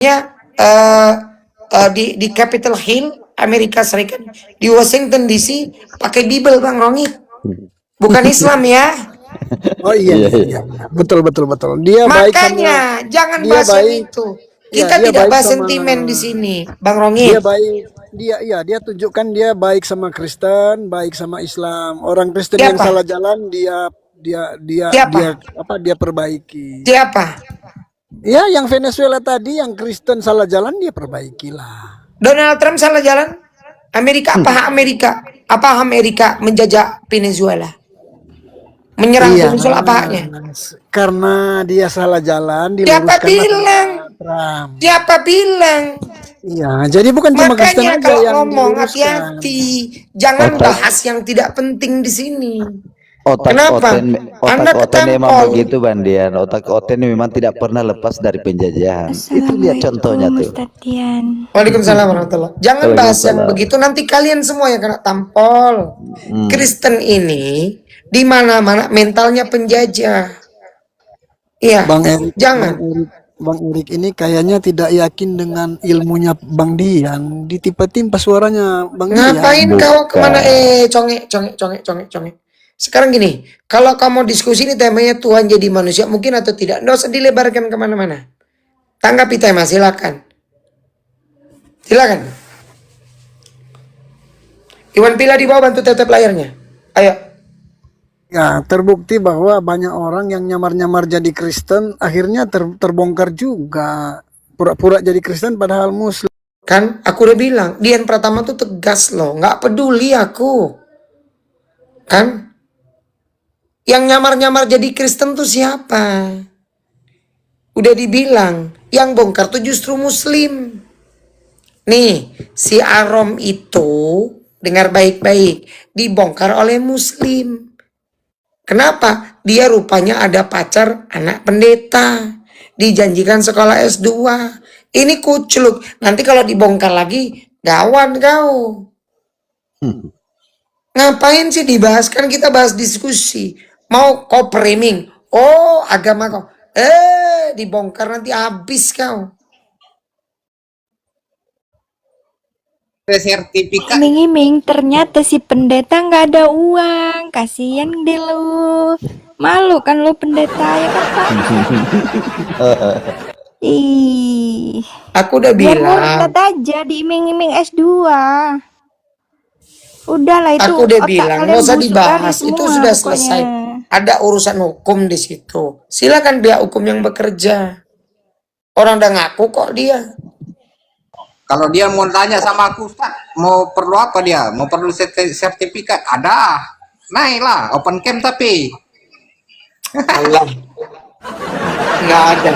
eh, di Capitol Hill, Amerika Serikat, di Washington DC, pakai Bible Bang Rongi. Bukan Islam ya. Oh iya, betul. Dia baik Makanya sama, jangan dia bahas yang baik, itu. ya Kita dia tidak baik bahas sama, sentimen di sini, Bang dia Rongi. baik, dia tunjukkan dia baik sama Kristen, baik sama Islam. Orang Kristen yang Siapa? salah jalan dia Siapa? apa dia perbaiki. Siapa? Ya, yang Venezuela tadi, yang Kristen salah jalan dia perbaikilah. Donald Trump salah jalan? Amerika apa hak Amerika? Apa Amerika menjajah Venezuela? Menyerang Iya, Venezuela apa haknya? karena dia salah jalan, Siapa diluruskanlah sama bilang? Trump. Siapa bilang? Iya, jadi bukan cuma Kristen Makanya aja kalau yang ngomong diluruskan. hati-hati, jangan Otak bahas yang tidak penting di sini. otak Kenapa? Oten Anda memang ketampol. begitu Bandian. Otak Oten memang tidak pernah lepas dari penjajahan. Itu lihat contohnya tuh. Ustadz Dian. Waalaikumsalam warahmatullahi. Jangan bahas yang Waalaikumsalam. begitu, nanti kalian semua yang kena tampol. Kristen ini di mana-mana mentalnya penjajah. Iya, Bang Erik, jangan. Bang Erik ini kayaknya tidak yakin dengan ilmunya Bang Dian. Ditipa-timpa suaranya Bang Ngapain Dian. kau kemana? Bukan. Congek. Sekarang gini, kalau kamu diskusi ini temanya Tuhan jadi manusia, mungkin atau tidak, nggak usah dilebarkan kemana-mana. Tanggapi tema, silakan. Silakan. Iwan Pila di bawah, bantu tetep layarnya. Ayo. Ya, terbukti bahwa banyak orang yang nyamar-nyamar jadi Kristen akhirnya terbongkar juga. Pura-pura jadi Kristen padahal Muslim. Kan aku udah bilang, Dian Pratama tuh tegas loh, nggak peduli aku. Kan? Yang nyamar-nyamar jadi Kristen tuh siapa? Udah dibilang, yang bongkar tuh justru Muslim. Nih, si Arom itu, dengar baik-baik, dibongkar oleh Muslim. Kenapa? Dia rupanya ada pacar anak pendeta. Dijanjikan sekolah S2. Ini kucluk. Nanti kalau dibongkar lagi, gawat kau. Ngapain sih dibahas? Kan kita bahas diskusi. Mau kau framing. Oh, agama kau. Dibongkar nanti habis kau. Sertifikat Iming-iming, ternyata si pendeta nggak ada uang. Kasian deh lu. Malu kan lu pendeta ya kan Pak? Ih, Aku udah biar bilang. murtad aja diiming-iming S2. Udahlah itu Aku udah otak bilang, kalian nggak usah busuk dibahas. kali Itu semua sudah pokoknya. selesai. Ada urusan hukum di situ. Silakan pihak hukum yang bekerja. Orang udah ngaku kok dia. kalau dia mau tanya sama aku Ustaz, mau perlu apa dia? Mau perlu sertifikat? Ada. Naik lah, open camp tapi. Allah. Nggak ada.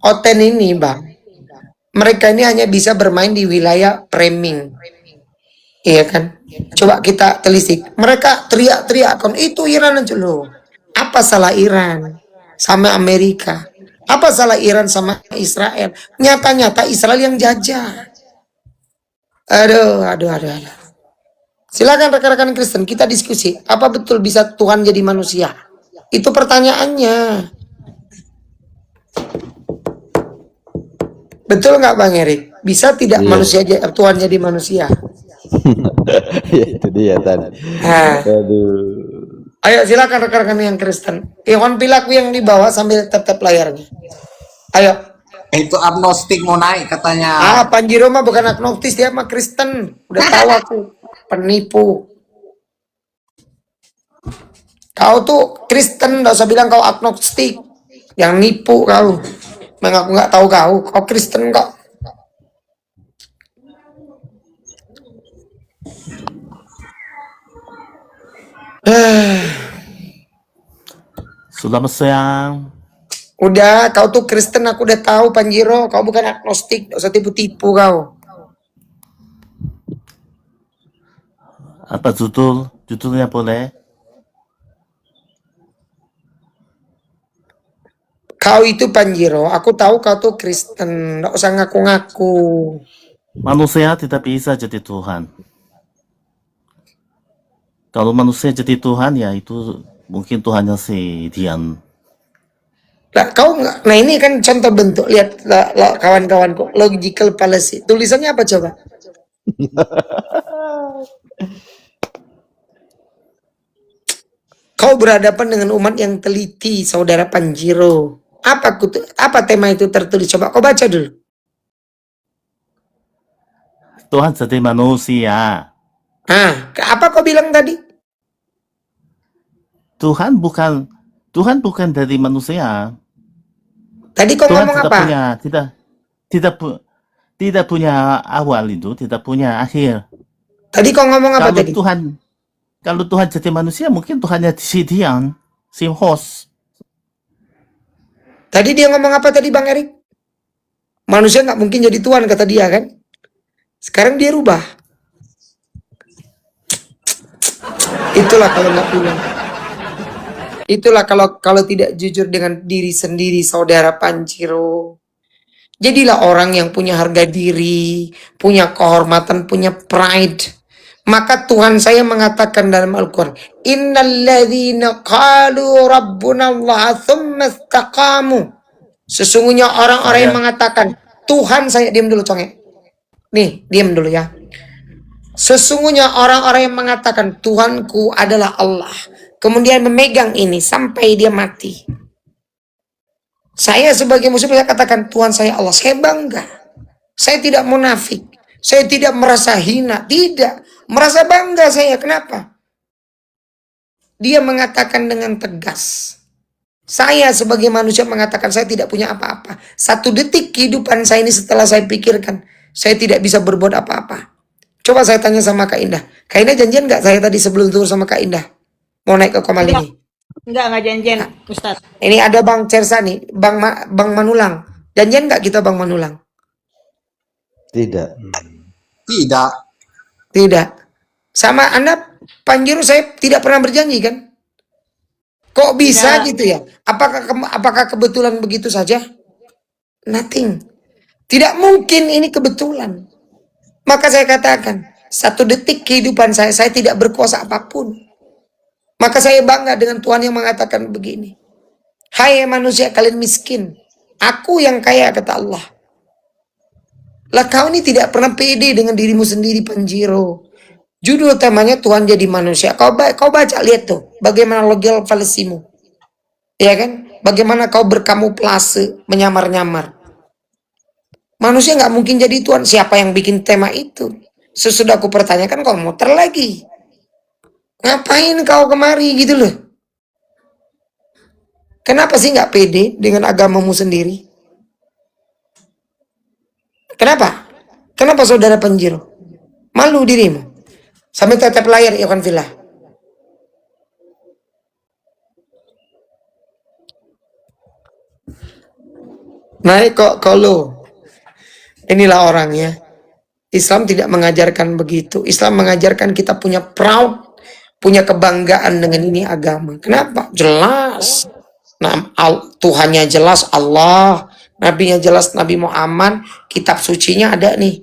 Oten ini bang. Mereka ini hanya bisa bermain di wilayah framing. Iya kan? Coba kita telisik. Mereka teriak-teriak kan itu Iran aja loh. Apa salah Iran sama Amerika? Apa salah Iran sama Israel? Nyata-nyata Israel yang jajah. Aduh. Silakan rekan-rekan Kristen kita diskusi. Apa betul bisa Tuhan jadi manusia? Itu pertanyaannya. Betul nggak Bang Erik? Bisa tidak manusia Tuhan jadi manusia? Ya itu dia tadi. Aduh. Ayo silakan rekan-rekan yang Kristen. Iwan Pilaku yang dibawa sambil tetap layarnya. Ayo. Itu agnostik mau naik katanya. Panjiro mah bukan agnostis, dia mah Kristen. Udah tahu aku. Penipu. Kau tuh Kristen, gak usah bilang kau agnostik. Yang nipu kau. Mengaku nggak tahu kau Kristen kok. Selamat siang. Udah, kau tuh Kristen, aku udah tahu Panjiro. Kau bukan agnostik, gak usah tipu-tipu kau. Apa judulnya boleh? Kau itu Panjiro, aku tahu kau tuh Kristen, gak usah ngaku-ngaku. Manusia tidak bisa jadi Tuhan. Kalau manusia jadi Tuhan ya itu mungkin Tuhannya si Dian. Lah, kau nggak, nah ini kan contoh bentuk, lihat kawan-kawanku, logical fallacy. Tulisannya apa coba? Kau berhadapan dengan umat yang teliti, saudara Panjiro. Apa tema itu tertulis? Coba kau baca dulu. Tuhan jadi manusia. Apa kau bilang tadi? Tuhan bukan dari manusia. Tadi kau Tuhan ngomong tidak apa? punya tidak punya awal itu, tidak punya akhir. Tadi kau ngomong apa Kalau tadi? kalau Tuhan jadi manusia, mungkin Tuhannya si Dian, si host. Tadi dia ngomong apa tadi Bang Erik? Manusia nggak mungkin jadi Tuhan kata dia kan? Sekarang dia rubah. Itulah kalau nggak pulang. Itulah kalau tidak jujur dengan diri sendiri, saudara Panjiro. Jadilah orang yang punya harga diri, punya kehormatan, punya pride. Maka Tuhan saya mengatakan dalam Al-Quran, Innalladzina qalu rabbuna Allah thumma istaqamu. Sesungguhnya orang-orang yang mengatakan, Tuhan saya, diam dulu conge. Nih, diam dulu ya. Sesungguhnya orang-orang yang mengatakan, Tuhanku adalah Allah. Kemudian memegang ini sampai dia mati. Saya sebagai muslim saya katakan, Tuhan saya Allah. Saya bangga. Saya tidak munafik. Saya tidak merasa hina. Tidak. Merasa bangga saya. Kenapa? Dia mengatakan dengan tegas. Saya sebagai manusia mengatakan saya tidak punya apa-apa. 1 detik kehidupan saya ini setelah saya pikirkan, saya tidak bisa berbuat apa-apa. Coba saya tanya sama Kak Indah. Kak Indah janjian nggak saya tadi sebelum turun sama Kak Indah? Mau naik ke Komal ini? Enggak janjian, Ustaz. Ini ada Bang Cersa nih, Bang Manulang. Janjian nggak kita Bang Manulang? Tidak. Tidak. Tidak. Sama Anda, Panjiro, saya tidak pernah berjanji kan? Kok bisa Tidak. gitu ya? Apakah kebetulan begitu saja? Nothing. Tidak mungkin ini kebetulan. Maka saya katakan, 1 detik kehidupan saya tidak berkuasa apapun. Maka saya bangga dengan Tuhan yang mengatakan begini. Hai manusia kalian miskin. Aku yang kaya kata Allah. Lah kau ini tidak pernah pede dengan dirimu sendiri Panjiro. Judul temanya Tuhan jadi manusia. Kau baca, lihat tuh. Bagaimana logical fallacy-mu. Ya kan? Bagaimana kau berkamuflase, menyamar-nyamar. Manusia nggak mungkin jadi Tuhan. Siapa yang bikin tema itu? Sesudah aku pertanyakan kau muter lagi. Ngapain kau kemari gitu loh? Kenapa sih nggak pede dengan agamamu sendiri? Kenapa? Kenapa saudara Panjiro? Malu dirimu? Sambil tetap layar ya kan Villa. Naik kok kalau inilah orangnya. Islam tidak mengajarkan begitu. Islam mengajarkan kita punya proud, punya kebanggaan dengan ini agama. Kenapa? Jelas. Nah, Tuhannya jelas Allah, Nabinya jelas Nabi Muhammad, kitab sucinya ada nih.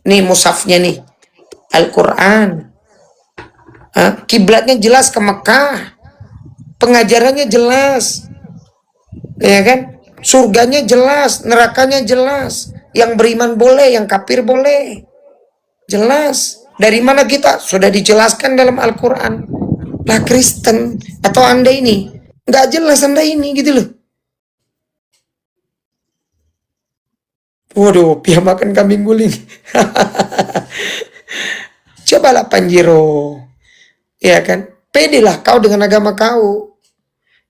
Nih mushafnya nih. Al-Quran. Kiblatnya jelas ke Mekah. Pengajarannya jelas. Ya kan? Surganya jelas, nerakanya jelas. Yang beriman boleh, yang kafir boleh. Jelas. Dari mana kita? Sudah dijelaskan dalam Al-Quran. Lah Kristen atau Anda ini nggak jelas Anda ini gitu loh. Waduh, pihak makan kambing guling. Cobalah Panjiro. Ya kan? Pedelah kau dengan agama kau.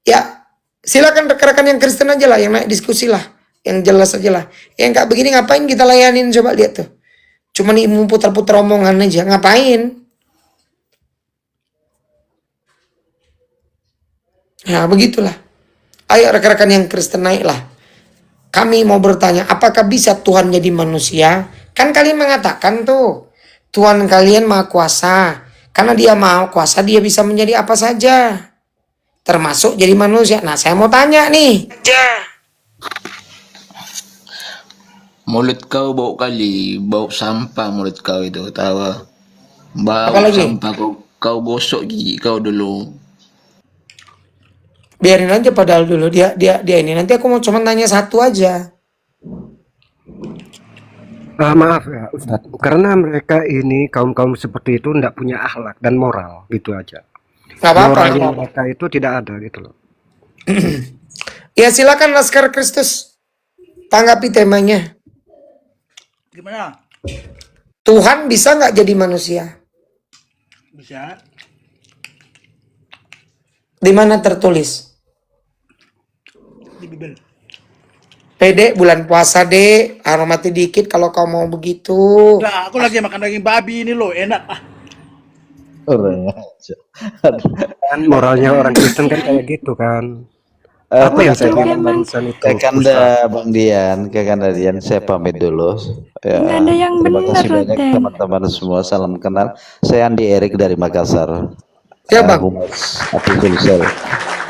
Ya, silakan rekan-rekan yang Kristen aja lah, yang naik diskusi lah. Yang jelas aja lah. Yang nggak begini ngapain kita layanin, coba lihat tuh. Cuma nih mau putar-putar omongan aja, ngapain? Nah, begitulah. Ayo rekan-rekan yang Kristen naiklah. Kami mau bertanya, apakah bisa Tuhan jadi manusia? Kan kalian mengatakan tuh, Tuhan kalian maha kuasa. Karena dia maha kuasa, dia bisa menjadi apa saja. Termasuk jadi manusia. Nah, saya mau tanya nih. Mulut kau bau kali, bau sampah mulut kau itu, tahu? Bau Apa lagi? sampah kau gosok gigi kau dulu. Biarin aja padahal dulu dia ini. Nanti aku mau cuma tanya satu aja. Maaf ya Ustadz, karena mereka ini kaum-kaum seperti itu tidak punya akhlak dan moral, gitu aja. Nggak apa-apa. Moralnya mereka itu tidak ada gitu loh. Ya silakan Laskar Kristus. Tanggapi temanya. Gimana? Tuhan bisa nggak jadi manusia? Bisa. Di mana tertulis? Di Bible. Pede bulan puasa deh, hormati dikit kalau kau mau begitu. Nah, aku lagi makan daging babi ini loh, enak. Orang aja. Kan moralnya orang Kristen kan kayak gitu kan. Apa yang saya bilang barusan itu? Kakanda Bang Dian, Kakanda Dian, saya pamit dulu. Ya, Nggak ada yang terima benar, kasih banyak Roten. teman-teman semua. Salam kenal. Saya Andi Erik dari Makassar. Ya Bang. Humas Api Sulsel.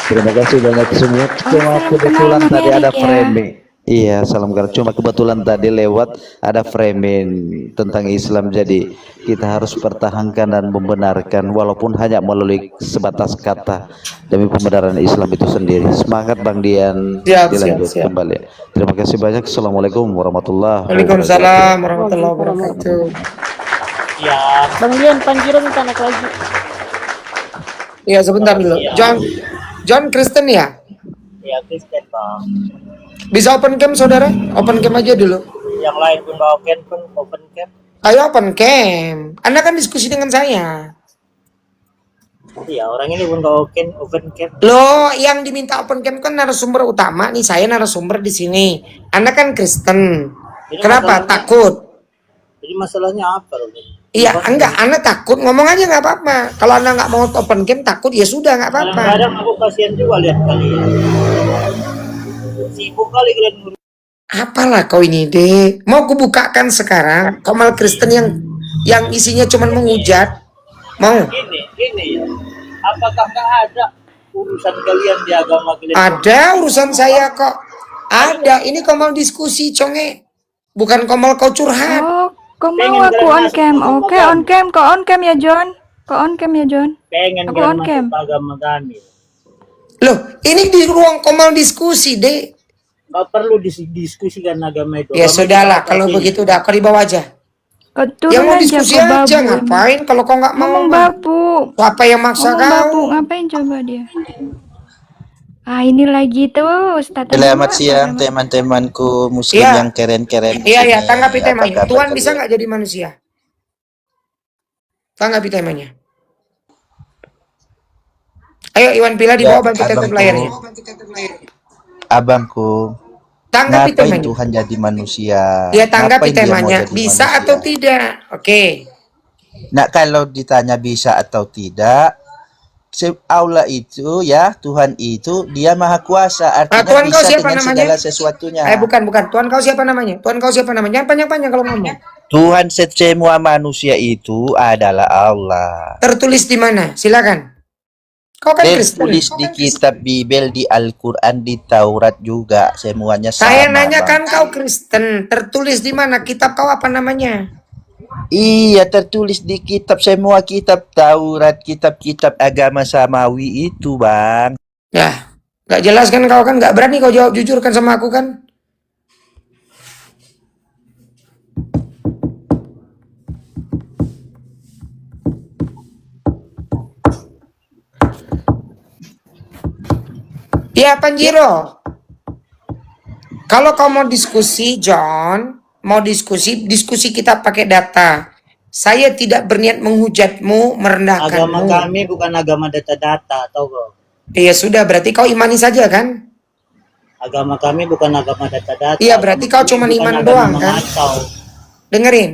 Terima kasih banyak semua. Cuma salam kebetulan kenal Bang tadi ada Erik ya. framing. Iya, salam kenal. Cuma kebetulan tadi lewat ada framing tentang Islam. Jadi kita harus pertahankan dan membenarkan walaupun hanya melalui sebatas kata demi pembenaran Islam itu sendiri. Semangat Bang Dian. Siap, Dilanjut siap. kembali. Terima kasih banyak. Assalamualaikum warahmatullahi wabarakatuh. Waalaikumsalam warahmatullahi wabarakatuh. Ya, Bang Dian, Panjiro minta naik lagi. Iya sebentar dulu. John Kristen ya? Ya, Kristen, Bang. Bisa open cam saudara? Open cam aja dulu. Yang lain pun open cam. Ayo open cam. Anda kan diskusi dengan saya. Iya, orang ini pun open cam. Loh, yang diminta open cam kan narasumber utama nih. Saya narasumber di sini. Anda kan Kristen. Jadi Kenapa? masalahnya- Takut? Jadi masalahnya apa, Bang? Iya, enggak. Anda takut. Ngomong aja nggak apa-apa. Kalau Anda nggak mau open cam, takut ya sudah nggak apa-apa. Kadang-kadang aku kasihan juga lihat kalian. Sibuk kali kalian ngurus. Apalah kau ini deh. Mau kubukakan sekarang. Komal Kristen yang isinya cuma menghujat. Mau? Gini ya. Apakah nggak ada urusan kalian di agama kalian? Ada urusan saya kok. Ada. Ini kau mau diskusi, conge. Bukan kau mau kau curhat. Oh, kau mau Pengen aku kalian on masuk cam? agama Oke, kami. on cam. Kau on cam ya, John? Kau on cam ya, John? Pengen Aku kalian on cam. masuk agama kami. Loh, ini di ruang kau mau diskusi, deh. Nggak perlu diskusikan agama itu. Ya Agama sudahlah, itu kalau apa sih? begitu udah kau dibawa aja. Kau turun Yang mau aja, diskusi kau aja, babu. ngapain? Kalau kau nggak mau, Ngomong babu. apa yang maksa Ngomong babu. kau? Ngapain coba dia? Ah, ini lagi tuh, Ustadz. Selamat siang teman-temanku muslim Iya. yang keren-keren. Iya, ya, sini. tanggapi Apa temanya. kabar Tuhan bisa kalian? nggak jadi manusia? Tanggapi temanya. Ayo, Iwan Pila di Ya, bawah bantu tetap abangku. layarnya. Abangku, Tanggapi ngapain temanya. Tuhan jadi manusia? Ya, tanggapi Ngapain dia mau temanya. jadi Bisa manusia? atau tidak? Oke. Nah, kalau ditanya bisa atau tidak, Allah itu ya, Tuhan itu dia maha kuasa, artinya Tuhan kau bisa siapa dengan namanya? segala sesuatunya. Bukan. Tuhan kau siapa namanya? Tuhan kau siapa namanya? Jangan panjang-panjang kalau ngomong. Tuhan semua manusia itu adalah Allah. Tertulis di mana? Silakan. Kau kan Kristen. Tertulis di kitab Bible, di Al-Quran, di Taurat juga, semuanya sama. Saya nanya Bang. kan kau Kristen. Tertulis di mana? Kitab kau apa namanya? Iya, tertulis di kitab, semua kitab Taurat, kitab-kitab agama samawi itu, Bang. Ya, nggak jelas kan kau kan? Nggak berani kau jawab jujur kan sama aku kan? Ya Panjiro. Kalau kau mau diskusi, John, mau diskusi kita pakai data. Saya tidak berniat menghujatmu, merendahkanmu. Agama kami bukan agama data-data, tahu kau? Iya sudah, berarti kau imani saja kan? Agama kami bukan agama data-data. Iya, berarti kau cuma Bukan iman agama doang kan? memantau. Dengerin.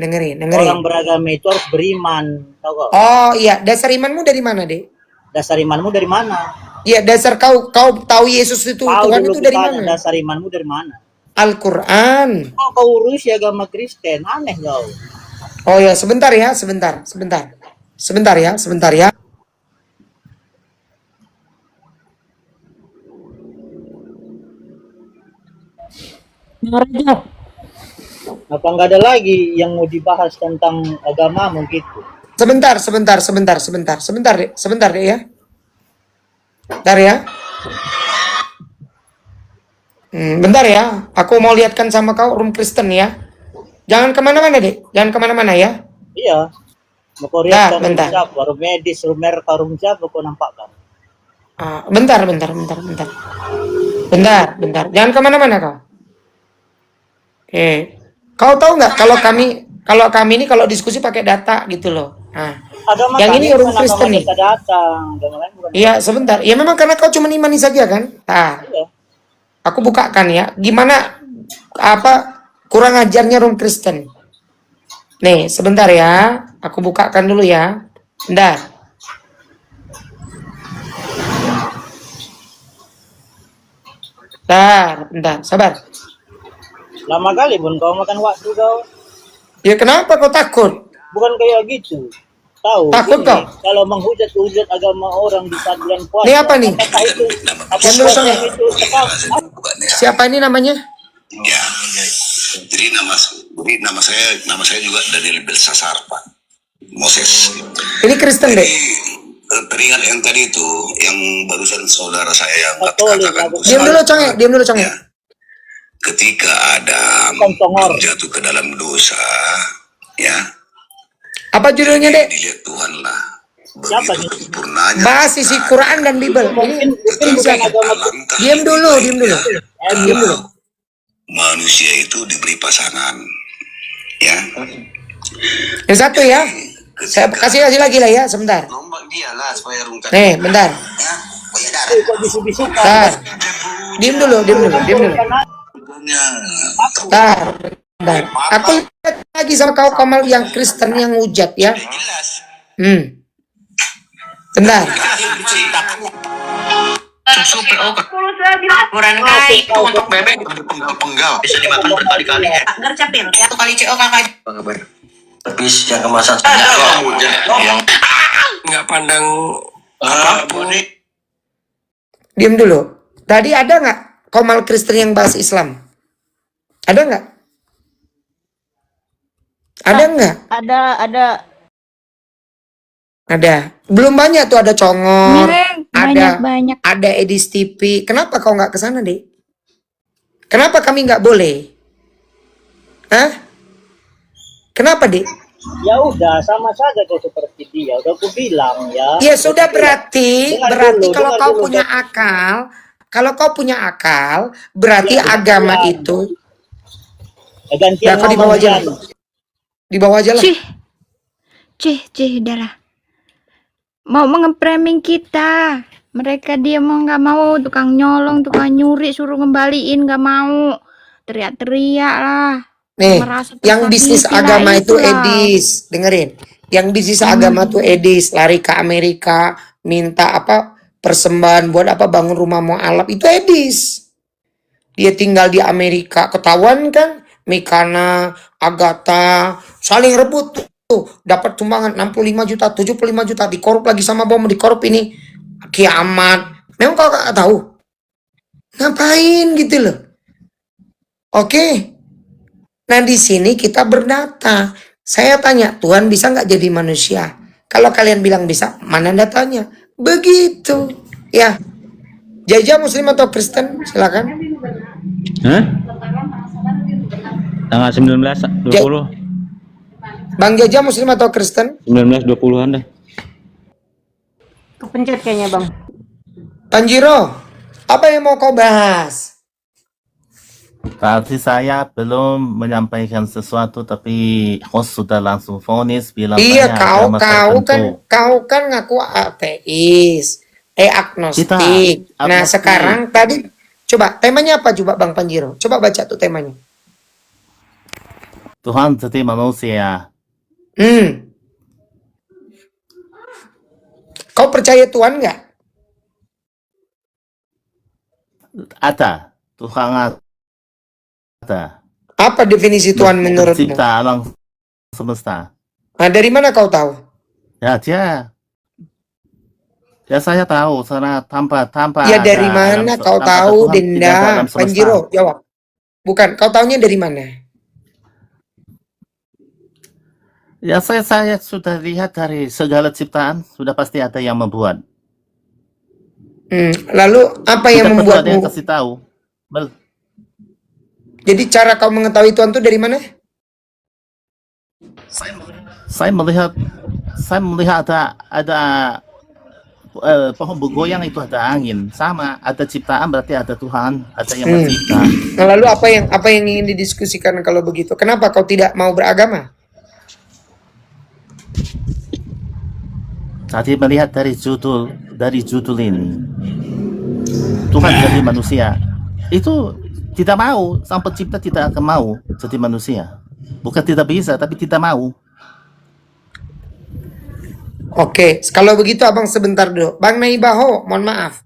Orang beragama itu harus beriman, tahu kau? Oh iya, dasar imanmu dari mana, Dek? Dasar imanmu dari mana? Iya, dasar kau tahu Yesus itu Tahu Tuhan dulu itu dari kutanya, mana? dasar imanmu dari mana? Al-Quran. Kau urusi agama Kristen, aneh kau. Oh ya, sebentar ya. Apa nggak ada lagi yang mau dibahas tentang agama gitu? Sebentar, Dek ya. Bentar ya. Bentar ya, aku mau lihatkan sama kau room Kristen ya. Jangan kemana-mana deh, jangan kemana-mana ya. Iya. Mau kau Nah, lihat bentar. room medis, room mereka, room siapa kau nampak kan? Bentar. Bentar. Jangan kemana-mana kau. Oke. Kau tahu nggak kalau kami ini kalau diskusi pakai data gitu loh. Nah, Agama yang kami ini room bukan Kristen agama nih. datang. Agama lain bukan. Iya, sebentar. Ya memang karena kau cuma imani saja kan. Nah, Iya. aku bukakan ya. Gimana kurang ajarnya room Kristen. Nih, sebentar ya. Aku bukakan dulu ya. Bentar. Bentar, sabar. Lama kali pun kau makan waktu kau. Ya kenapa kau takut? Bukan kayak gitu. Tahu. Takut ini, kau? Kalau menghujat agama orang di saat bulan puasa. Ini apa nih? Apakah itu? Apa Yang dulu puasa sana. itu tepat? Siapa ini namanya? Ya, jadi nama saya juga Daniel Belsasar, Pak Moses. Ini Kristen deh. Teringat yang tadi itu, yang barusan saudara saya yang katakan. Diam dulu conge. Ya, ketika Adam jatuh ke dalam dosa, ya. Apa judulnya dek? Dilihat Tuhan lah. Siapa nih? Sempurnanya. Bahas isi Quran dan Bible. Ini siapa? Diam dulu. Manusia itu diberi pasangan, ya. Yang satu ya. Saya kasih lagi lah ya, sebentar. Nombak dia lah supaya rungkat. Nih, bentar. Ya, banyak darah. Kok bisu-bisukan? Bentar. Diam dulu. Bentar. Aku lihat lagi sama kau Kamal yang Kristen yang hujat ya. Bentar. Ukuran kai itu untuk bebek penggal bisa dimakan berkali-kali ya. Gercepil ya kali CO kakak. Tapi yang kemasan yang nggak pandang apapun. Diam dulu. Tadi ada nggak Kamal Kristen yang bahas Islam? Ada nggak? Ada. Belum banyak tuh, ada Congor, Banyak. ada Edis TV. Kenapa kau nggak kesana deh? Kenapa kami nggak boleh? Hah? Kenapa deh? Ya udah, sama saja kau seperti dia. Udah aku bilang ya. Ya sudah, berarti kalau kau dulu. punya akal, berarti agama itu. Gantian Kau dibawa aja. Dibawa aja lah. Cih, udahlah. Mau mengepraming kita. Mereka dia mau nggak mau, tukang nyolong, tukang nyuri, suruh ngembaliin nggak mau. Teriak-teriak lah. Nih, Merasa yang bisnis tersakiti lah, agama itu itulah. Edis, dengerin. Yang bisnis agama tuh Edis, lari ke Amerika, minta persembahan buat bangun rumah mualaf, itu Edis. Dia tinggal di Amerika, ketahuan kan? Mikana, Agatha, saling rebut tuh, dapat sumbangan 65 juta, 75 juta, dikorup lagi sama bom, dikorup ini, kiamat. Memang kau gak tahu? Ngapain gitu loh? Oke. Nah di sini kita berdata. Saya tanya, Tuhan bisa nggak jadi manusia? Kalau kalian bilang bisa, mana datanya? Begitu. Ya. Jaja Muslim atau Kristen? Silakan. Hah? Tanggal 19, 20. Bang Jaja Muslim atau Kristen? 19, 20-an dah. Kepencet kayaknya bang. Tanjiro, apa yang mau kau bahas? Berarti saya belum menyampaikan sesuatu, tapi host sudah langsung vonis bilang Iya, saya kau agama kau kan ngaku ateis, agnostik. Nah agnostik. sekarang tadi coba temanya apa coba Bang Panjiro? Coba baca tuh temanya. Tuhan jadi manusia. Kau percaya Tuhan nggak? Ada. Tuhan ada. Apa definisi Tuhan menurutmu? Pencipta alam semesta. Nah, dari mana kau tahu? Ya dia. Ya saya tahu, karena tanpa Ya ada dari mana kau tanpa tahu, Tuhan tidak ada Dinda? alam semesta. Panjiro, jawab. Bukan, kau taunya dari mana? Ya saya sudah lihat dari segala ciptaan, sudah pasti ada yang membuat. Lalu apa yang Tidak perlu ada yang membuatmu? kasih tahu. Jadi cara kau mengetahui Tuhan itu dari mana? Saya melihat ada pohon bergoyang itu ada angin, sama ada ciptaan berarti ada Tuhan, ada yang mencipta. Nah, lalu apa yang ingin didiskusikan kalau begitu? Kenapa kau tidak mau beragama? Tadi melihat dari judul ini, Tuhan jadi manusia, itu tidak mau, sang pencipta tidak akan mau jadi manusia. Bukan tidak bisa, tapi tidak mau. Oke, kalau begitu abang sebentar dulu. Bang Naibaho, mohon maaf.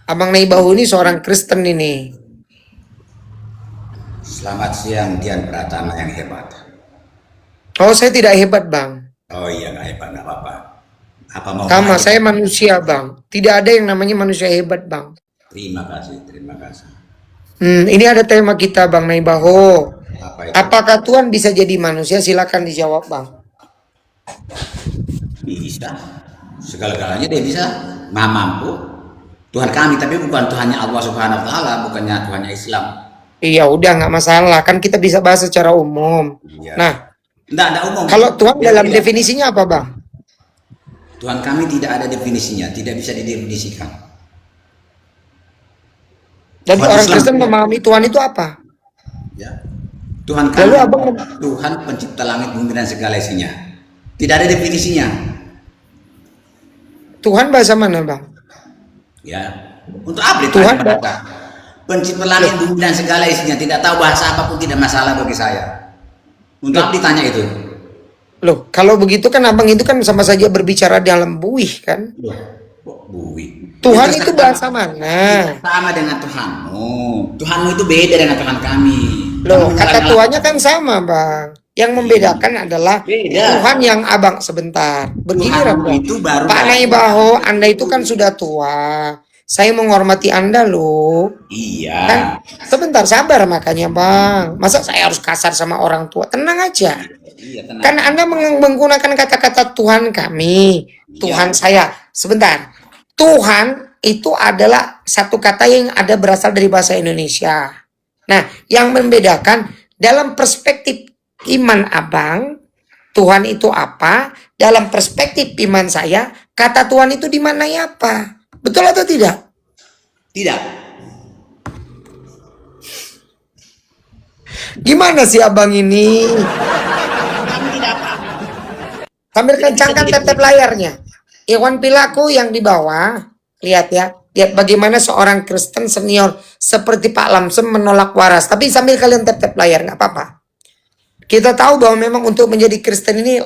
Abang Naibaho ini seorang Kristen ini. Selamat siang Dian Pratama yang hebat. Oh, saya tidak hebat, Bang. Oh iya, nggak hebat, nggak apa-apa. Apa mau Sama, saya manusia, Bang. Tidak ada yang namanya manusia hebat, Bang. Terima kasih, terima kasih. Ini ada tema kita, Bang Naibaho. Apa itu? Apakah Tuhan bisa jadi manusia? Silakan dijawab, Bang. Bisa. Segala-galanya dia bisa. Maha mampu. Tuhan kami, tapi bukan Tuhannya Allah Subhanahu Wa Taala, bukannya Tuhannya Islam. Iya, udah nggak masalah. Kan kita bisa bahas secara umum. Iya. Nah, Nggak umum. kalau Tuhan Dia dalam tidak. definisinya apa, Bang? Tuhan kami tidak ada definisinya, tidak bisa didefinisikan. Jadi Tuhan orang Islam. Kristen memahami Tuhan itu apa? Ya. Tuhan kami, Lalu abang Tuhan pencipta langit bumi dan segala isinya. Tidak ada definisinya. Tuhan bahasa mana, Bang? Ya. Untuk apa Tuhan ditanya pada pencipta langit bumi dan segala isinya, tidak tahu bahasa apapun tidak masalah bagi saya. Untuk apa ditanya itu? Loh, kalau begitu kan abang itu kan sama saja berbicara dalam buih kan? Kok bui? Tuhan itu bahasa mana? Sama dengan Tuhanmu. Tuhanmu itu beda dengan Tuhan kami. Loh, Kamu kata kadang-kadang- Tuhannya kan sama, Bang. Yang membedakan adalah Beda. Tuhan yang abang sebentar. Begini, Tuhanmu Bang. itu baru Pak Naibaho, Anda itu kan sudah tua. Saya menghormati Anda loh. Iya. Kan sebentar sabar makanya, Bang. Masa saya harus kasar sama orang tua? Tenang aja. Iya, tenang. Kan Anda menggunakan kata-kata Tuhan kami, Tuhan saya. Sebentar. Tuhan itu adalah satu kata yang ada berasal dari bahasa Indonesia. Nah, yang membedakan dalam perspektif iman abang, Tuhan itu apa? Dalam perspektif iman saya, kata Tuhan itu dimanai apa? Betul atau tidak? Tidak. Gimana sih abang ini? Sambil kencangkan tap-tap layarnya. Iwan Pilaku yang di bawah, lihat ya. Lihat bagaimana seorang Kristen senior seperti Pak Lamsem menolak waras. Tapi sambil kalian tap-tap layar, nggak apa-apa. Kita tahu bahwa memang untuk menjadi Kristen ini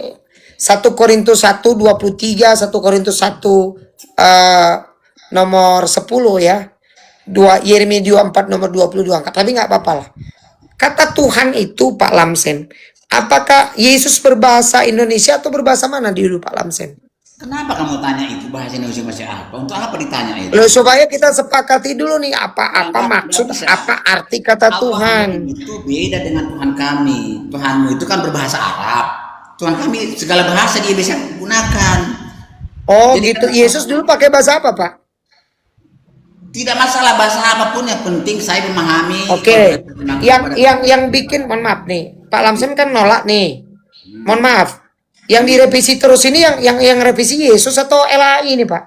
1 Korintus 1:23, 1 Korintus 1 nomor 10 ya. Yeremia 24 nomor 22 angkat. Tapi nggak apa-apa lah. Kata Tuhan itu Pak Lamsen. Apakah Yesus berbahasa Indonesia atau berbahasa mana dulu Pak Lamsen? Kenapa kamu tanya itu bahasa Indonesia bahasa apa? Untuk apa ditanya itu? Loh, supaya kita sepakati dulu nih apa maksud, apa arti kata Tuhan. Itu beda dengan Tuhan kami. Tuhanmu itu kan berbahasa Arab. Tuhan kami segala bahasa dia bisa gunakan. Oh Jadi gitu. kan- Yesus dulu pakai bahasa apa, Pak? Tidak masalah bahasa apapun, yang penting saya memahami. Oke. Yang bikin, mohon maaf nih, Pak Lamsen kan nolak nih. Mohon maaf. Yang direvisi terus ini yang revisi Yesus atau LAI ini, Pak?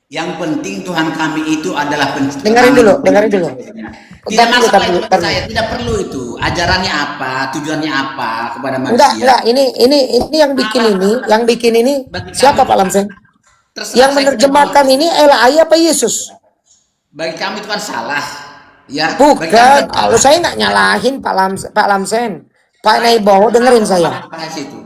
Yang penting Tuhan kami itu adalah pencipta. Dengerin dulu. Tidak masalah itu Bentar dulu. saya, tidak perlu itu. Ajarannya apa, tujuannya apa kepada manusia. Enggak, ini yang bikin ini siapa Pak Lamsen? Terserah Yang saya menerjemahkan ini LAI apa Yesus? bagi kami itu kan salah. Ya, bagi Bukan, kami kan kalau saya nggak nyalahin Pak Lamsen. Pak Naibaho dengerin saya. bahas itu.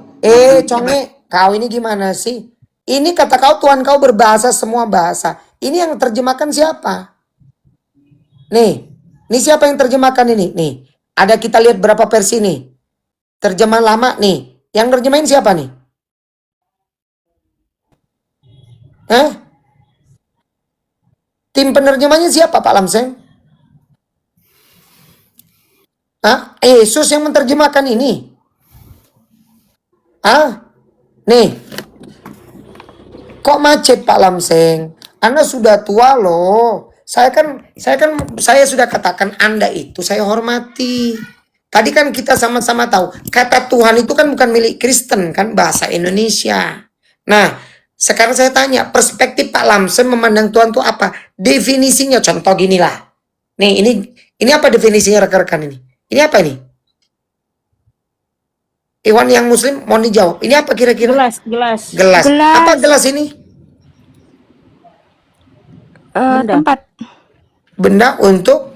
Conge, kau ini gimana sih? Ini kata kau Tuhan kau berbahasa semua bahasa. Ini yang terjemahkan siapa? Nih, ini siapa yang terjemahkan ini? Nih, ada kita lihat berapa versi nih. Terjemahan lama nih. Yang terjemahin siapa nih? Tim penerjemahnya siapa Pak Lamsen? Yesus yang menerjemahkan ini. Nih. Kok macet Pak Lamseng? Anda sudah tua loh. Saya sudah katakan Anda itu saya hormati. Tadi kan kita sama-sama tahu kata Tuhan itu kan bukan milik Kristen kan, bahasa Indonesia. Nah, sekarang saya tanya perspektif Pak Lamsen memandang Tuhan itu apa? Definisinya contoh gini lah. Nih ini apa definisinya rekan-rekan ini? Ini apa ini? Iwan yang Muslim mau dijawab. Ini apa kira-kira? Gelas. Gelas. Apa gelas ini? Tempat Benda untuk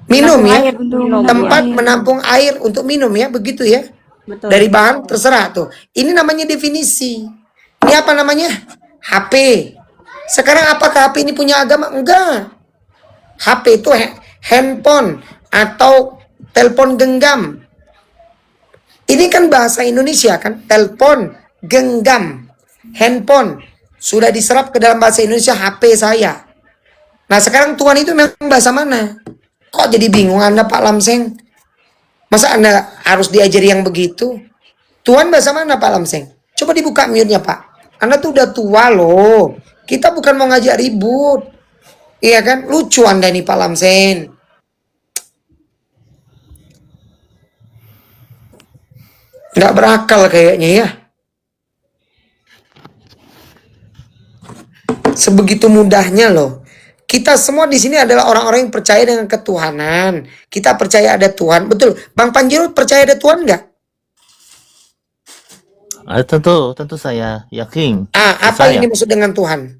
minum ya. Air untuk minum, Tempat menampung air untuk minum ya, begitu ya. Betul. Dari bahan terserah tuh. Ini namanya definisi. Ini apa namanya? HP. Sekarang apakah HP ini punya agama? Enggak. HP itu handphone atau telepon genggam. Ini kan bahasa Indonesia kan, telepon genggam, handphone sudah diserap ke dalam bahasa Indonesia HP saya. Nah sekarang Tuhan itu memang bahasa mana? Kok jadi bingung Anda Pak Lamseng? Masa Anda harus diajari yang begitu? Tuhan bahasa mana Pak Lamseng? Coba dibuka mute-nya Pak. Anda tuh udah tua loh. Kita bukan mau ngajak ribut. Iya kan? Lucu Anda nih Pak Lamseng. Nggak berakal kayaknya ya. Sebegitu mudahnya loh. Kita semua di sini adalah orang-orang yang percaya dengan ketuhanan. Kita percaya ada Tuhan. Betul. Bang Panjiro percaya ada Tuhan nggak? Tentu saya yakin. Apa yang dimaksud dengan Tuhan?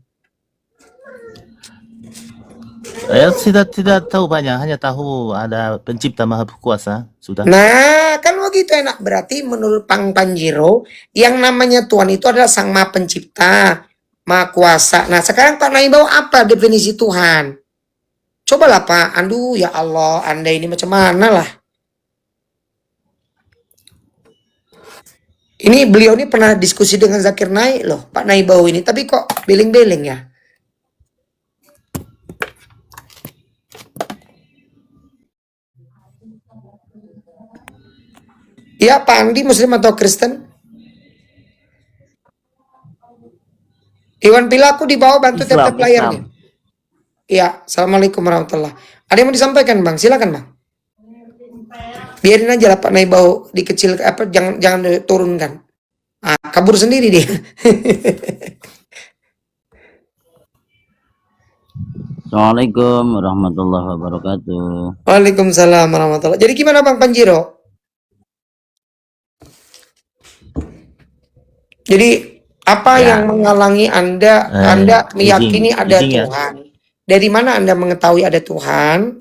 Tidak tahu banyak, hanya tahu ada pencipta maha kuasa. Sudah. Nah, kan begitu enak. Berarti menurut Bang Panjiro, yang namanya Tuhan itu adalah Sang Maha Pencipta, Maha Kuasa. Nah, sekarang Pak Naibau apa definisi Tuhan? Cobalah Pak. Aduh, ya Allah, Anda ini macam mana lah. Ini beliau ini pernah diskusi dengan Zakir Naik loh, Pak Naibau ini. Tapi kok beling-beling ya? Ya, Pak Andi Muslim atau Kristen? Iwan Pilaku di bawah bantu tap-tap layarnya. Iya, Assalamualaikum warahmatullahi. Ada yang mau disampaikan Bang? Silakan Bang. Biarin aja lah Pak Naibau dikecil apa jangan turunkan. Kabur sendiri dia. Assalamualaikum warahmatullahi wabarakatuh. Waalaikumsalam warahmatullahi. Jadi gimana Bang Panjiro? Jadi apa yang menghalangi Anda meyakini ada Tuhan? Dari mana Anda mengetahui ada Tuhan?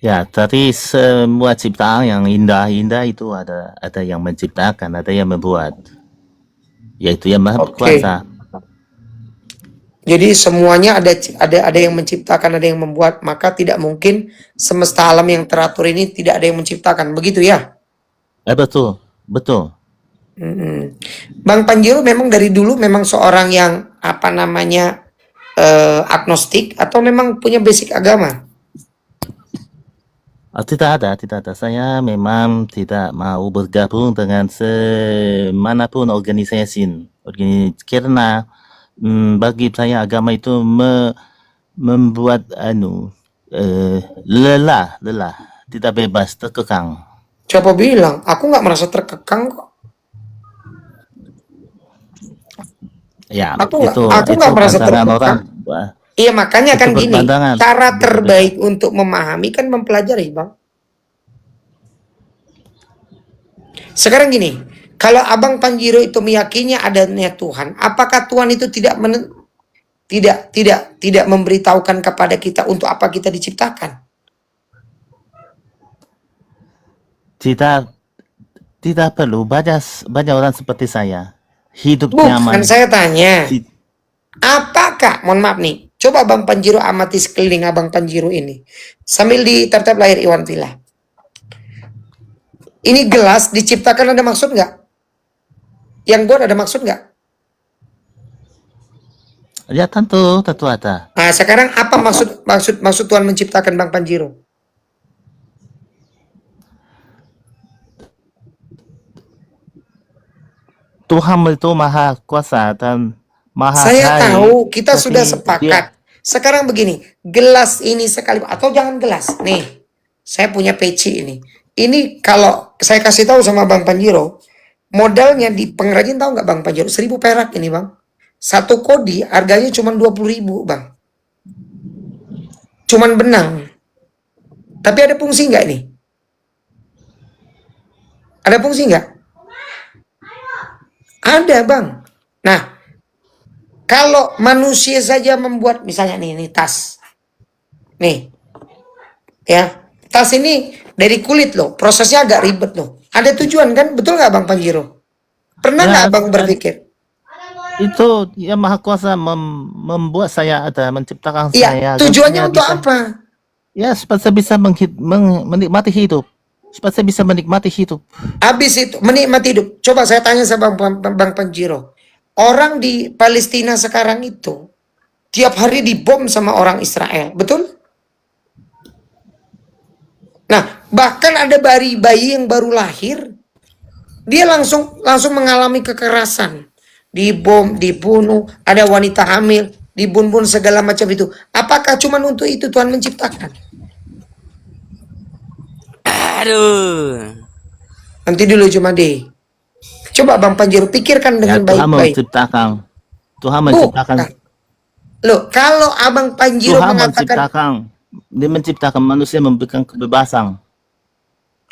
Ya, dari semua ciptaan yang indah-indah itu ada yang menciptakan, ada yang membuat, yaitu yang maha kuasa. Jadi semuanya ada yang menciptakan, ada yang membuat, maka tidak mungkin semesta alam yang teratur ini tidak ada yang menciptakan, begitu ya? Betul. Bang Panjiro memang dari dulu memang seorang yang agnostik atau memang punya basic agama? Tidak ada. Saya memang tidak mau bergabung dengan semanapun organisasi. Karena bagi saya agama itu membuat lelah, tidak bebas, terkekang. Siapa bilang? Aku nggak merasa terkekang kok. Ya, aku nggak merasa terkekang. Iya makanya kan gini, cara terbaik untuk memahami kan mempelajari Bang. Sekarang gini, kalau Abang Panjiro itu meyakini adanya Tuhan, apakah Tuhan itu tidak memberitahukan kepada kita untuk apa kita diciptakan? Tidak perlu. Banyak orang seperti saya hidup nyaman. Bukan saya tanya. Apakah, mohon maaf nih, coba Abang Panjiro amati sekeliling Abang Panjiro ini. Sambil di tap-tap layar Iwan Villa. Ini gelas diciptakan ada maksud nggak? Yang buat ada maksud nggak? Ya tentu ada. Nah sekarang apa maksud Tuhan menciptakan Bang Panjiro? Tuhan itu maha kuasa dan maha Saya baik, tahu, kita tapi sudah dia sepakat. Sekarang begini, gelas ini sekali, atau jangan gelas. Nih, saya punya peci ini. Ini kalau saya kasih tahu sama Bang Panjiro, modalnya di pengrajin tahu nggak Bang Panjiro? 1.000 perak ini Bang. Satu kodi harganya cuma 20.000 Bang. Cuman benang. Tapi ada fungsi nggak nih? Ada fungsi nggak? Ada Bang. Nah, kalau manusia saja membuat misalnya nih tas. Nih. Ya, tas ini dari kulit loh. Prosesnya agak ribet loh. Ada tujuan kan? Betul nggak Bang Panjiro? Pernah nggak Bang berpikir? itu yang maha kuasa membuat saya ada, menciptakan Iya, saya. tujuannya supaya untuk bisa- apa? Ya, supaya saya bisa menikmati hidup. Supaya saya bisa menikmati hidup. Habis itu menikmati hidup. Coba saya tanya sama Bang Panjiro. Orang di Palestina sekarang itu tiap hari dibom sama orang Israel, betul? Nah, bahkan ada bayi yang baru lahir, dia langsung mengalami kekerasan, dibom, dibunuh, ada wanita hamil, dibunuh segala macam itu. Apakah cuma untuk itu Tuhan menciptakan? Aduh. Nanti dulu cuma deh. Coba Bang Panjiro pikirkan Ya, dengan Tuhan baik-baik. menciptakan. Tuhan menciptakan. Loh, kalau Abang Panjiro Tuhan mengatakan, menciptakan. Dia menciptakan manusia, memberikan kebebasan.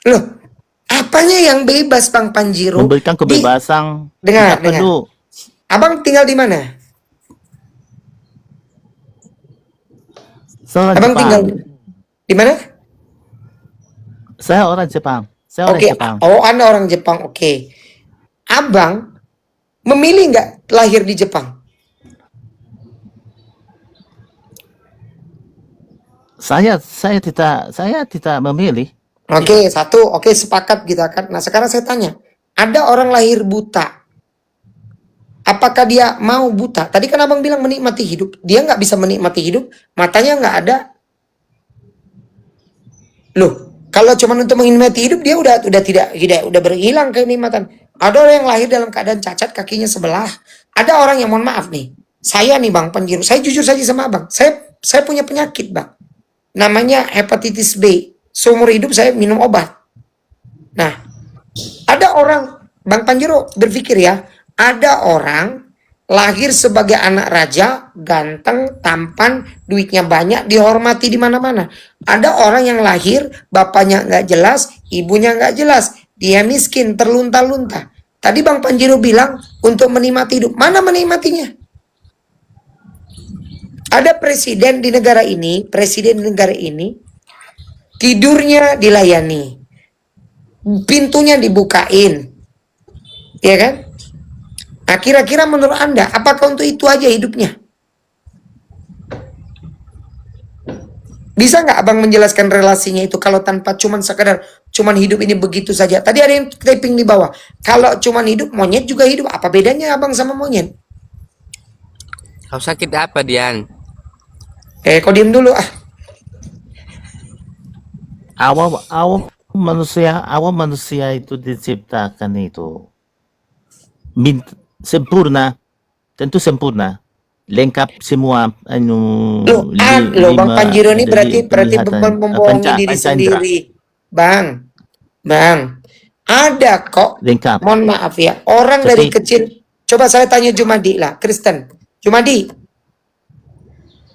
loh, apanya yang bebas Bang Panjiro? Memberikan kebebasan. Dengar, Tidak perlu. Abang tinggal di mana? Saya orang Abang Jepang. tinggal di mana? Saya orang Jepang. Saya orang Oke, Jepang. oh Anda orang Jepang, oke. Abang memilih nggak lahir di Jepang? Saya tidak memilih. Oke, satu, oke sepakat kita kan. Nah sekarang saya tanya, ada orang lahir buta, apakah dia mau buta? Tadi kan abang bilang menikmati hidup, dia nggak bisa menikmati hidup, matanya nggak ada. Loh, kalau cuma untuk menikmati hidup dia udah tidak udah berhilang kenikmatan. Ada orang yang lahir dalam keadaan cacat, kakinya sebelah. Ada orang yang mohon maaf nih, saya nih Bang Panjiro, saya jujur saja sama abang, saya punya penyakit Bang, namanya hepatitis B. Seumur hidup saya minum obat. Nah, ada orang, Bang Panjiro berpikir ya, ada orang lahir sebagai anak raja, ganteng, tampan, duitnya banyak, dihormati di mana-mana. Ada orang yang lahir, bapaknya nggak jelas, ibunya nggak jelas, dia miskin, terlunta-lunta. Tadi Bang Panjiro bilang untuk menikmati hidup, mana menikmatinya? Ada presiden di negara ini, tidurnya dilayani, pintunya dibukain, ya kan? Nah, kira-kira menurut Anda, apakah untuk itu aja hidupnya? Bisa nggak abang menjelaskan relasinya itu kalau tanpa cuman sekadar cuman hidup ini begitu saja? Tadi ada yang typing di bawah. Kalau cuman hidup, monyet juga hidup. Apa bedanya abang sama monyet? Kau sakit apa, Dian? Kau diem dulu ah. Awal manusia itu diciptakan itu sempurna, tentu sempurna, lengkap semua Loh, Bang Panjiro ini berarti membohongi diri sendiri. Bang, ada kok. Lengkap. Mohon maaf ya, orang dari kecil. Coba saya tanya Jumadi lah, Kristen. Jumadi,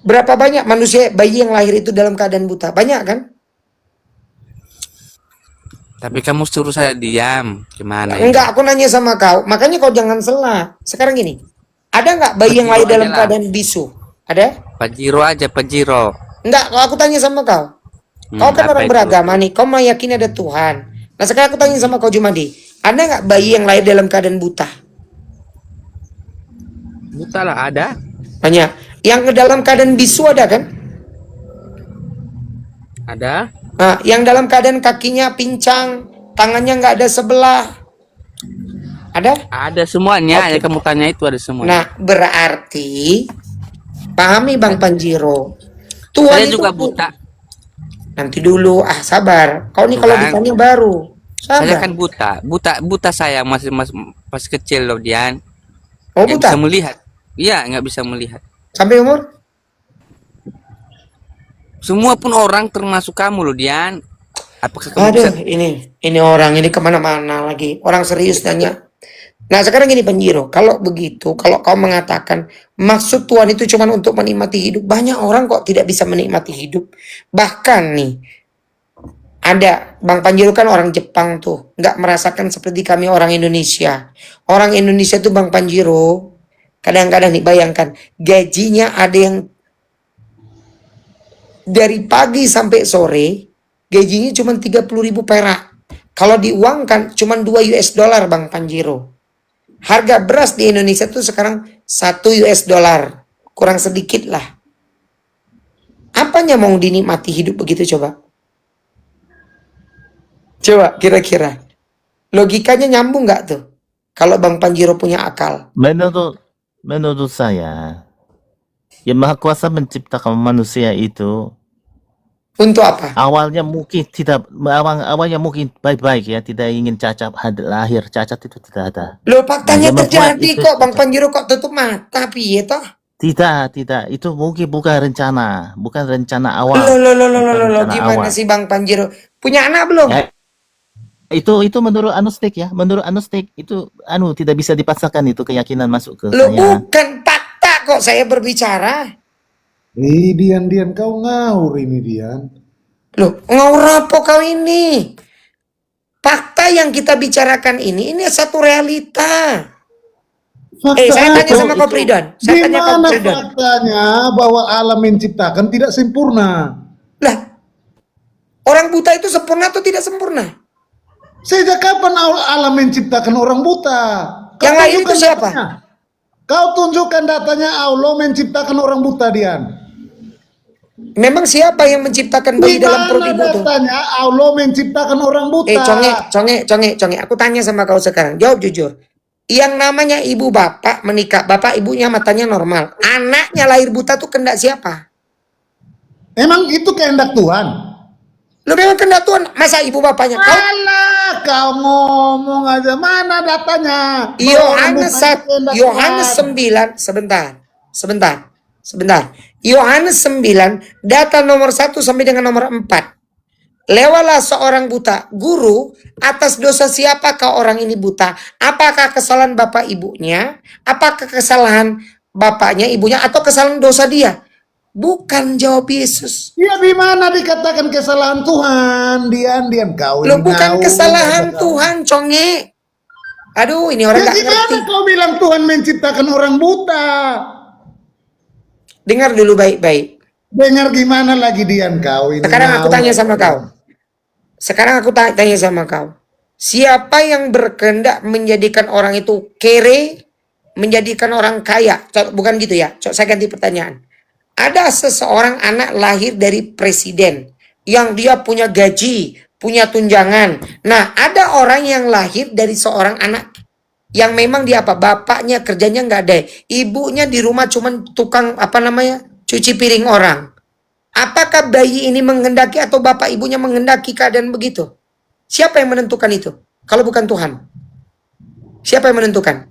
berapa banyak manusia bayi yang lahir itu dalam keadaan buta? Banyak kan? Tapi kamu suruh saya diam. Gimana? Enggak, aku nanya sama kau. Makanya kau jangan salah. Sekarang gini, ada nggak bayi yang lahir dalam keadaan bisu? Ada? Pajiro aja, Pajiro. Enggak, kalau aku tanya sama kau. Kau kan orang beragama nih, kau meyakini ada Tuhan. Nah sekarang aku tanya sama kau Jumadi, ada nggak bayi yang lahir dalam keadaan buta? Buta lah, ada. Banyak. Yang dalam keadaan bisu ada kan? Ada. Nah, yang dalam keadaan kakinya pincang, tangannya nggak ada sebelah. Ada? Ada semuanya, ya kamu tanya itu ada semua. Nah, berarti pahami Bang Panjiro. Tuhan Saya juga itu buta. Nanti dulu, sabar. Kau nih kalau ditanya baru. Saya Sabar. kan buta saya masih kecil loh, Dian. Oh, Nggak buta. bisa melihat. Iya, nggak bisa melihat. Sampai umur? Semua pun orang termasuk kamu loh, Dian. Apakah kamu bisa? Aduh, ini orang ini kemana-mana lagi. Orang serius nanya. Nah sekarang gini Panjiro, kalau begitu, kalau kau mengatakan maksud Tuhan itu cuma untuk menikmati hidup, banyak orang kok tidak bisa menikmati hidup. Bahkan nih, ada Bang Panjiro kan orang Jepang tuh, nggak merasakan seperti kami orang Indonesia. Orang Indonesia tuh Bang Panjiro, kadang-kadang nih bayangkan, gajinya ada yang dari pagi sampai sore, gajinya cuma 30.000 perak. Kalau diuangkan cuma 2 US dollar Bang Panjiro. Harga beras di Indonesia tuh sekarang 1 US dollar. Kurang sedikit lah. Apanya mau dinikmati hidup begitu coba? Coba kira-kira. Logikanya nyambung nggak tuh? Kalau Bang Panjiro punya akal. Menurut saya, yang Maha Kuasa menciptakan manusia itu untuk apa? Awalnya mungkin baik-baik ya, tidak ingin cacat lahir, cacat itu tidak ada. Loh faktanya Nah, terjadi kok Bang Panjiro kok tutup mata piye toh? Tidak, itu mungkin bukan rencana awal. Loh, gimana sih Bang Panjiro? Punya anak belum? Ya, itu menurut agnostik ya, itu tidak bisa dipaksakan itu keyakinan masuk ke Loh saya. bukan fakta kok saya berbicara. Dian, kau ngawur ini, Dian. Loh, ngawur apa kau ini? Fakta yang kita bicarakan ini satu realita. Saya tanya sama kau Pridon. Saya tanya kau Pridon. Faktanya bahwa alam menciptakan tidak sempurna. Lah, orang buta itu sempurna atau tidak sempurna? Sejak kapan alam menciptakan orang buta? Yang lain itu siapa? Kau tunjukkan datanya Allah menciptakan orang buta, Dian. Memang siapa yang menciptakan bayi dalam perut ibu itu? Datanya Allah menciptakan orang buta. Conge. Aku tanya sama kau sekarang. Jawab jujur. Yang namanya ibu bapak menikah. Bapak ibunya matanya normal. Anaknya lahir buta tuh kehendak siapa? Emang itu kehendak Tuhan? Lu memang kehendak Tuhan. Masa ibu bapaknya? Kau ngomong aja. Mana datanya? Yohanes 9. Sebentar. Yohanes 9, data nomor 1 sampai dengan nomor 4. Lewatlah seorang buta. Guru, atas dosa siapakah orang ini buta? Apakah kesalahan bapak ibunya? Apakah kesalahan bapaknya, ibunya? Atau kesalahan dosa dia? Bukan, jawab Yesus. Ya di mana dikatakan kesalahan Tuhan? Dian kau ini. Loh bukan kesalahan Tuhan, Conge. Aduh, ini orang gak ngerti. Kau bilang Tuhan menciptakan orang buta? Dengar dulu baik-baik. Dengar gimana lagi Dian kau ini? Sekarang aku tanya sama kau. Siapa yang berkehendak menjadikan orang itu kere, menjadikan orang kaya? Bukan gitu ya. Saya ganti pertanyaan. Ada seseorang anak lahir dari presiden yang dia punya gaji, punya tunjangan. Nah, ada orang yang lahir dari seorang anak yang memang dia bapaknya kerjanya nggak ada, ibunya di rumah cuman tukang cuci piring orang. Apakah bayi ini menghendaki atau bapak ibunya menghendaki keadaan begitu? Siapa yang menentukan itu? Kalau bukan Tuhan, siapa yang menentukan?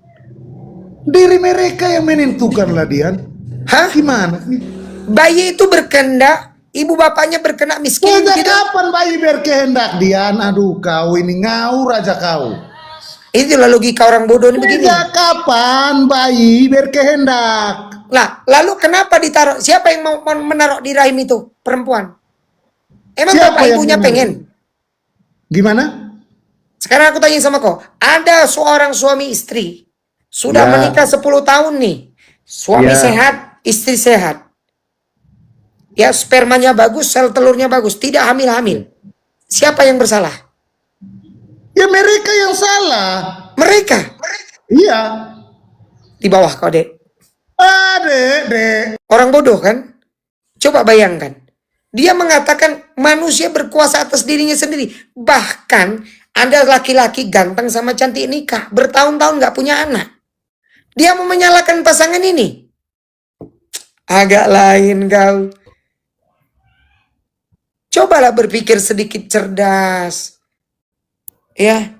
Diri mereka yang menentukan lah, Dian. Hah? Gimana sih? Bayi itu berkehendak, ibu bapaknya berkehendak miskin. Sejak kapan bayi berkehendak, Dian? Aduh, kau ini ngawur aja kau. Itulah logika orang bodoh ini begini. Sejak kapan bayi berkehendak? Lah, lalu kenapa ditaruh? Siapa yang mau menaruh di rahim itu? Perempuan. Emang Siapa bapak ibunya pengen? Gimana? Sekarang aku tanya sama kau. Ada seorang suami istri. Sudah menikah 10 tahun nih. Suami sehat, istri sehat. Ya, spermanya bagus, sel telurnya bagus. Tidak hamil-hamil. Siapa yang bersalah? Ya mereka yang salah. Mereka? Iya. Di bawah kau, Dek. Dek. Orang bodoh kan? Coba bayangkan. Dia mengatakan manusia berkuasa atas dirinya sendiri. Bahkan ada laki-laki ganteng sama cantik nikah. Bertahun-tahun gak punya anak. Dia mau menyalahkan pasangan ini. Agak lain kau. Cobalah berpikir sedikit cerdas. Ya.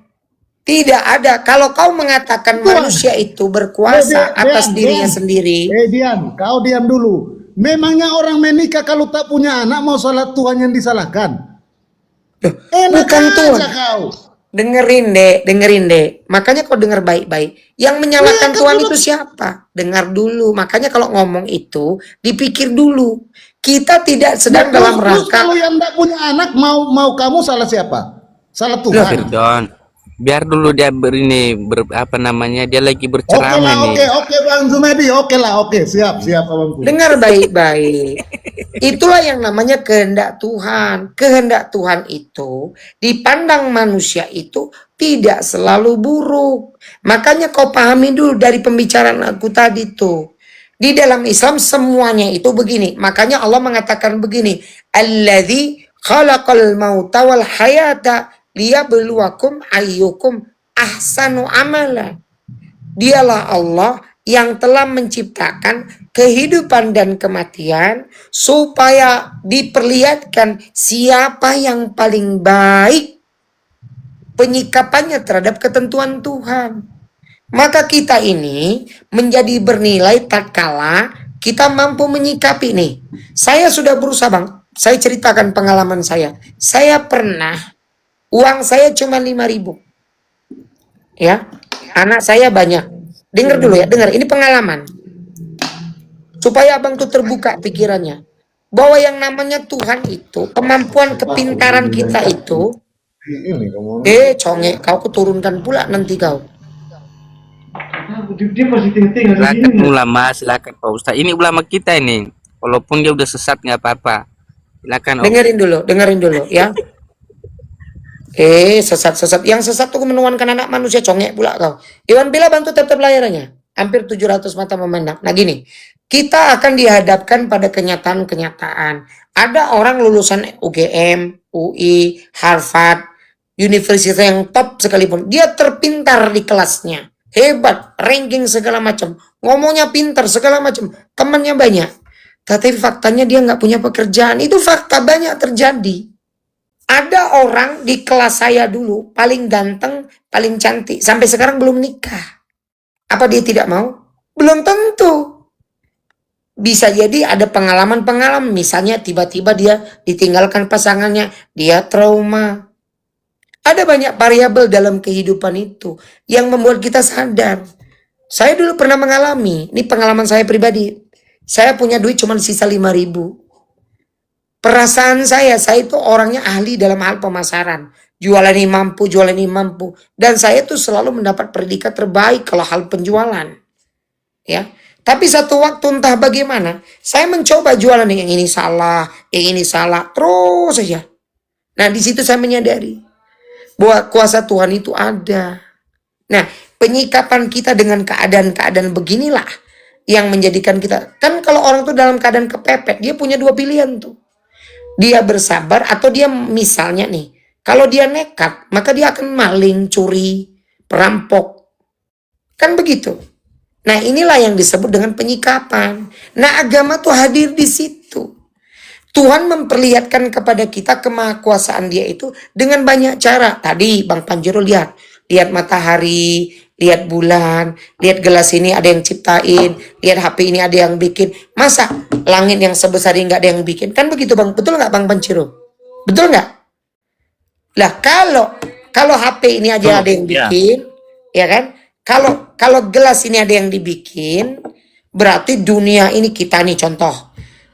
Tidak ada. Kalau kau mengatakan manusia itu berkuasa atas dirinya sendiri. Dian, kau diam dulu. Memangnya orang menikah kalau tak punya anak mau salah Tuhan yang disalahkan? Bukan Tuhan. Kau. Dengerin deh. Makanya kau dengar baik-baik. Yang menyalahkan Tuhan itu siapa? Dengar dulu. Makanya kalau ngomong itu dipikir dulu. Kita tidak sedang dalam rangka. Kalau yang tak punya anak mau kamu salah siapa? Salah Tuhan. Firdaun, biar dulu dia apa namanya, dia lagi berceramah nih. Oke Bang Jumedi, oke, siap Abang. Dengar baik-baik. Itulah yang namanya kehendak Tuhan. Kehendak Tuhan itu dipandang manusia itu tidak selalu buruk. Makanya kau pahami dulu dari pembicaraan aku tadi tuh. Di dalam Islam semuanya itu begini. Makanya Allah mengatakan begini. Alladzi khalaqal mauta wal hayata liyabluwakum ayyukum ahsanu amala. Dialah Allah yang telah menciptakan kehidupan dan kematian supaya diperlihatkan siapa yang paling baik penyikapannya terhadap ketentuan Tuhan. Maka kita ini menjadi bernilai tatkala kita mampu menyikapi nih. Saya sudah berusaha Bang, saya ceritakan pengalaman saya. Saya pernah uang saya cuma 5.000. Ya, anak saya banyak. Dengar dulu ya, dengar. Ini pengalaman. Supaya abang tuh terbuka pikirannya. Bahwa yang namanya Tuhan itu, kemampuan kepintaran kita itu, congek, kau keturunkan pula nanti kau. Silakan ulama, silakan Pak Ustaz. Ini ulama kita ini. Walaupun dia udah sesat nggak apa-apa. Silakan. Dengerin dulu ya. Sesat. Yang sesat tuh menuankan anak manusia, congek pula kau. Iwan Bila bantu tetap layarannya. Hampir 700 mata memandang. Nah gini, kita akan dihadapkan pada kenyataan-kenyataan. Ada orang lulusan UGM, UI, Harvard, universitas yang top sekalipun. Dia terpintar di kelasnya. Hebat, ranking segala macam. Ngomongnya pintar segala macam. Temannya banyak. Tapi faktanya dia nggak punya pekerjaan. Itu fakta banyak terjadi. Ada orang di kelas saya dulu paling ganteng, paling cantik, sampai sekarang belum nikah. Apa dia tidak mau? Belum tentu. Bisa jadi ada pengalaman-pengalaman, misalnya tiba-tiba dia ditinggalkan pasangannya, dia trauma. Ada banyak variabel dalam kehidupan itu yang membuat kita sadar. Saya dulu pernah mengalami, ini pengalaman saya pribadi. Saya punya duit cuma sisa 5.000. Perasaan saya itu orangnya ahli dalam hal pemasaran. Jualan ini mampu. Dan saya tuh selalu mendapat predikat terbaik kalau hal penjualan. Ya. Tapi satu waktu entah bagaimana, saya mencoba jualan yang ini salah, terus saja. Nah, di situ saya menyadari bahwa kuasa Tuhan itu ada. Nah, penyikapan kita dengan keadaan-keadaan beginilah yang menjadikan kita, kan kalau orang tuh dalam keadaan kepepet, dia punya dua pilihan tuh. Dia bersabar atau dia misalnya nih, kalau dia nekat, maka dia akan maling, curi, perampok. Kan begitu. Nah, inilah yang disebut dengan penyikapan. Nah, agama tuh hadir di situ. Tuhan memperlihatkan kepada kita kemahakuasaan dia itu dengan banyak cara. Tadi Bang Panjero lihat matahari, lihat bulan, lihat gelas ini ada yang ciptain, lihat HP ini ada yang bikin. Masa langit yang sebesar ini nggak ada yang bikin? Kan begitu Bang, betul nggak Bang Panjero? Betul nggak? Lah kalau HP ini aja ada yang bikin, ya kan? Kalau gelas ini ada yang dibikin, berarti dunia ini kita nih contoh.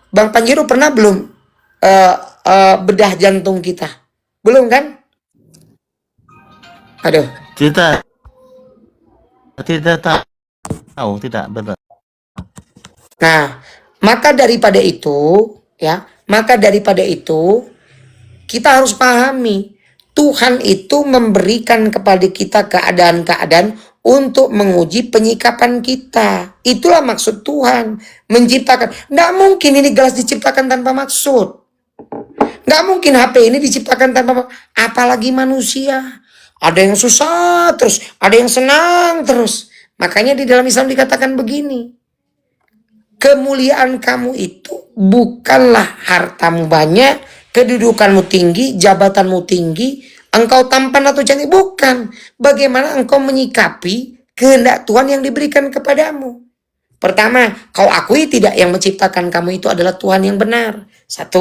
Bang Panjero pernah belum bedah jantung kita? Belum kan? Aduh. Tidak tahu, tidak benar. Nah, maka daripada itu kita harus pahami Tuhan itu memberikan kepada kita keadaan-keadaan untuk menguji penyikapan kita. Itulah maksud Tuhan menciptakan. Nggak mungkin ini gelas diciptakan tanpa maksud. Nggak mungkin HP ini diciptakan tanpa, apalagi manusia. Ada yang susah terus, ada yang senang terus. Makanya di dalam Islam dikatakan begini. Kemuliaan kamu itu bukanlah hartamu banyak, kedudukanmu tinggi, jabatanmu tinggi, engkau tampan atau cantik, bukan. Bagaimana engkau menyikapi kehendak Tuhan yang diberikan kepadamu. Pertama, kau akui tidak yang menciptakan kamu itu adalah Tuhan yang benar. 1,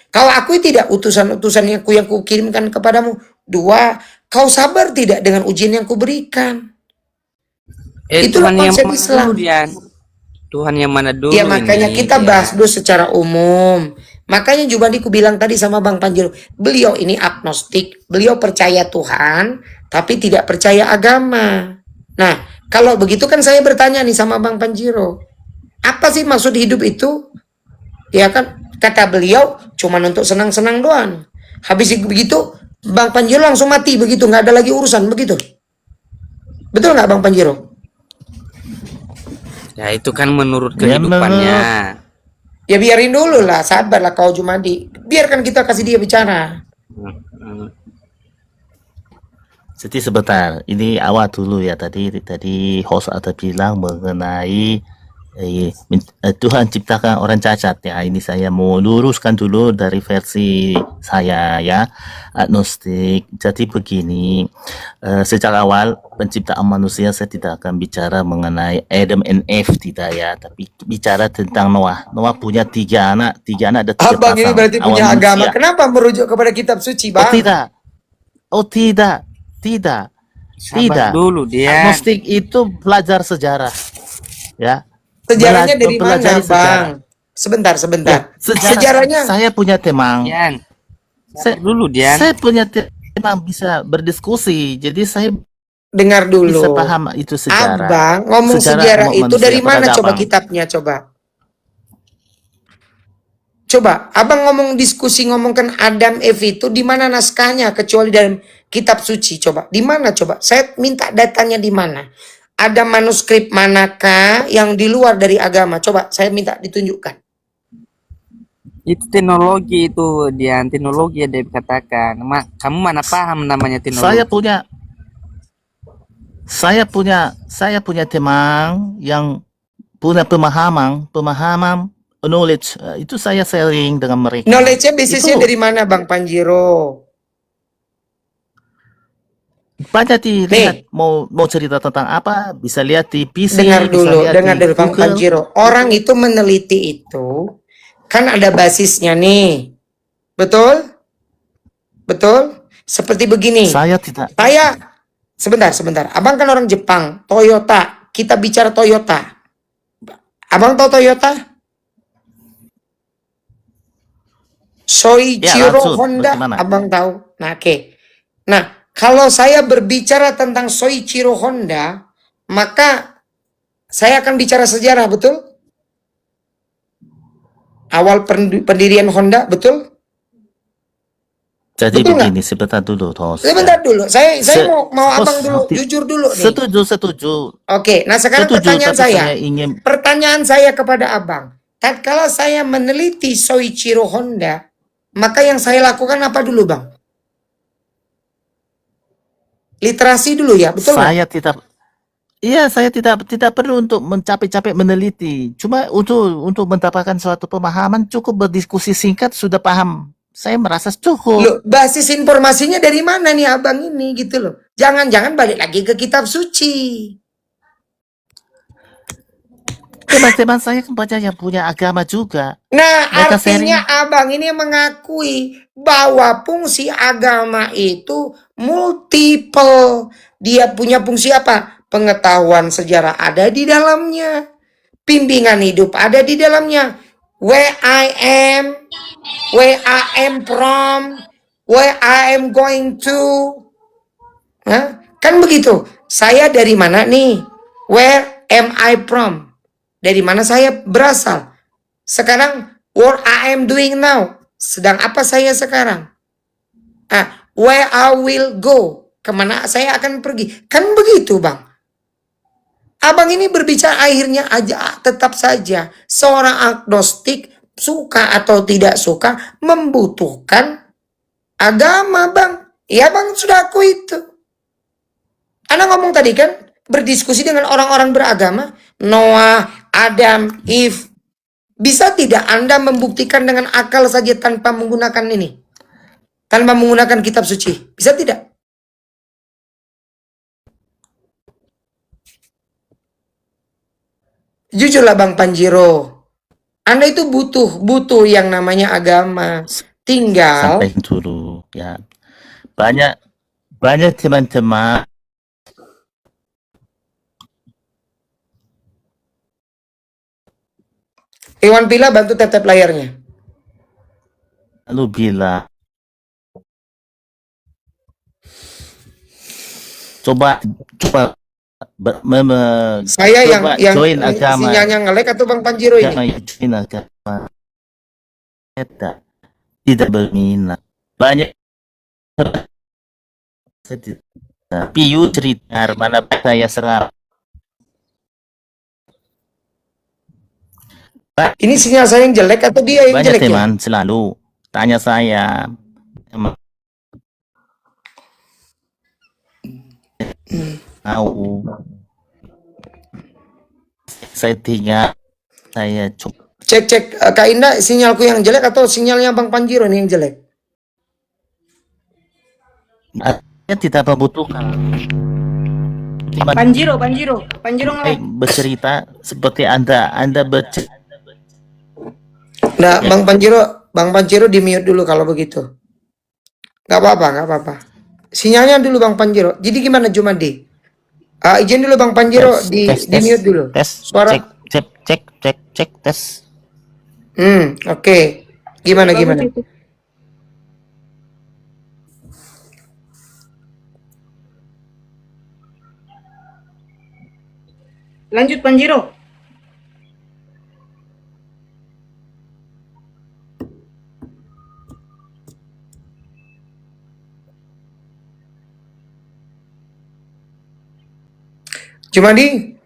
kau akui tidak utusan-utusan yang kukirimkan kepadamu. 2, kau sabar tidak dengan ujian yang kuberikan. Itulah Tuhan yang konsep mana Islam. dulu, Dian? Tuhan yang mana dulu Ya makanya ini, kita Dian? bahas dulu secara umum. Makanya Jubandi ku bilang tadi sama Bang Panjiro, beliau ini agnostik, beliau percaya Tuhan, tapi tidak percaya agama. Nah, kalau begitu kan saya bertanya nih sama Bang Panjiro, apa sih maksud hidup itu? Ya kan, kata beliau cuma untuk senang-senang doang. Habis begitu, Bang Panjiro langsung mati begitu, nggak ada lagi urusan begitu. Betul nggak Bang Panjiro? Ya itu kan menurut Ya, kehidupannya. Ya biarin dulu lah, sabarlah kau Jumadi. Biarkan kita kasih dia bicara. Jadi sebentar, ini awal dulu ya, tadi host ada bilang mengenai Tuhan ciptakan orang cacat ya. Ini saya mau luruskan dulu dari versi saya ya, agnostik. Jadi begini, sejak awal penciptaan manusia saya tidak akan bicara mengenai Adam and Eve, tidak ya, tapi bicara tentang Noah. Noah punya 3 anak ada 3 Abang ini pasang berarti awal punya agama. manusia. Kenapa merujuk kepada kitab suci, Oh Bang? tidak. Sabar dulu, Dian. Agnostik itu belajar sejarah. Ya. Sejarahnya dari mana, Mempelajari Bang? sejarah. Sebentar. Ya, Sejarahnya saya punya temang. Dian. Dulu, Dian. Saya punya temang bisa berdiskusi. Jadi saya dengar dulu. bisa paham itu sejarah. Abang ngomong sejarah umat itu manusia dari mana pada coba Abang. kitabnya coba. Coba, Abang ngomongkan Adam Eve itu di mana naskahnya kecuali dalam kitab suci coba. Di mana coba? Saya minta datanya di mana? Ada manuskrip manakah yang di luar dari agama? Coba saya minta ditunjukkan. Itu teknologi itu, Dian. Teknologi ada dikatakan. Kamu mana paham namanya teknologi? Saya punya temang yang punya pemahaman knowledge. Itu saya sharing dengan mereka. Knowledge-nya basisnya Itu dari mana Bang Panjiro? banyak dilihat, mau cerita tentang apa bisa lihat di PC, Dengar bisa dulu, lihat dengar di dulu Bang Google. Panjiro. Orang itu meneliti itu kan ada basisnya nih. Betul? Betul? Seperti begini. Saya tidak. Sebentar. Abang kan orang Jepang, Toyota. Kita bicara Toyota. Abang tahu Toyota? Soichiro Langsung, Honda, bagaimana? Abang tahu. Nah, oke. Nah, kalau saya berbicara tentang Soichiro Honda, maka saya akan bicara sejarah, betul? Awal pendirian Honda, betul? Jadi Betul begini, sebentar dulu, Tos. Sebentar dulu, saya mau abang dulu, Tos, jujur dulu nih. Setuju. Oke, nah sekarang Setuju, pertanyaan tapi saya. saya ingin Pertanyaan saya kepada abang. Tatkala saya meneliti Soichiro Honda, maka yang saya lakukan apa dulu, Bang? Literasi dulu ya, betul nggak? saya tidak perlu untuk mencapek-capek meneliti. Cuma untuk mendapatkan suatu pemahaman cukup berdiskusi singkat sudah paham. Saya merasa cukup. Loh, basis informasinya dari mana nih abang ini gitu loh. Jangan-jangan balik lagi ke kitab suci. Teman-teman saya kan banyak yang punya agama juga. Nah, Mereka artinya abang ini mengakui bahwa fungsi agama itu multiple. Dia punya fungsi apa? Pengetahuan sejarah ada di dalamnya. Bimbingan hidup ada di dalamnya. Where I am from, where I am going to. Hah? Kan begitu. Saya dari mana nih? Where am I from? Dari mana saya berasal? Sekarang, what I am doing now. Sedang apa saya sekarang? Where I will go. Kemana saya akan pergi. Kan begitu, Bang. Abang ini berbicara akhirnya aja tetap saja. Seorang agnostik, suka atau tidak suka, membutuhkan agama, Bang. Ya, Bang, sudah aku itu. Anda ngomong tadi kan, berdiskusi dengan orang-orang beragama. Noah, Adam, Eve. Bisa tidak Anda membuktikan dengan akal saja tanpa menggunakan ini? tanpa menggunakan kitab suci? Bisa tidak? Jujurlah Bang Panjiro, Anda itu butuh yang namanya agama. Tinggal Sampai dulu ya. Banyak teman-teman Iwan Pila bantu tap-tap layarnya. lu bilang coba Saya coba yang join agama, sinyalnya nge-lag atau Bang Panjiro jangan ini? join agama. Kita tidak berminat. Banyak Piu cerita mana saya serap. Ini sinyal saya yang jelek atau dia yang Banyak jelek ya? teman selalu tanya saya, tahu saya tinggal saya coba Cek Kak Indah, sinyalku yang jelek atau sinyalnya Bang Panjiro nih yang jelek? saya tidak membutuhkan Panjiro nge-lag. bercerita seperti anda bercerita. Nah, Bang Panjiro di mute dulu kalau begitu. Gak apa-apa. Sinyalnya dulu Bang Panjiro. Jadi gimana Jumadi? Izin dulu Bang Panjiro di mute dulu. Suara. Cek tes. Oke. Gimana? Lanjut Panjiro. Jumadi?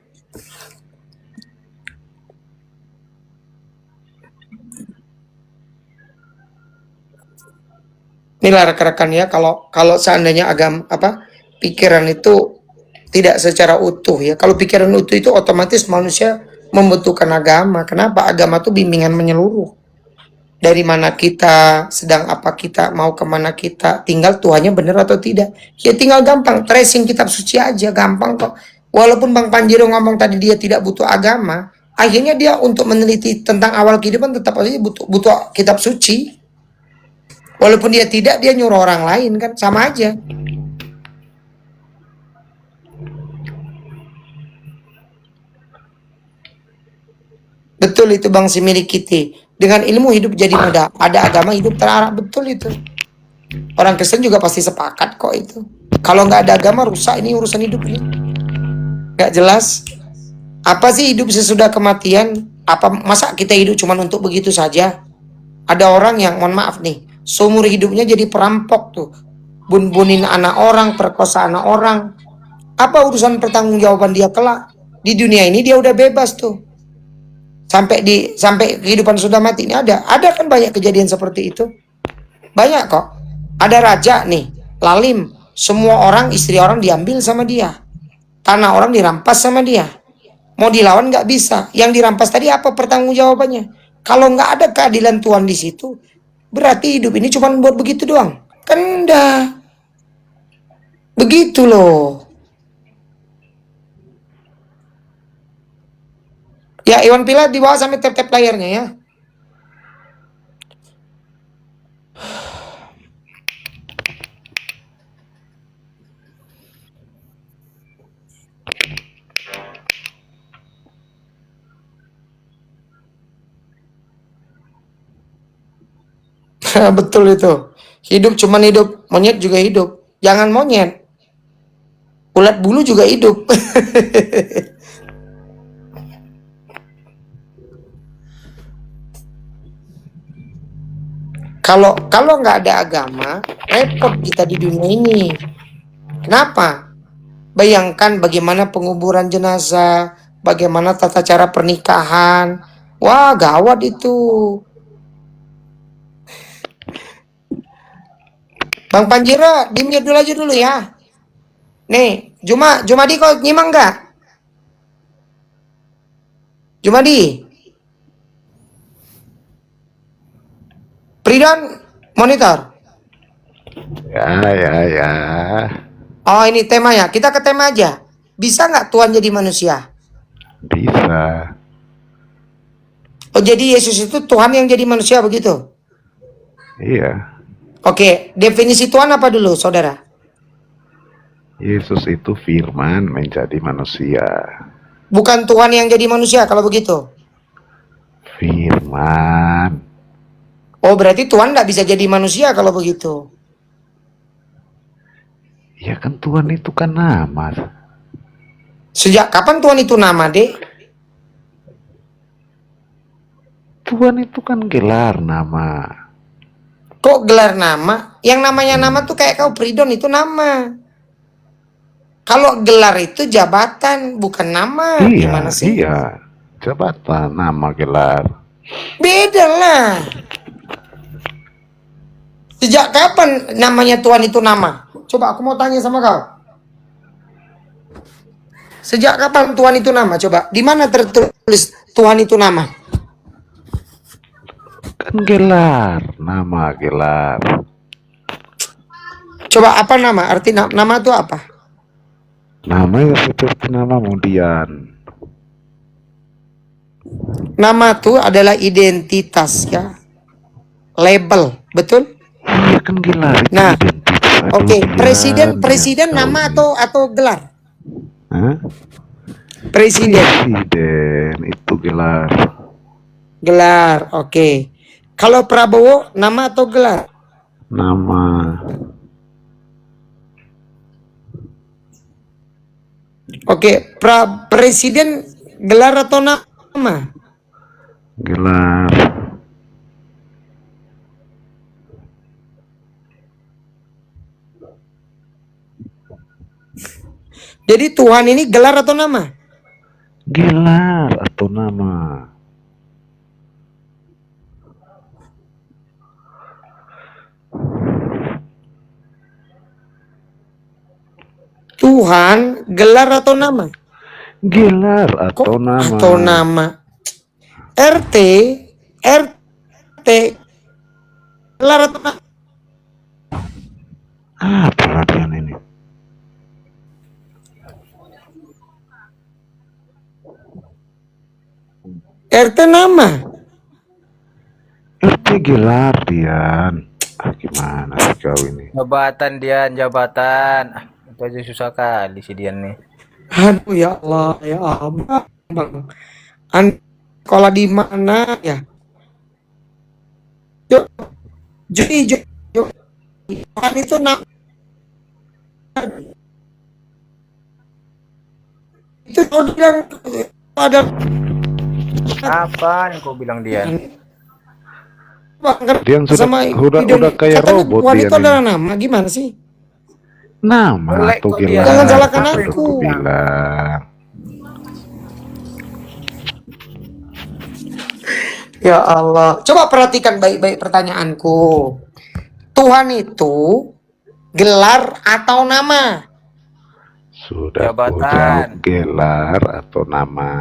Inilah rekan-rekan ya, kalau seandainya pikiran itu tidak secara utuh ya. Kalau pikiran utuh itu otomatis manusia membutuhkan agama. Kenapa? Agama itu bimbingan menyeluruh. Dari mana kita, sedang apa kita, mau kemana kita, tinggal Tuhannya benar atau tidak. Ya tinggal gampang, tracing kitab suci aja, gampang kok. Walaupun Bang Panjiro ngomong tadi dia tidak butuh agama, akhirnya dia untuk meneliti tentang awal kehidupan tetap aja butuh kitab suci. Walaupun dia tidak, dia nyuruh orang lain kan, sama aja. Betul itu Bang Similikiti. Dengan ilmu hidup jadi mudah, ada agama hidup terarah, betul itu. Orang Kristen juga pasti sepakat kok itu. Kalau nggak ada agama rusak ini urusan hidup ini. Nggak jelas. Apa sih hidup sesudah kematian? Masa kita hidup cuma untuk begitu saja? Ada orang yang, mohon maaf nih, seumur hidupnya jadi perampok tuh. Bun-bunin anak orang, perkosa anak orang. Apa urusan pertanggungjawaban dia kelak? Di dunia ini dia udah bebas tuh. Sampai kehidupan sudah mati ini ada kan banyak kejadian seperti itu. Banyak kok. Ada raja nih, lalim, semua orang, istri orang diambil sama dia. Tanah orang dirampas sama dia. Mau dilawan nggak bisa. Yang dirampas tadi apa pertanggungjawabannya? Kalau nggak ada keadilan Tuhan di situ, berarti hidup ini cuma buat begitu doang. Kan dah. Begitu loh. Ya, Iwan Pila di bawah sampai tap-tap layarnya ya. Betul itu. Hidup cuman hidup, monyet juga hidup. Jangan monyet. Ulat bulu juga hidup. Kalau nggak ada agama, repot kita di dunia ini. Kenapa? Bayangkan bagaimana penguburan jenazah, bagaimana tata cara pernikahan. Wah, gawat itu. Bang Panjiro, di-mute dulu aja dulu ya. Nih, Jumadi kok nyimang nggak? Jumadi. Pridon, monitor. Ya. Oh ini temanya, kita ke tema aja. Bisa nggak Tuhan jadi manusia? Bisa. Oh jadi Yesus itu Tuhan yang jadi manusia begitu? Iya. Oke, definisi Tuhan apa dulu saudara? Yesus itu firman menjadi manusia. Bukan Tuhan yang jadi manusia kalau begitu? Firman. Oh berarti Tuhan nggak bisa jadi manusia kalau begitu? Ya kan Tuhan itu kan nama. Sejak kapan Tuhan itu nama, Dek? Tuhan itu kan gelar nama. Kok gelar nama? Yang namanya nama tuh kayak kau Pridon itu nama. Kalau gelar itu jabatan, bukan nama. Gimana sih? Iya. Jabatan, nama, gelar. Beda lah. Sejak kapan namanya Tuhan itu nama? Coba aku mau tanya sama kau. Sejak kapan Tuhan itu nama? Coba, di mana tertulis Tuhan itu nama? Kan gelar, nama gelar. Coba apa nama? Arti nama itu apa? Nama ya seperti nama Mudian. Nama itu adalah identitas ya. Label, betul? Iya kan gelar. Nah, oke, presiden nama atau gelar? Hah? Presiden itu gelar. Gelar, oke. Kalau Prabowo nama atau gelar? Nama. Oke, presiden gelar atau nama? Gelar. Jadi Tuhan ini gelar atau nama? Gelar atau nama. Tuhan gelar atau nama? Gelar atau nama. Atau nama. RT gelar atau nama? Apa latihan ini? RT nama. RT gelar Dian. Gimana sih kau ini? Jabatan Dian, jabatan. Itu aja susah kali si Dian nih. Aduh ya Allah, ya Allah, Bang. Sekolah di mana ya? Yuk. Tuhan itu nama. Itu kau bilang ada apa yang kau bilang Dian? Dian udah kayak robot Tuhan Dian itu ini. adalah nama, gimana sih? Nama atau gelar. Jangan salahkan aku. Bilang. Ya Allah, coba perhatikan baik-baik pertanyaanku. Tuhan itu gelar atau nama? Sudah Jabatan. Gelar atau nama.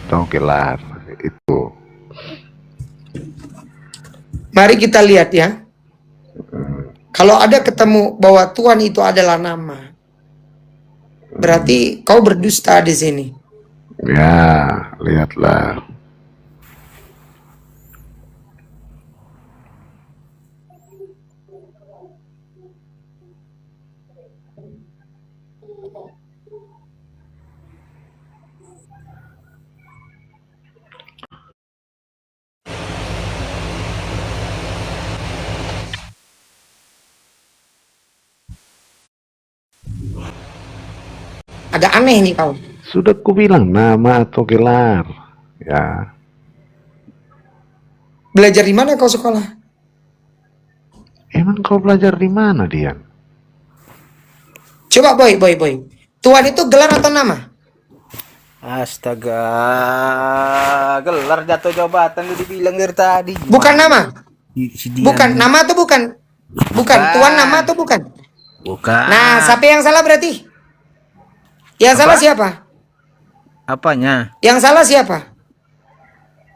Atau gelar itu. Mari kita lihat ya. Kalau ada ketemu bahwa Tuhan itu adalah nama, berarti kau berdusta di sini. Ya, lihatlah. Agak aneh nih kau. Sudah kubilang nama atau gelar. Ya. Belajar di mana kau sekolah? Emang kau belajar di mana, Dian? Coba boy. Tuhan itu gelar atau nama? Astaga, gelar jatuh jabatan lu dibilang dari tadi. Bukan nama. Bukan nama atau bukan? Bukan. Tuhan nama atau bukan? Bukan. Nah, siapa yang salah berarti? Yang Apa? salah siapa? Apanya? Yang salah siapa?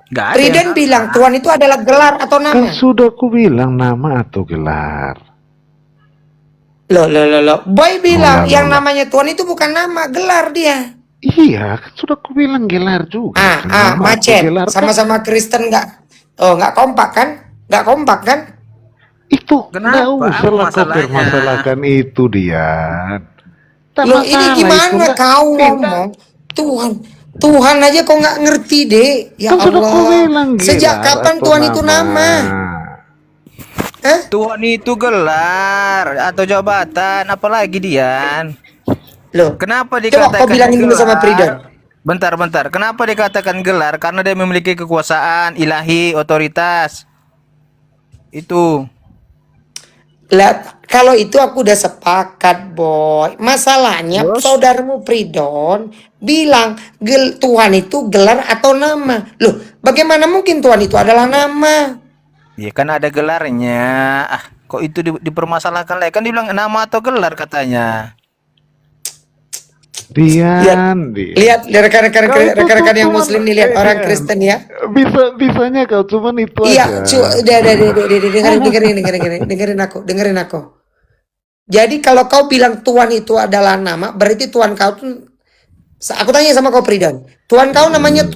Nggak ada Priden yang bilang Tuhan itu adalah gelar atau Kan nama. sudah ku bilang nama atau gelar. Loh. Boy bilang Loh. yang namanya Tuhan itu bukan nama, gelar dia. Iya, kan sudah ku bilang gelar juga. Kan nama atau Macet. gelar kan Sama-sama Kristen nggak kompak kan? Nggak kompak kan? itu Kenapa? nggak usah Apa lah kau masalahnya? permasalahkan itu Dian. Tak Loh ini masalah itu, gimana nggak- kau tidak. ngomong Tuhan aja kau nggak ngerti deh. Ya Kan sudah ku Allah. bilang Sejak gelar kapan atau Tuhan itu nama? Tuhan itu gelar atau jabatan, apalagi Dian? Loh, Kenapa coba dikatakan kau bilangin dulu sama Priden. Bentar. Kenapa dikatakan gelar? Karena dia memiliki kekuasaan ilahi, otoritas. Itu. Lah, kalau itu aku udah sepakat, Boy. Masalahnya saudaramu Pridon bilang Tuhan itu gelar atau nama. Loh, bagaimana mungkin Tuhan itu adalah nama? Ya kan ada gelarnya. Kok itu dipermasalahkan lagi? Kan dibilang nama atau gelar katanya. Dian. Lihat rekan-rekan yang muslim nih, lihat orang Dian. Kristen ya. Bisanya kau cuman itu Iya, aja. dengerin aku. Jadi kalau kau bilang Tuhan itu adalah nama, berarti Tuhan kau tuh, aku tanya sama kau Pridan, Tuhan kau namanya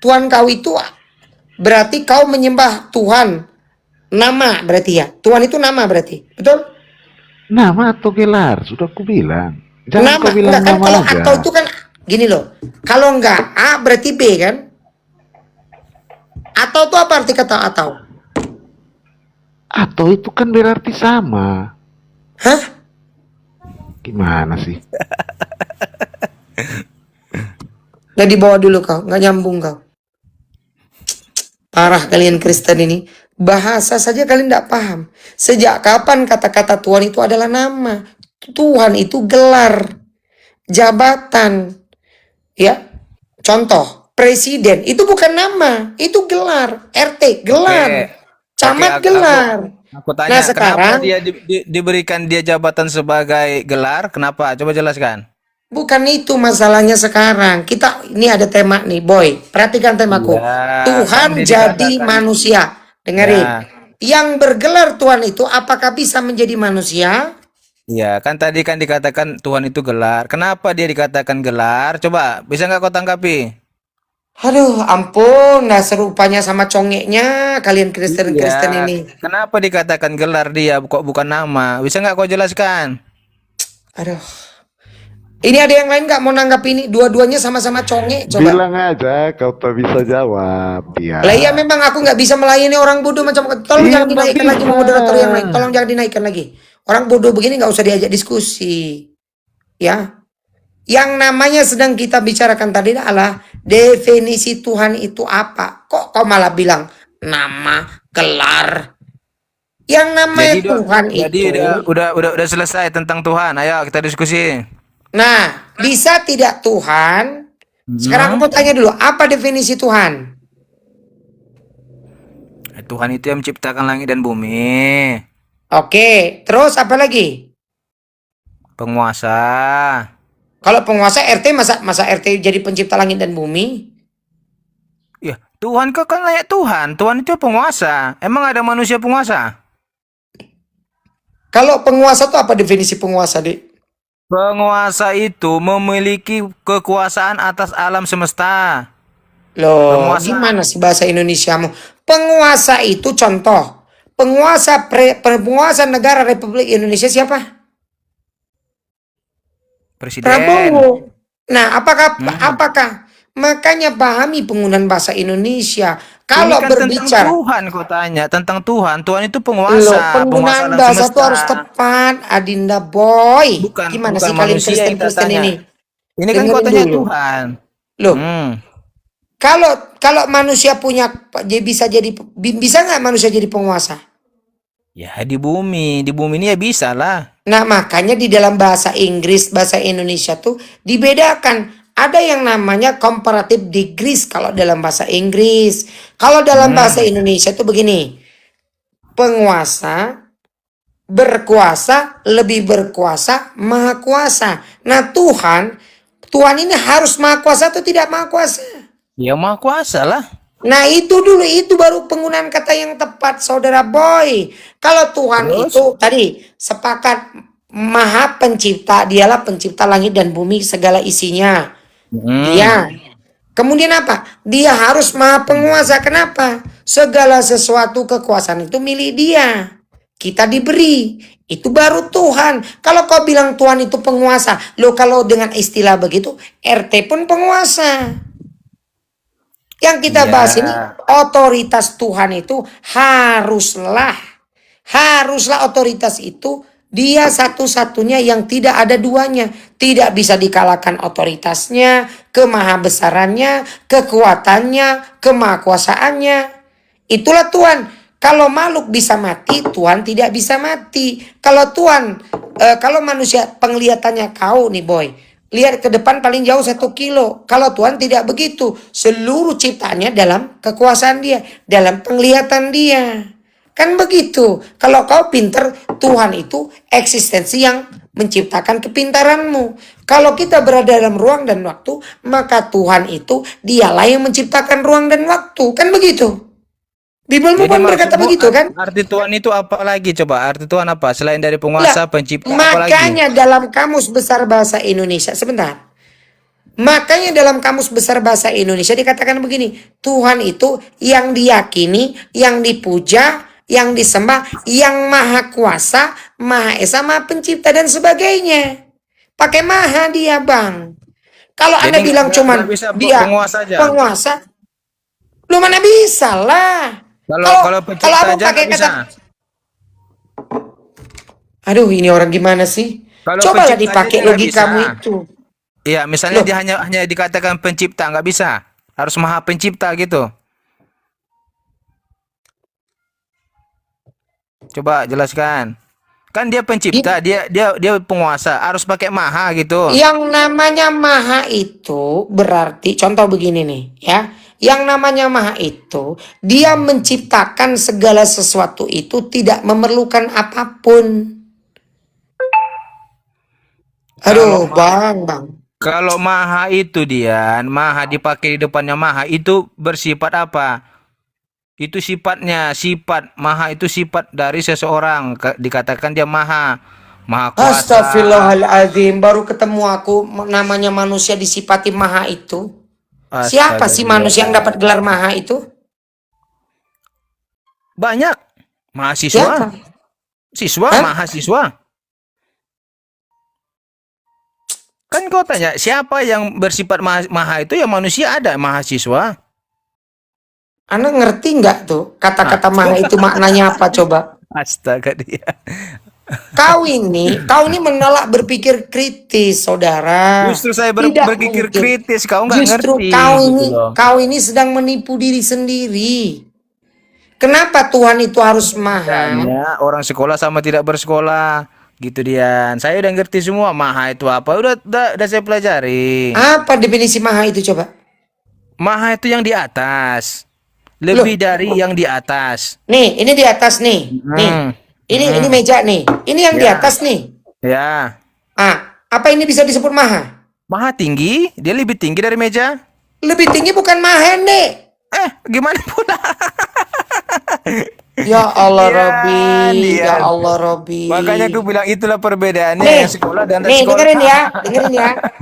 Tuhan kau itu berarti kau menyembah Tuhan nama berarti ya. Tuhan itu nama berarti, betul? Nama atau gelar sudah ku bilang. Jangan Nama, kau bilang enggak kan nama kalau aja. atau itu kan gini loh. Kalau enggak A berarti B kan? Atau itu apa arti kata atau? Atau itu kan berarti sama. Hah? Gimana sih? Nggak dibawa dulu kau, nggak nyambung kau. Parah kalian Kristen ini. Bahasa saja kalian tidak paham. Sejak kapan kata-kata Tuhan itu adalah nama? Tuhan itu gelar, jabatan. Ya, contoh, presiden itu bukan nama, itu gelar. RT, gelar. Camat, gelar. Aku tanya, Nah, sekarang kenapa dia diberikan dia jabatan sebagai gelar? Kenapa? Coba jelaskan. bukan itu masalahnya sekarang. Ini ada tema nih, Boy. Perhatikan temaku. Ya, Tuhan kan dia jadi dikatakan- manusia. Dengerin. Ya. Yang bergelar Tuhan itu apakah bisa menjadi manusia? Iya, kan tadi kan dikatakan Tuhan itu gelar. Kenapa dia dikatakan gelar? Coba, bisa nggak kau tanggapi? Aduh, ampun, nah serupanya sama congeknya kalian Kristen-Kristen Iya, ini. kenapa dikatakan gelar dia kok bukan nama? Bisa nggak kau jelaskan? Aduh. Ini ada yang lain nggak mau nanggap ini? Dua-duanya sama-sama congek, coba. Bilang aja kau tak bisa jawab. Ya. Lah iya memang aku nggak bisa melayani orang bodoh macam tolong Iya, jangan dinaikkan nggak lagi bisa. moderator yang lain. Tolong jangan dinaikkan lagi. Orang bodoh begini nggak usah diajak diskusi. Ya. Yang namanya sedang kita bicarakan tadi adalah definisi Tuhan itu apa? Kok kau malah bilang nama, gelar? Yang namanya Tuhan jadi itu. udah selesai tentang Tuhan. Ayo kita diskusi. Nah, bisa tidak Tuhan? Sekarang aku mau tanya dulu, apa definisi Tuhan? Tuhan itu yang menciptakan langit dan bumi. Oke, terus apa lagi? Penguasa. Kalau penguasa RT masa RT jadi pencipta langit dan bumi? Ya, Tuhan kok kan layak Tuhan. Tuhan itu penguasa. Emang ada manusia penguasa? Kalau penguasa itu apa definisi penguasa, Dik? Penguasa itu memiliki kekuasaan atas alam semesta. Loh, Penguasa. gimana sih bahasa Indonesiamu? Penguasa itu contoh. Penguasa negara Republik Indonesia siapa? Presiden. Prabowo. Nah, apakah makanya pahami penggunaan bahasa Indonesia. Kalau Ini kan berbicara tentang Tuhan kau tanya, tentang Tuhan. Tuhan itu Loh, penguasa, penguasa penggunaan alam bahasa semesta. itu harus tepat, Adinda Boy. Gimana bukan sih kalian manusia yang kita Kristen-Kristen tanya. ini? Ini kan Dengerin kau tanya dulu. Tuhan. Loh, kalau manusia punya bisa nggak manusia jadi penguasa? Ya di bumi ini ya bisa lah. Nah, makanya di dalam bahasa Inggris, bahasa Indonesia tuh dibedakan. Ada yang namanya comparative degrees kalau dalam bahasa Inggris. Kalau dalam bahasa Indonesia tuh begini. Penguasa berkuasa, lebih berkuasa, maha kuasa. Nah Tuhan ini harus maha kuasa atau tidak maha kuasa? Ya maha kuasa lah. Nah itu dulu, itu baru penggunaan kata yang tepat saudara Boy. Kalau Tuhan itu tadi sepakat maha pencipta, dialah pencipta langit dan bumi segala isinya. Dia. Kemudian apa? Dia harus maha penguasa. Kenapa? Segala sesuatu kekuasaan itu milik dia. Kita diberi. Itu baru Tuhan. Kalau kau bilang Tuhan itu penguasa. Loh kalau dengan istilah begitu, RT pun penguasa. Yang kita bahas ini, otoritas Tuhan itu haruslah otoritas itu dia satu-satunya yang tidak ada duanya. Tidak bisa dikalahkan otoritasnya, kemahabesarannya, kekuatannya, kemahakuasaannya. Itulah Tuhan. Kalau makhluk bisa mati, Tuhan tidak bisa mati. Kalau kalau manusia penglihatannya kau nih Boy, lihat ke depan paling jauh 1 kilo. Kalau Tuhan tidak begitu. Seluruh ciptaannya dalam kekuasaan dia. Dalam penglihatan dia. Kan begitu. Kalau kau pinter, Tuhan itu eksistensi yang menciptakan kepintaranmu. Kalau kita berada dalam ruang dan waktu, maka Tuhan itu dialah yang menciptakan ruang dan waktu. Kan begitu. Bibelmu pun berkata begitu kan? Arti Tuhan itu apa lagi coba? Arti Tuhan apa? Selain dari penguasa, pencipta, apa lagi? Makanya dalam Kamus Besar Bahasa Indonesia, sebentar. Makanya dalam Kamus Besar Bahasa Indonesia dikatakan begini. Tuhan itu yang diyakini, yang dipuja, yang disembah, yang maha kuasa, maha esa, maha pencipta dan sebagainya. Pakai maha dia bang. Kalau Anda bilang cuman dia penguasa, lu mana bisa lah. Kalau pencipta aja pakai nggak bisa. Aduh ini orang gimana sih? Cobalah dipakai logikamu itu. Iya, misalnya dia hanya dikatakan pencipta, nggak bisa. Harus maha pencipta gitu. Coba jelaskan. Kan dia pencipta, dia penguasa, harus pakai maha gitu. Yang namanya maha itu berarti contoh begini nih, ya. Yang namanya maha itu dia menciptakan segala sesuatu itu tidak memerlukan apapun. Aduh, bang. Kalau maha itu maha dipakai di depannya maha itu bersifat apa? Itu sifatnya, sifat maha itu sifat dari seseorang. Dikatakan dia maha kuasa. Astagfirullahaladzim, baru ketemu aku namanya manusia disifati maha itu. Siapa sih manusia yang dapat gelar maha itu? Banyak. Mahasiswa. Mahasiswa. Kan kau tanya, siapa yang bersifat maha itu? Ya manusia ada, mahasiswa. Anda ngerti nggak tuh kata-kata maha itu maknanya apa coba? Astaga dia. Kau ini menolak berpikir kritis, saudara. Justru saya berpikir kritis, kau nggak ngerti. Justru kau ini sedang menipu diri sendiri. Kenapa Tuhan itu harus maha? Orang sekolah sama tidak bersekolah, gitu dia. Saya udah ngerti semua maha itu apa. Udah saya pelajari. Apa definisi maha itu coba? Maha itu yang di atas. Lebih dari yang di atas. Nih, ini di atas nih. Ini meja nih. Ini yang di atas nih. Ya. Apa ini bisa disebut maha? Maha tinggi, dia lebih tinggi dari meja. Lebih tinggi bukan maha, Nek. Gimana pula? Ya Allah Robi, ya Allah Robi. Makanya aku bilang itulah perbedaannya sekolah dan sekolah. Dengerin ya.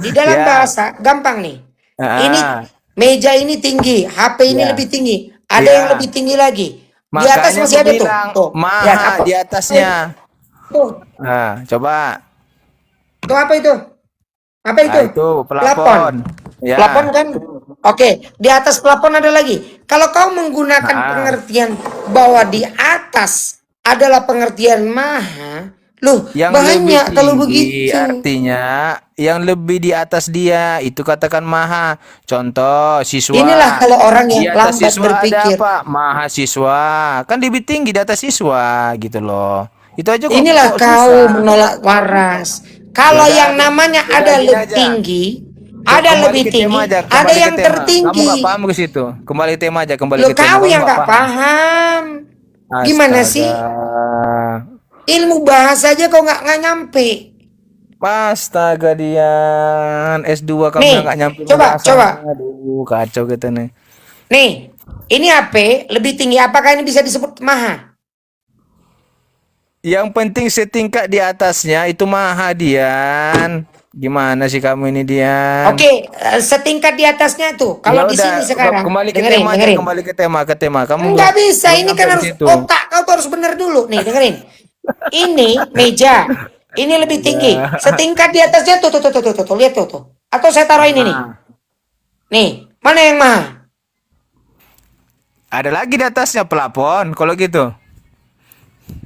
Di dalam bahasa gampang nih. Ini meja ini tinggi, HP ini lebih tinggi. Ada yang lebih tinggi lagi. Di atas masih ada tuh. Maha di atasnya. Nah, coba. Itu apa itu? Apa itu? Itu pelapon. Pelapon kan? Oke, di atas pelapon ada lagi. Kalau kau menggunakan pengertian bahwa di atas adalah pengertian maha, yang banyak lebih kalau tinggi, begitu. artinya yang lebih di atas dia itu katakan maha. Contoh siswa. Inilah kalau orang yang di atas lambat siswa berpikir. ada apa? Mahasiswa. Kan lebih tinggi di atas siswa gitu loh. Itu aja kok. Inilah kok kau susah. menolak waras. Kalau yang namanya ada lebih tinggi, ada lebih tinggi, ada yang tertinggi. Kamu nggak paham ke situ. Kembali tema aja, kembali Loh, ke tema. kau yang nggak paham. Gimana sih? Ilmu bahasa aja kau nggak nyampe. Astaga Dian, S2 kamu Nih, nggak nyampe coba. Aduh, kacau kita nih. Nih, ini HP lebih tinggi. Apakah ini bisa disebut maha? Yang penting setingkat di atasnya itu maha, Dian. Gimana sih kamu ini, Dian? Oke, setingkat di atasnya tuh. Kalau di sini sekarang, kembali ke dengerin, tema, dengerin. kembali ke tema. Kamu Nggak bisa, ini kan sampai harus situ. otak kau tuh harus bener dulu. Nih, dengerin. Ini meja, ini lebih tinggi. Setingkat di atasnya tuh, lihat tuh. Atau saya taruh ini nih. Nih, mana yang maha? Ada lagi di atasnya pelapon, kalau gitu.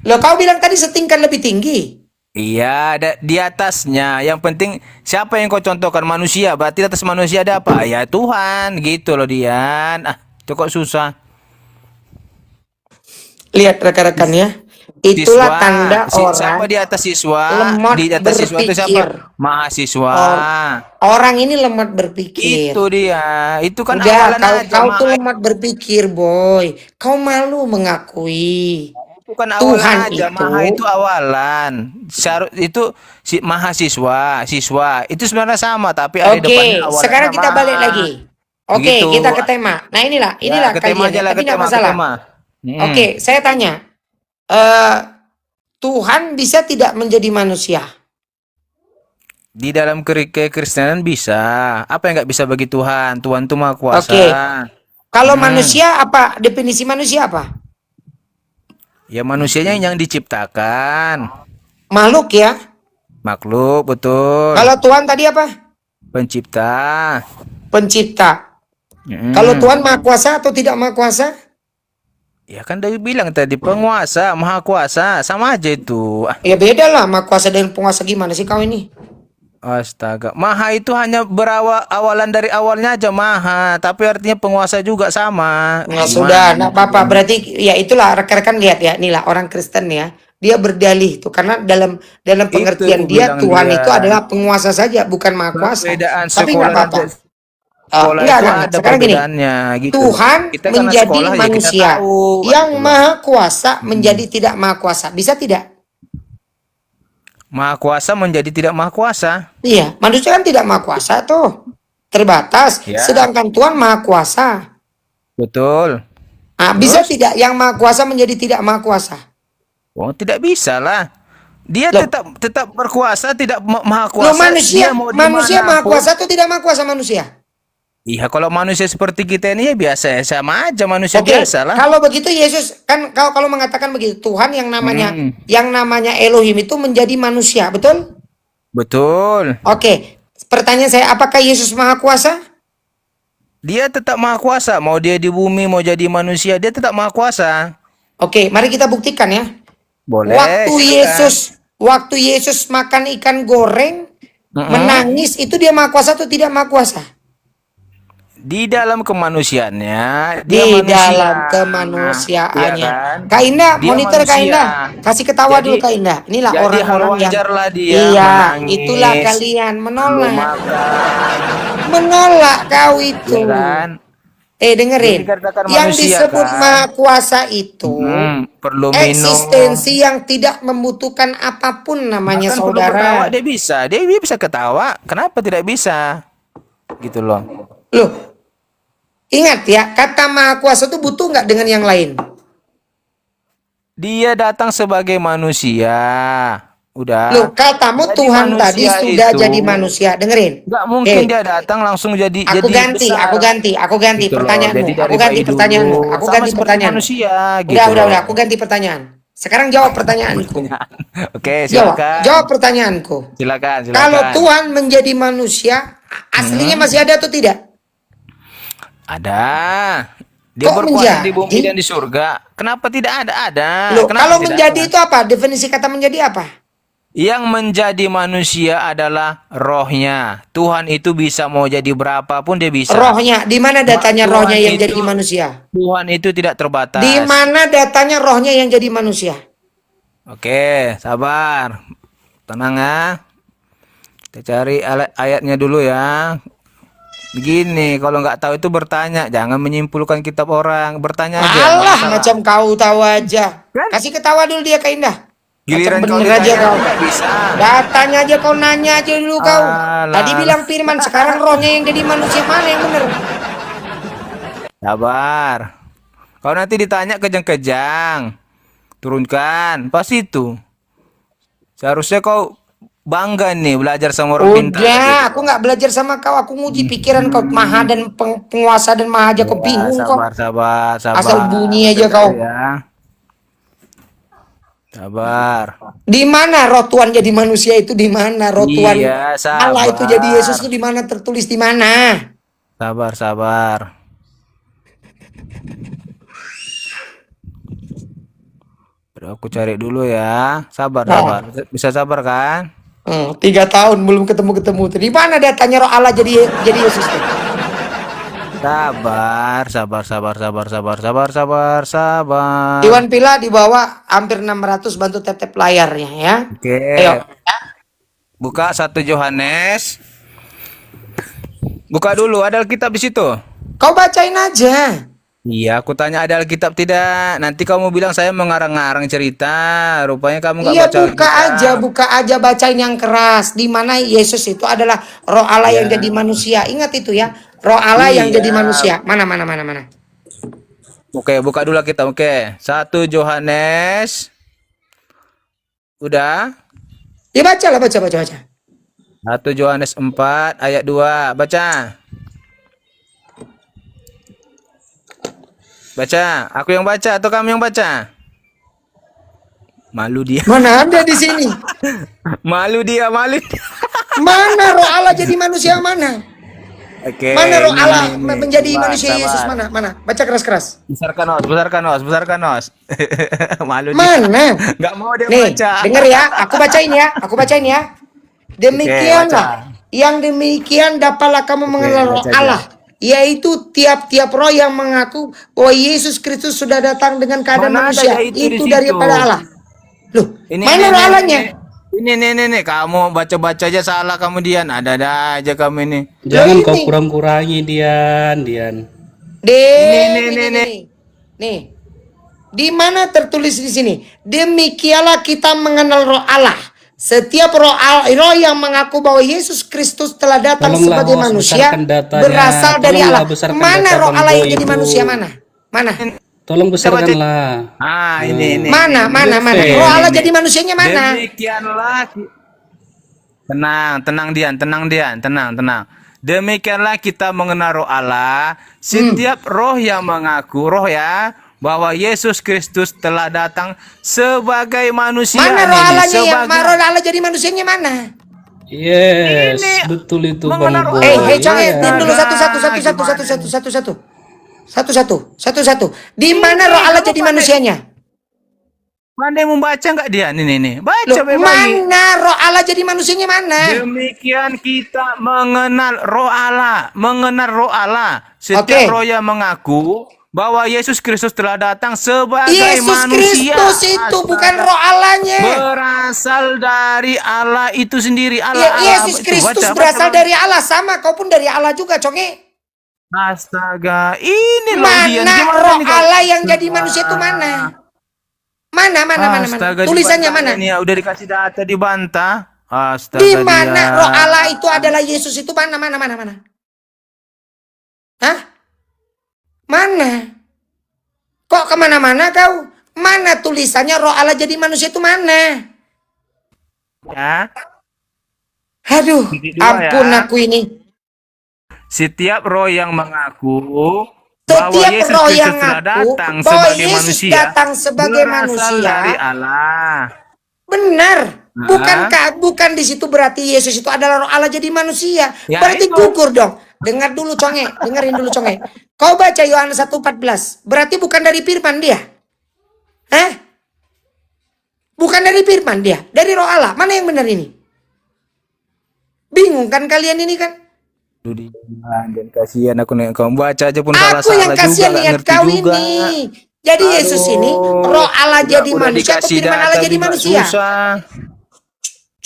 Loh, kau bilang tadi setingkat lebih tinggi. Iya, ada di atasnya. Yang penting siapa yang kau contohkan? Manusia. Berarti di atas manusia ada apa? Ya Tuhan, gitu loh Dian. Ah, itu kok susah. Lihat rekan-rekan ya. Itulah tanda orang siapa di atas siswa? lemot Di atas siswa itu siapa? berpikir. Mahasiswa. Orang ini lemot berpikir. Itu dia. Itu kan Udah, awalan aja. kau tuh lemot berpikir, boy. Kau malu mengakui. Itu kan awalan Tuhan aja. Maha itu awalan. Itu si mahasiswa, siswa. Itu sebenarnya sama, tapi ada Oke, depannya awalannya sekarang kita maha. balik lagi. Oke, Gitu. kita ke tema. Nah, inilah ke tema kalian, aja ya, lah, tapi ke nggak tema, masalah. ke tema. Oke, saya tanya. Tuhan bisa tidak menjadi manusia? Di dalam kekristenan bisa. Apa yang nggak bisa bagi Tuhan? Tuhan itu Maha Kuasa. Oke. Kalau manusia apa? Definisi manusia apa? Ya manusianya yang diciptakan. Makhluk ya? Makhluk, betul. Kalau Tuhan tadi apa? Pencipta. Pencipta. Kalau Tuhan Maha Kuasa atau tidak Maha Kuasa? Ya kan dari bilang tadi penguasa, Maha Kuasa, sama aja itu. Ya beda lah, Maha Kuasa dan penguasa gimana sih kau ini? Astaga, Maha itu hanya awalan dari awalnya aja Maha, tapi artinya penguasa juga sama. Nah, sudah, enggak apa-apa. Berarti ya itulah rekan-rekan lihat ya, inilah orang Kristen ya. Dia berdalih tuh karena dalam pengertian aku dia bilang Tuhan dia. itu adalah penguasa saja, bukan Maha Kuasa. Perbedaan Tapi sekolah nggak apa-apa. dan sekolah Enggak, itu enggak. ada Sekarang gini, perbedaannya gitu. Tuhan Kita karena menjadi sekolah ya kita manusia tahu. yang Maha Kuasa menjadi tidak Maha Kuasa. Bisa tidak? Maha Kuasa menjadi tidak Maha Kuasa. Iya, manusia kan tidak Maha Kuasa tuh. Terbatas. Ya. Sedangkan Tuhan Maha Kuasa. Betul. Nah, bisa tidak yang Maha Kuasa menjadi tidak Maha Kuasa? Oh, tidak bisa lah. Dia Loh. tetap berkuasa, tidak Maha Loh, Kuasa. manusia Dia mau Maha dimanapun. Kuasa atau tidak Maha Kuasa manusia? Iya, kalau manusia seperti kita ini ya biasa ya, sama aja manusia Oke, biasa lah. kalau begitu Yesus kan kalau mengatakan begitu, Tuhan yang namanya Elohim itu menjadi manusia, betul? Betul. Oke, pertanyaan saya, apakah Yesus Maha Kuasa? Dia tetap Maha Kuasa, mau dia di bumi mau jadi manusia, dia tetap Maha Kuasa. Oke, mari kita buktikan ya. Boleh. Waktu Yesus makan ikan goreng, menangis, itu dia Maha Kuasa atau tidak Maha Kuasa? Di dalam kemanusiaannya, dia Di manusia. dalam kemanusiaannya. Iya kan? Kak Indah, Dia monitor Kak manusia. Indah. Kasih ketawa Jadi- dulu Kak Indah. Inilah jadi hal orang-orang yang wajar lah dia iya, menangis, itulah kalian belum menolak. makan, Menolak kau itu. ya kan? Dengerin. Jadi dikatakan Yang manusia, disebut kan? Maha Kuasa itu perlu minum. eksistensi yang tidak membutuhkan apapun namanya Bahkan perlu ketawa saudara. dia bisa ketawa. Kenapa tidak bisa? Gitu loh. Loh, ingat ya, kata Maha Kuasa itu butuh nggak dengan yang lain? Dia datang sebagai manusia. Udah. Loh, katamu Jadi Tuhan tadi manusia sudah itu jadi manusia. Dengerin. nggak mungkin dia datang langsung jadi Aku ganti besar. Gitu loh. pertanyaanmu. Jadi dari Aku ganti bayi pertanyaanmu. dulu, Aku sama ganti seperti pertanyaan. manusia gitu. Udah, aku ganti pertanyaan. Sekarang jawab pertanyaanku. Oke, Jawab, silakan. jawab pertanyaanku. Silakan. Kalau Tuhan menjadi manusia, aslinya masih ada atau tidak? Ada. Dia Kok berkuasa di bumi menjadi? dan di surga. Kenapa tidak ada? Ada. Loh, Kenapa kalau tidak menjadi ada? itu apa? Definisi kata menjadi apa? Yang menjadi manusia adalah rohnya. Tuhan itu bisa mau jadi berapapun dia bisa. Rohnya, di mana datanya Tuhan rohnya yang itu- jadi manusia? Tuhan itu tidak terbatas. Di mana datanya rohnya yang jadi manusia? Oke, sabar. Tenang ya. Kita cari ayatnya dulu ya. Begini, kalau nggak tahu itu bertanya. Jangan menyimpulkan kitab orang. Bertanya aja. Alah, Masalah. macam kau tahu aja. Kasih ketawa dulu dia Kak Indah. Giliran kau bener aja ditanya kau. nggak bisa. Datanya aja kau, nanya aja dulu kau. Tadi Alah. bilang firman, sekarang rohnya yang jadi manusia mana yang bener? Sabar. Kau nanti ditanya kejang-kejang. Turunkan. Pas itu. Seharusnya kau bangga nih belajar sama orang pintar. Udah, aku nggak belajar sama kau. Aku nguji pikiran kau, maha dan penguasa dan maha aja kau bingung kau. Sabar. Asal bunyi aja kau. Ya. Sabar. Di mana roh Tuhan jadi manusia itu, di mana roh Tuhan Iya, sabar. Allah itu jadi Yesus itu di mana, tertulis di mana? Sabar. Udah aku cari dulu ya. Sabar. Bisa sabar kan? 3 tahun belum ketemu. Di mana datanya roh Allah jadi Yesus tuh? Sabar. Iwan Pila di bawah hampir 600, bantu tap layarnya ya. Oke. Ayo. Buka 1 Yohanes. Buka dulu, ada Alkitab di situ. Kau bacain aja. Iya, aku tanya ada Alkitab tidak. Nanti kamu bilang saya mengarang-ngarang cerita. Rupanya kamu nggak Iya, baca buka aja bacain yang keras. Di mana Yesus itu adalah roh Allah yang jadi manusia. Ingat itu ya. Roh Allah yang jadi manusia. Mana. Oke, buka dulu kita. Oke. 1 Yohanes. Udah? Ya baca. 1 Yohanes 4 ayat 2. Baca. Aku yang baca atau kamu yang baca? Malu dia. Mana ada di sini? Malu dia. Mana roh Allah jadi manusia mana? Oke. Mana roh Allah ini. menjadi Sabar, manusia Yesus mana? Baca keras. Besarkan nos. Malu dia. Mana? Nggak mau dia Nih, baca. denger ya, aku bacain ya. Demikianlah, yang demikian dapatlah kamu mengenal roh Allah, yaitu tiap-tiap roh yang mengaku bahwa Yesus Kristus sudah datang dengan keadaan Mana ada manusia, yaitu di itu situ? daripada Allah. Loh, Ini, mana roh Allahnya? Ini, kamu baca aja salah kamu Dian. Ada aja kamu ini. Jangan Loh, kau ini. kurang-kurangi Dian. Nih. Di mana tertulis di sini? Demikianlah kita mengenal roh Allah. Setiap roh yang mengaku bahwa Yesus Kristus telah datang Tolonglah, sebagai host, manusia besarkan datanya. berasal dari Tolonglah Allah. besarkan Mana data roh Bang Allah yang Boy jadi itu. manusia mana? Tolong besarkanlah. Ini. Mana? Roh Allah jadi manusianya mana? Demikianlah. Tenang Dian. Demikianlah kita mengenal roh Allah. Setiap roh yang mengaku bahwa Yesus Kristus telah datang sebagai manusia. Mana roh Allahnya yang roh Allah jadi manusianya mana? Yes, betul itu Bang Boy. Jangan dulu satu. Di mana roh Allah jadi manusianya? Mana yang membaca nggak dia? Nih. Baca Loh, baik-baik. mana roh Allah jadi manusianya mana? Demikian kita mengenal roh Allah. Setiap roh yang mengaku bahwa Yesus Kristus telah datang sebagai manusia. Yesus Kristus itu bukan roh Allahnya. Berasal dari Allah itu sendiri. Yesus Kristus berasal dari Allah, sama kau pun dari Allah juga, Conge. Astaga, ini loh Mana roh Allah yang jadi manusia itu mana? Mana? Tulisannya mana? Ini udah dikasih data dibantah. Astaga. Di mana roh Allah itu adalah Yesus itu mana? Hah? Mana? Kok kemana-mana kau? Mana tulisannya roh Allah jadi manusia itu mana? Ya. Aduh, ampun aku ini. Setiap roh yang mengaku bahwa Yesus Kristus telah datang sebagai manusia, datang sebagai manusia dari Allah. Benar. Bukan di situ berarti Yesus itu adalah roh Allah jadi manusia. Ya, berarti itu. gugur dong. Dengerin dulu Conge. Kau baca Yohanes 1:14. Berarti bukan dari firman dia. Bukan dari firman dia, dari roh Allah. Mana yang benar ini? Bingung kan kalian ini kan? Dan kasihan aku nih, kamu baca aja pun salah-salah juga. Aku yang kasihan lihat kau ini. Jadi Yesus ini roh Allah jadi manusia atau firman Allah jadi manusia?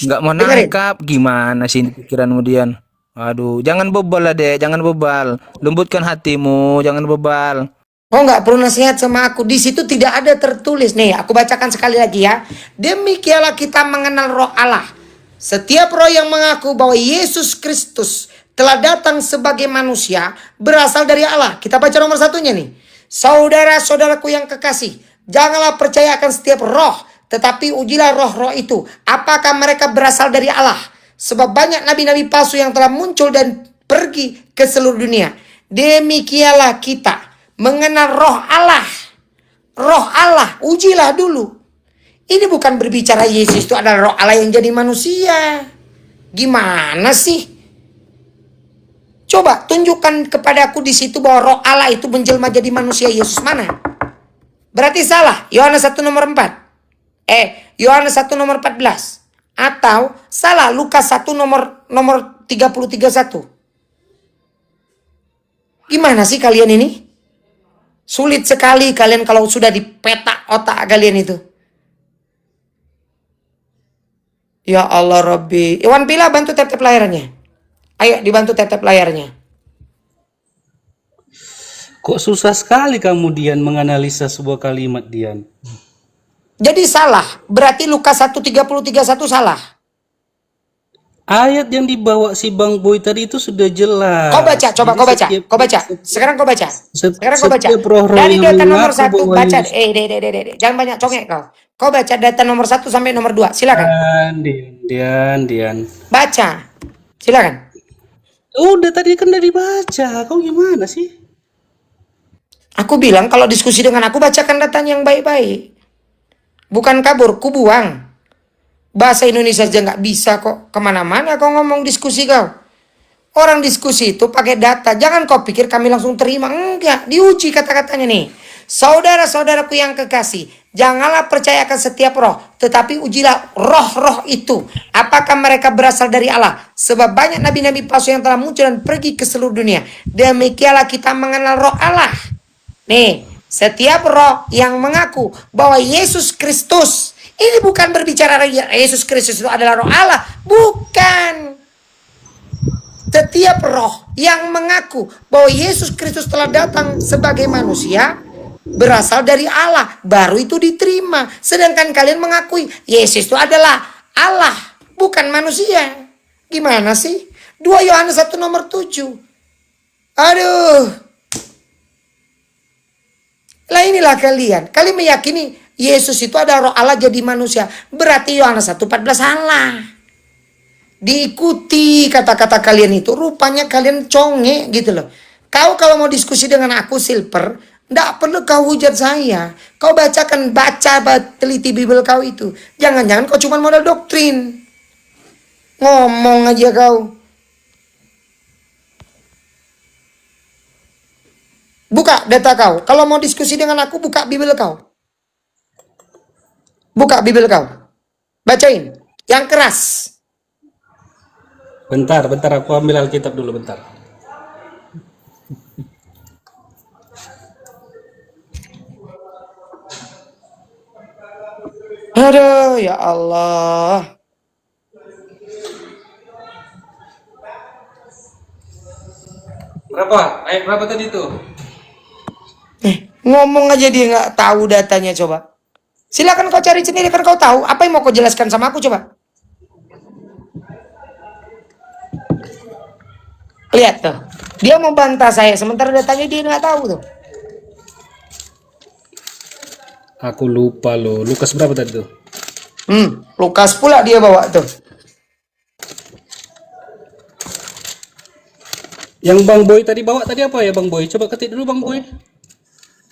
Nggak mau nangkap, gimana sih ini pikiranmu Dian? Aduh, jangan bebal lah Dek, jangan bebal. Lembutkan hatimu, jangan bebal. Kau nggak perlu nasihat sama aku. Di situ tidak ada tertulis. Nih, aku bacakan sekali lagi ya. Demikianlah kita mengenal roh Allah. Setiap roh yang mengaku bahwa Yesus Kristus telah datang sebagai manusia berasal dari Allah. Kita baca nomor satunya nih. Saudara-saudaraku yang kekasih, janganlah percaya akan setiap roh, tetapi ujilah roh-roh itu. Apakah mereka berasal dari Allah? Sebab banyak nabi-nabi palsu yang telah muncul dan pergi ke seluruh dunia. Demikianlah kita mengenal roh Allah. Roh Allah, ujilah dulu. Ini bukan berbicara Yesus itu adalah roh Allah yang jadi manusia. Gimana sih? Coba tunjukkan kepada aku di situ bahwa roh Allah itu menjelma jadi manusia. Yesus mana? Berarti salah. Yohanes 1 nomor 4. Yohanes 1 nomor 14. Atau salah Lukas 1 nomor 30-31. Gimana sih kalian ini? Sulit sekali kalian kalau sudah di peta otak kalian itu. Ya Allah Rabbi. Iwan Pila bantu tap-tap layarnya. Ayo dibantu tap-tap layarnya. Kok susah sekali kamu Dian menganalisa sebuah kalimat Dian? Jadi salah. Berarti Lukas 1:30-31 salah. Ayat yang dibawa si Bang Boy tadi itu sudah jelas. Kau baca, coba kau baca. Kau baca. Sekarang kau baca. Sekarang kau baca. Dari data nomor 1 baca. Jangan banyak congek kau. Kau baca data nomor 1 sampai nomor 2. Silakan. Dian. Baca. Silakan. Udah tadi kan udah dibaca. Kau gimana sih? Aku bilang kalau diskusi dengan aku bacakan datanya yang baik-baik. Bukan kabur, ku buang. Bahasa Indonesia aja nggak bisa kok. Kemana-mana kau ngomong diskusi kau. Orang diskusi itu pakai data. Jangan kau pikir kami langsung terima. Enggak, diuji kata-katanya nih. Saudara-saudaraku yang kekasih, janganlah percayakan setiap roh, tetapi ujilah roh-roh itu. Apakah mereka berasal dari Allah? Sebab banyak nabi-nabi palsu yang telah muncul dan pergi ke seluruh dunia. Demikianlah kita mengenal roh Allah. Nih, setiap roh yang mengaku bahwa Yesus Kristus, ini bukan berbicara Yesus Kristus itu adalah roh Allah. Bukan. Setiap roh yang mengaku bahwa Yesus Kristus telah datang sebagai manusia berasal dari Allah. Baru itu diterima. Sedangkan kalian mengakui Yesus itu adalah Allah, bukan manusia. Gimana sih? 2 Yohanes 1 nomor 7. Aduh. Lah inilah kalian. Kalian meyakini Yesus itu ada roh Allah jadi manusia. Berarti Yohanes 1:14 salah. Diikuti kata-kata kalian itu. Rupanya kalian conge gitu loh. Kau kalau mau diskusi dengan aku Silver, nggak perlu kau hujat saya. Kau baca teliti Bible kau itu. Jangan-jangan kau cuma modal doktrin. Ngomong aja kau. Buka data kau. Kalau mau diskusi dengan aku, buka Bible kau. Buka Bible kau. Bacain. Yang keras. Bentar, aku ambil Alkitab dulu bentar. Aduh, ya Allah. Berapa? Ayat berapa tadi tuh? Ngomong aja dia nggak tahu datanya coba. Silakan kau cari sendiri kan kau tahu. Apa yang mau kau jelaskan sama aku coba? Lihat tuh. Dia mau bantah saya sementara datanya dia nggak tahu tuh. Aku lupa loh. Lukas berapa tadi tuh? Lukas pula dia bawa tuh. Yang Bang Boy tadi bawa tadi apa ya Bang Boy? Coba ketik dulu Bang Boy.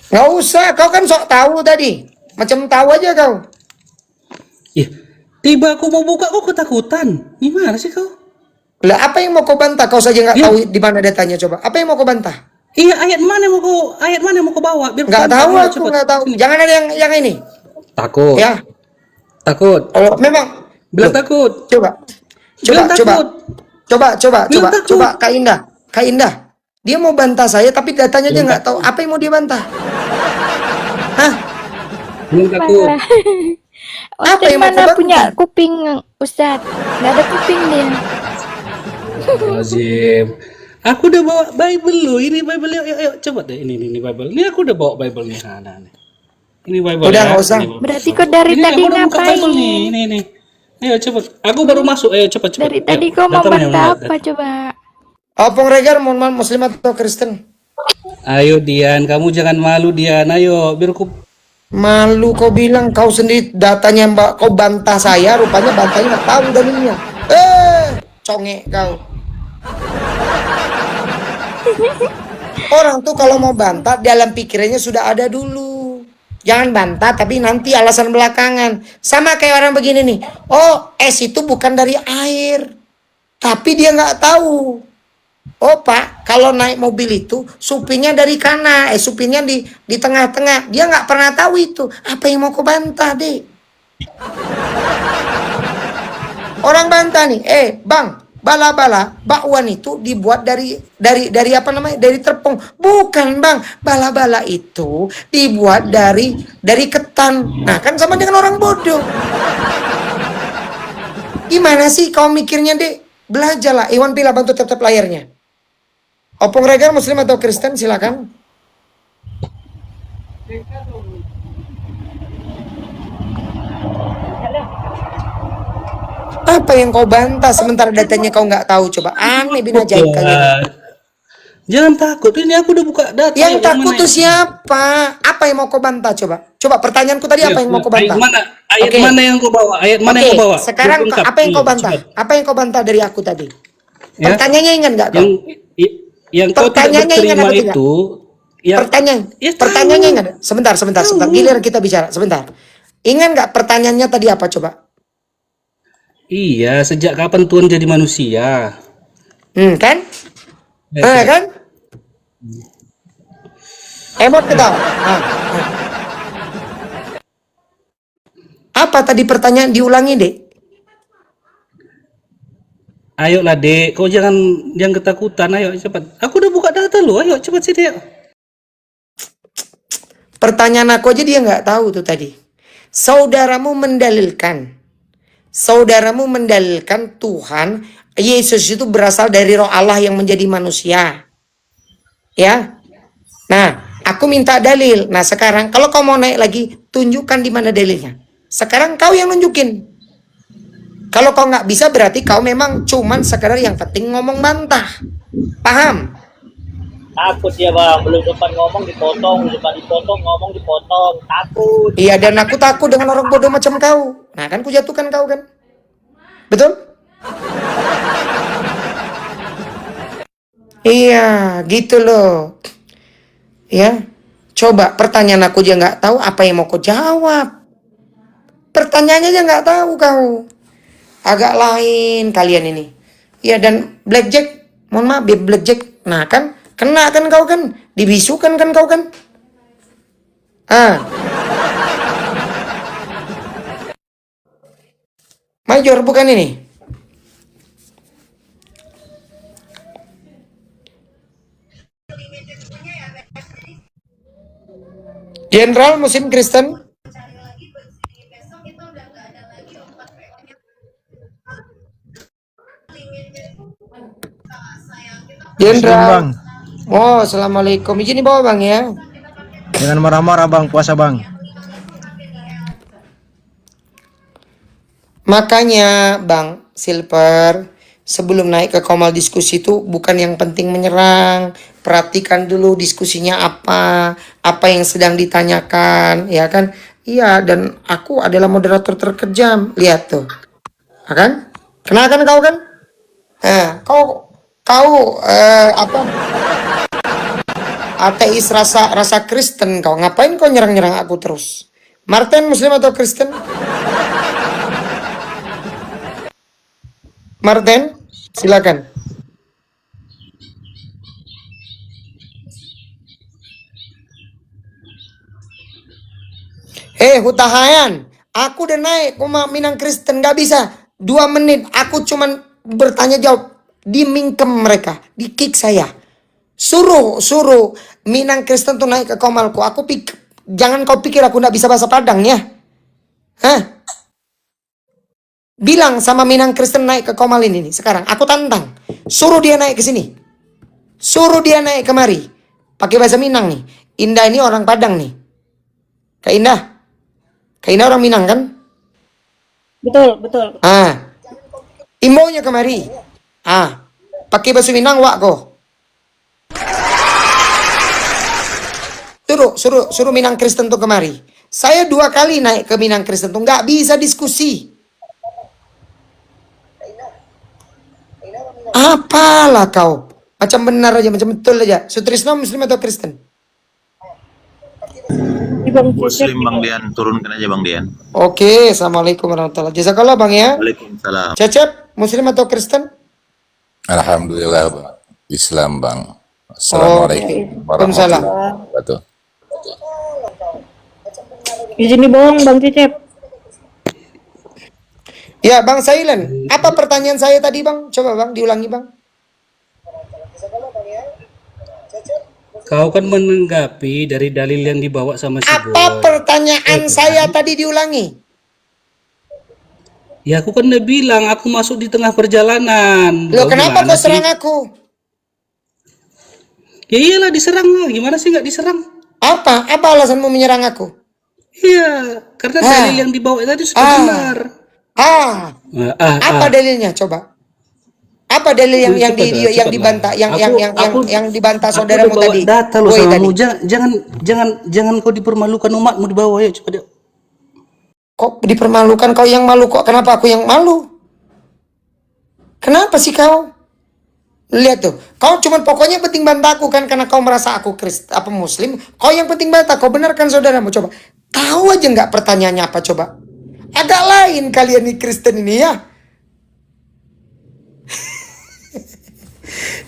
Nggak usah, kau kan sok tahu tadi. Macam tahu aja kau. Tiba aku mau buka kok ketakutan. Gimana sih kau? Lah apa yang mau kau bantah? Kau saja nggak tahu di mana datanya coba. Apa yang mau kau bantah? Iya, ayat mana yang mau kau bawa? Biar nggak tahu aku, nggak tahu. Jangan ada yang ini. Takut. Ya. Takut. Kalau memang bilang takut. Coba Kak Indah. Dia mau bantah saya tapi datanya dia nggak tahu. Apa yang mau dia bantah? Hah? Takut. Apa yang mau mana punya kuping Ustaz? Nggak ada kuping dia. Lazim. Aku udah bawa Bible lo. Ini Bible, yuk, coba deh. Ini Bible. Ini aku udah bawa Bible nih. Nah, nih. Ini Bible Udah ya. nggak usah. Ini Bible. Berarti kau dari Ini tadi aku udah buka Bible nih. ngapain? Ini. Ayo cepet. Aku baru masuk. Ayo cepet. Dari Ayo, tadi kau mau datang ya, bantah Muhammad. apa coba? Opung Regar, mohon maaf, Muslim atau Kristen? Ayo Dian, kamu jangan malu Dian. Ayo, biar aku. Malu kau bilang, kau sendiri datanya Mbak, kau bantah saya, rupanya bantahnya nggak tahu dalilnya. Conge kau. Orang tuh kalau mau bantah dalam pikirannya sudah ada dulu. Jangan bantah tapi nanti alasan belakangan. Sama kayak orang begini nih. Oh, es itu bukan dari air. Tapi dia nggak tahu. Oh Pak, kalau naik mobil itu supinnya dari kanan, supinnya di tengah-tengah. Dia nggak pernah tahu itu. Apa yang mau kau bantah, Dek? Orang bantah nih, Bang, bala-bala bakwan itu dibuat dari apa namanya? Dari tepung. Bukan, Bang. Bala-bala itu dibuat dari ketan. Nah, kan sama dengan orang bodoh. Gimana sih kau mikirnya, Dek? Belajarlah. Iwan Pila, bantu tap-tap layarnya. Opung Regar, Muslim atau Kristen? Silakan. Apa yang kau bantah sementara datanya kau nggak tahu? Coba aneh bin ajaib kalian. Jangan takut, ini aku udah buka data. Yang takut tuh siapa? Apa yang mau kau bantah? Coba pertanyaanku tadi apa yang mau kau bantah? Ayat mana yang kau bawa? Ayat mana yang kau bawa? Sekarang apa yang kau bantah? Apa yang kau bantah dari aku tadi? Ya. Pertanyaannya ingat nggak kau? Yang kau tidak berterima itu. Pertanyaannya ingat? Sebentar. Giliran kita bicara. Sebentar. Ingat nggak pertanyaannya tadi apa? Coba. Iya, sejak kapan Tuhan jadi manusia? Kan? Kan? Emot ketawa. Apa tadi pertanyaan? Diulangi, Dek. Ayolah, Dek. Kau jangan ketakutan. Ayo, cepat. Aku udah buka data lu. Ayo, cepat sini. Pertanyaan aku aja dia nggak tahu tuh tadi. Saudaramu mendalilkan Tuhan Yesus itu berasal dari roh Allah yang menjadi manusia. Ya. Nah, aku minta dalil. Nah, sekarang kalau kau mau naik lagi, tunjukkan di mana dalilnya. Sekarang kau yang nunjukin. Kalau kau nggak bisa berarti kau memang cuman sekedar yang penting ngomong bantah. Paham? Takut dia bang, belum sempat ngomong dipotong, ngomong dipotong, takut. Iya, dan aku takut dengan orang bodoh macam kau. Nah, kan ku jatuhkan kau kan? Betul? Iya, gitu loh. Ya, coba pertanyaan aku aja nggak tahu, apa yang mau kau jawab? Pertanyaannya aja nggak tahu kau. Agak lain kalian ini. Ya, dan blackjack, mohon maaf, blackjack. Nah kan, kena kan kau kan, dibisukan kan kau kan. Major bukan ini. Jenderal Muslim Kristen. Jenderal. Oh, assalamualaikum. Izin dibawa bang ya. Jangan marah-marah bang, puasa bang. Makanya bang Silver, sebelum naik ke komal diskusi itu bukan yang penting menyerang. Perhatikan dulu diskusinya apa yang sedang ditanyakan, ya kan? Iya, dan aku adalah moderator terkejam. Lihat tuh, kan? Kenakan kau kan? Kau apa? Ateis rasa Kristen kau. Ngapain kau nyerang aku terus? Martin Muslim atau Kristen? Martin, silakan. Hutahayan, aku udah naik koma Minang Kristen, gak bisa 2 menit, aku cuman bertanya jawab, dimingkem mereka, di kick saya. Suruh Minang Kristen tuh naik ke komalku, jangan kau pikir aku gak bisa bahasa Padang ya. Bilang sama Minang Kristen naik ke komal ini nih, sekarang aku tantang, suruh dia naik ke sini. Suruh dia naik kemari. Pakai bahasa Minang nih. Indah ini orang Padang nih. Kak Indah. Kak Indah orang Minang kan? Betul, betul. Imbaunya kemari. Pakai bahasa Minang wak ko. Suruh Minang Kristen tuh kemari. Saya 2 kali naik ke Minang Kristen tuh nggak bisa diskusi. Apalah kau? Macam benar aja, macam betul aja. Sutrisno Muslim atau Kristen? Muslim Bang Dian, turunkan aja Bang Dian. Oke, assalamualaikum warahmatullahi wabarakatuh. Jazakallah Bang ya. Waalaikumsalam. Cecep, Muslim atau Kristen? Alhamdulillah Bang. Islam Bang. Assalamualaikum warahmatullahi wabarakatuh. Izin dibohong Bang Cecep. Ya Bang Sailen, apa pertanyaan saya tadi Bang? Coba Bang diulangi Bang. Kau kan menanggapi dari dalil yang dibawa sama si Apa pertanyaan saya tadi diulangi? Ya aku kan udah bilang aku masuk di tengah perjalanan. Loh kenapa kau serang aku? Ya iyalah diserang lah, gimana sih nggak diserang? Apa alasanmu menyerang aku? Iya, karena dalil yang dibawa tadi sudah benar. Apa dalilnya coba? Apa dalil yang dibantah yang dibantah saudaramu tadi? Data lo sama jangan kau dipermalukan umatmu di bawah ya coba deh. Kok dipermalukan kau yang malu kok? Kenapa aku yang malu? Kenapa sih kau? Lihat tuh, kau cuman pokoknya penting bantah aku kan karena kau merasa aku Muslim. Kau yang penting bantah, kau benarkan saudaramu coba. Tahu aja nggak pertanyaannya apa coba? Agak lain kalian nih Kristen ini ya.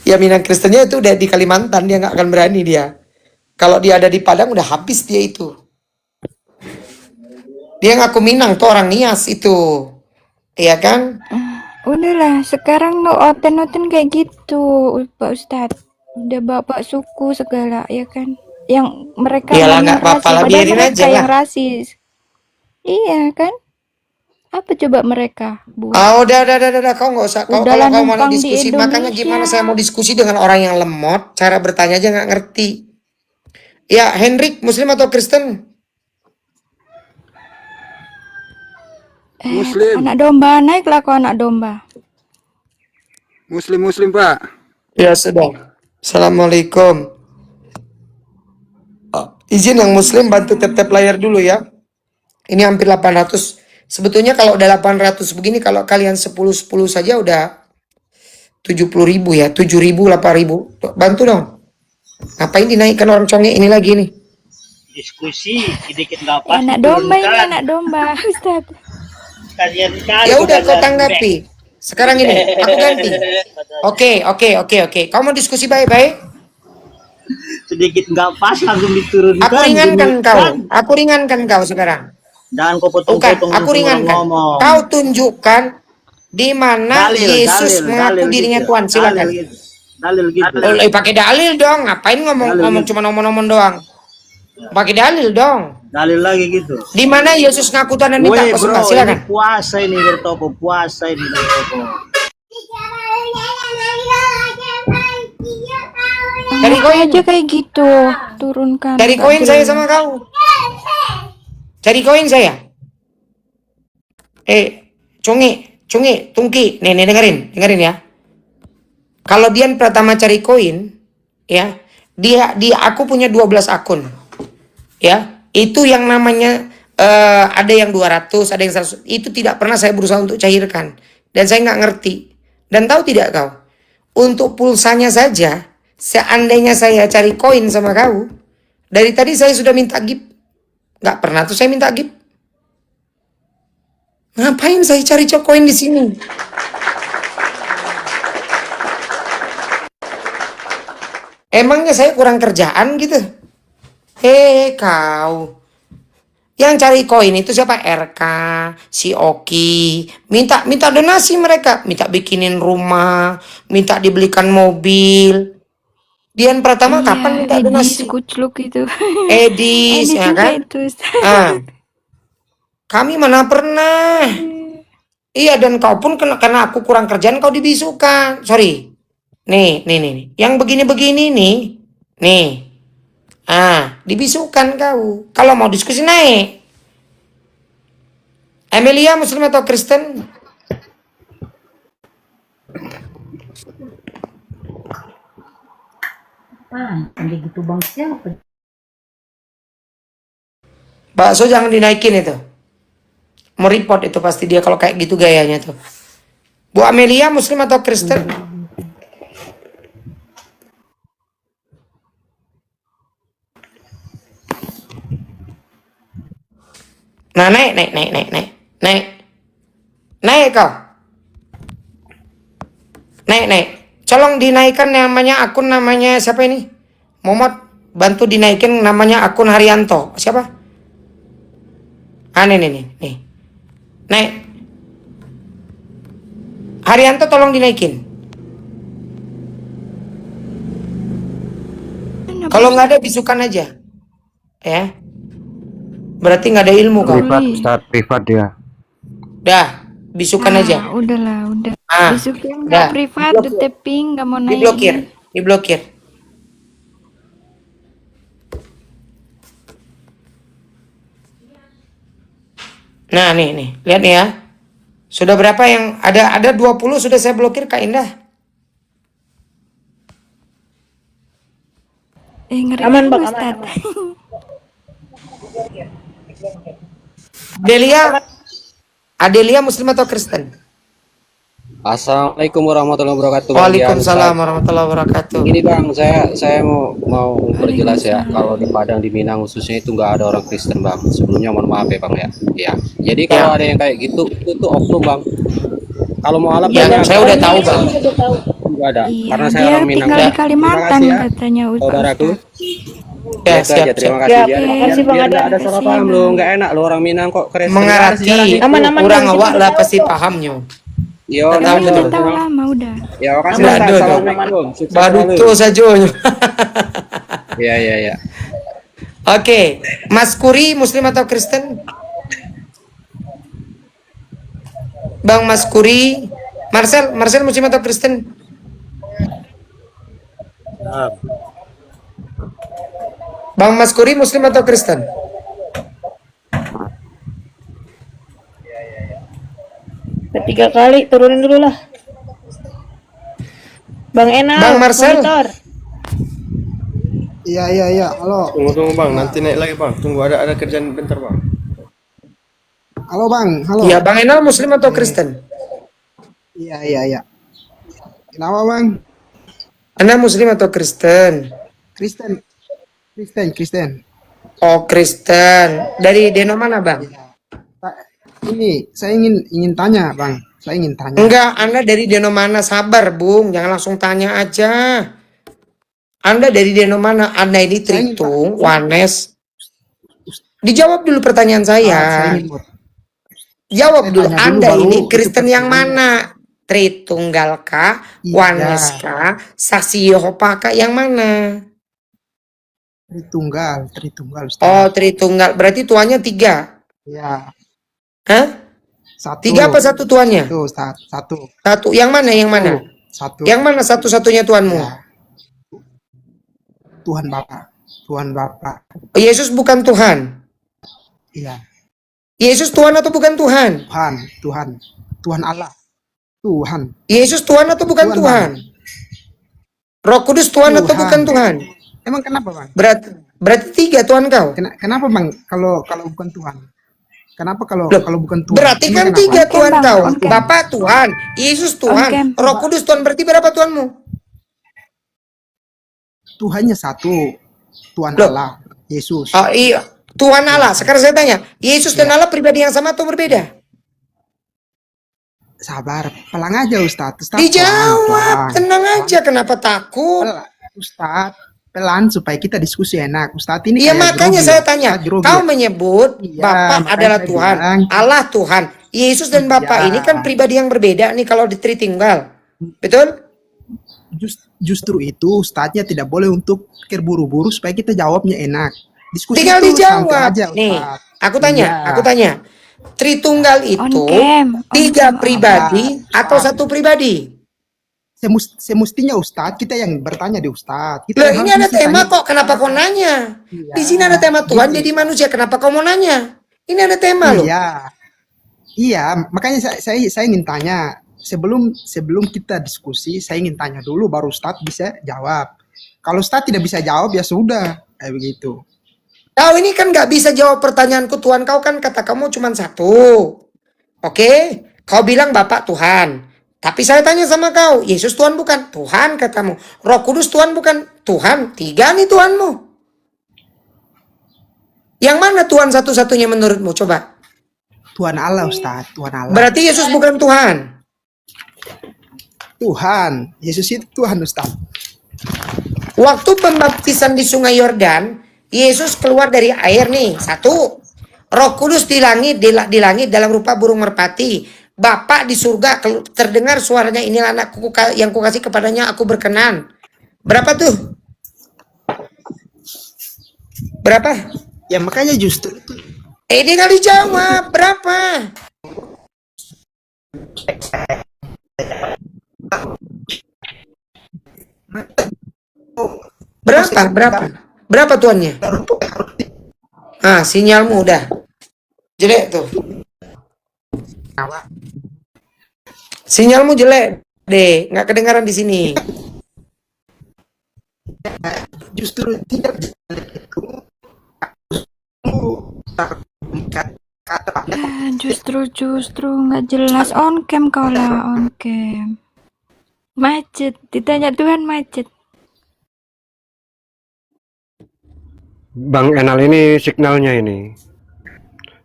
Ya Minang Kristennya itu udah di Kalimantan, dia nggak akan berani dia. Kalau dia ada di Padang udah habis dia itu. Dia ngaku Minang tuh orang Nias itu, iya kan? Udahlah, sekarang no oten kayak gitu, Pak Ustadz. Udah bapak suku segala, ya kan? Yang mereka iyalah nggak apa-apa lah, biarin aja lah. Yang rasis. Iya kan? Apa coba mereka? Udah, kau nggak usah. Kalau kau mau diskusi, makanya gimana saya mau diskusi dengan orang yang lemot, cara bertanya aja nggak ngerti. Ya, Hendrik, Muslim atau Kristen? Muslim. Anak domba, naiklah kau anak domba. Muslim Pak. Ya sudah. Assalamualaikum. Izin yang Muslim bantu tap-tap layar dulu ya. Ini hampir 800. Sebetulnya kalau udah 800 begini, kalau kalian 10 saja udah 70.000 ya. 7.000, 8.000. Bantu dong. Ngapain dinaikkan orang conge ini lagi nih? Diskusi sedikit nggak pas. Anak domba ini anak domba, Ustaz. Ya udah kau tanggapi. Sekarang ini aku ganti. Oke. Kau mau diskusi baik-baik? Sedikit nggak pas langsung diturunkan. Aku ringankan kau sekarang. Jangan kau potong-potong. Aku ringankan. Kau tunjukkan di mana Yesus mengaku dirinya Tuhan. Silakan. Dalil gitu. Pakai dalil dong. Ngapain ngomong cuma ngomong doang? Pakai dalil dong. Dalil lagi gitu. Di mana Yesus ngaku Tuhan dan minta kau suka? Silakan. Puasa ini bertopo. Dari koin aja kayak gitu, turunkan. Dari koin saya sama kau. Cari koin saya. Cungi, tungki. Nih dengerin ya. Kalau Dian pertama cari koin, ya, aku punya 12 akun. Ya, itu yang namanya ada yang 200, ada yang 100. Itu tidak pernah saya berusaha untuk cairkan. Dan saya nggak ngerti. Dan tahu tidak kau? Untuk pulsanya saja, seandainya saya cari koin sama kau, dari tadi saya sudah minta gift. Nggak pernah tuh saya minta gift. Ngapain saya cari koin di sini? Emangnya saya kurang kerjaan gitu? Kau. Yang cari koin itu siapa? RK, si Oki. Minta donasi mereka. Minta bikinin rumah. Minta dibelikan mobil. Dian Pratama kapan minta donasi? Kucluk itu. Edis, ya kan? Kami mana pernah. Iya, dan kau pun karena aku kurang kerjaan kau dibisukan. Sorry. Nih. Yang begini-begini nih. Dibisukan kau. Kalau mau diskusi naik. Amelia Muslim atau Kristen? Gitu bang siapa? Bakso jangan dinaikin itu. Mau report itu pasti dia kalau kayak gitu gayanya tuh. Bu Amelia Muslim atau Kristen? Nah, naik kau. Naik. Colong dinaikkan namanya akun namanya siapa ini? Momot, bantu dinaikin namanya akun Haryanto. Siapa? Nih. Naik. Haryanto tolong dinaikin. Kalau nggak ada bisukan aja. Ya. Berarti nggak ada ilmu kau. Privat, Ustaz, privat dia. Dah, bisukan aja. Udahlah. Bisukin dah. nggak privat, taping nggak mau naik. Diblokir. Nah, nih. Lihat nih ya. Sudah berapa yang ada 20 sudah saya blokir Kak Indah. Ngeri Aman, Bang, Ustaz. Adelia Muslim atau Kristen? Assalamualaikum warahmatullahi wabarakatuh. Waalaikumsalam warahmatullahi wabarakatuh. Ini bang, saya mau perjelas ya, kalau di Padang di Minang khususnya itu nggak ada orang Kristen bang. Sebelumnya mohon maaf ya bang ya. Ya. Jadi kalau ada yang kayak gitu itu oknum bang. Kalau mau alam ya, saya udah tahu bang. Nggak ada, karena saya Dia orang Minang. tinggal di Kalimantan ya, katanya saudaraku. Ya, siap. Terima kasih. Biar nggak ada salah paham lo, nggak enak lo orang Minang kok Kristen. Mengerti, kurang awak lah pasti pahamnya. Yo, tahu lama udah. Ya, makasih Ustaz. Assalamualaikum. Baru tuh saja. Iya. Oke, Mas Kuri Muslim atau Kristen? Bang Mas Kuri, Marcel Muslim atau Kristen? Bang Mas Kuri Muslim atau Kristen? Ketiga kali turunin dulu lah. Bang Enal, Bang Marcel. monitor. Iya. Halo. Tunggu bang, nanti naik lagi bang. Tunggu ada kerjaan bentar bang. Halo bang. Halo. Iya, Bang Enal Muslim atau Kristen? Iya. Kenapa bang? Anda Muslim atau Kristen? Kristen. Oh, Kristen. Dari deno mana bang? Ini saya ingin tanya bang. Enggak, Anda dari deno mana? Sabar Bung, jangan langsung tanya aja. Anda dari deno mana? Anda ini Tritung, Wanes. Dijawab dulu pertanyaan saya. Jawab dulu, Anda ini Kristen yang mana? Tritunggal kah? Wanes kah? Saksi Yehova kah? Yang mana? Tritunggal Ustaz. Oh, Tritunggal. Berarti tuannya 3. Iya. Hah? 1. 3 apa 1 tuannya? 1. Yang mana? 1. Yang mana satu-satunya tuanmu? Ya. Tuhan Bapa. Yesus bukan Tuhan. Iya. Yesus Tuhan atau bukan Tuhan? Tuhan Allah. Tuhan. Yesus Tuhan atau bukan Tuhan? Roh Kudus Tuhan atau bukan Tuhan? Emang kenapa bang? Berarti 3 Tuhan kau? Kenapa bang? Kalau bukan Tuhan? Kenapa kalau bukan Tuhan? Berarti kan 3 Tuhan kau. Bapa Tuhan, Yesus Tuhan, Roh Kudus Tuhan. Berarti berapa Tuhanmu? Tuhannya 1. Tuhan Allah, Yesus. Oh iya, Tuhan Allah. Sekarang saya tanya, Yesus dan Allah pribadi yang sama atau berbeda? Sabar, pelang aja Ustadz. Dijawab, tenang aja. Kenapa takut? Ustadz, pelan supaya kita diskusi enak. Ustadz ini iya, makanya saya tanya. Kau menyebut Bapa adalah Tuhan, Allah Tuhan. Yesus dan Bapa ini kan pribadi yang berbeda nih kalau di Tritunggal. Betul? Justru itu Ustadznya tidak boleh untuk buru-buru supaya kita jawabnya enak. Diskusi tinggal dijawab. Aja, nih, aku tanya. Tritunggal itu 3 pribadi atau 1 pribadi? semestinya Ustadz kita yang bertanya di Ustadz. Kita Loh, yang ini harus ada mesti tema tanya. kok, kenapa kau nanya? Iya, Di sini ada tema Tuhan gitu. jadi manusia, kenapa kau mau nanya? Ini ada tema loh. Iya, makanya saya ingin tanya sebelum kita diskusi, saya ingin tanya dulu baru Ustadz bisa jawab. Kalau Ustadz tidak bisa jawab ya sudah, kayak begitu. Kau ini kan nggak bisa jawab pertanyaanku, Tuhan kau kan kata kamu cuma satu. Oke, kau bilang Bapak Tuhan. Tapi saya tanya sama kau, Yesus Tuhan bukan? Tuhan katamu. Roh Kudus Tuhan bukan? Tuhan. 3 nih Tuhanmu. Yang mana Tuhan satu-satunya menurutmu? Coba. Tuhan Allah Ustadz, Tuhan Allah. Berarti Yesus bukan Tuhan. Tuhan, Yesus itu Tuhan Ustadz. Waktu pembaptisan di Sungai Yordan, Yesus keluar dari air nih, 1. Roh Kudus di langit dalam rupa burung merpati. Bapak di surga terdengar suaranya, inilah anakku yang kukasih kepadanya aku berkenan. Berapa tuh? Berapa? Ya makanya justru itu. Dia nggak dijawab. Berapa? Berapa tuannya? Sinyalmu udah jelek tuh. Sinyalmu jelek deh, nggak kedengaran di sini. Justru tidak Justru nggak jelas. On cam kau lah, on cam. Macet, ditanya Tuhan macet. Bang Enal ini signalnya ini.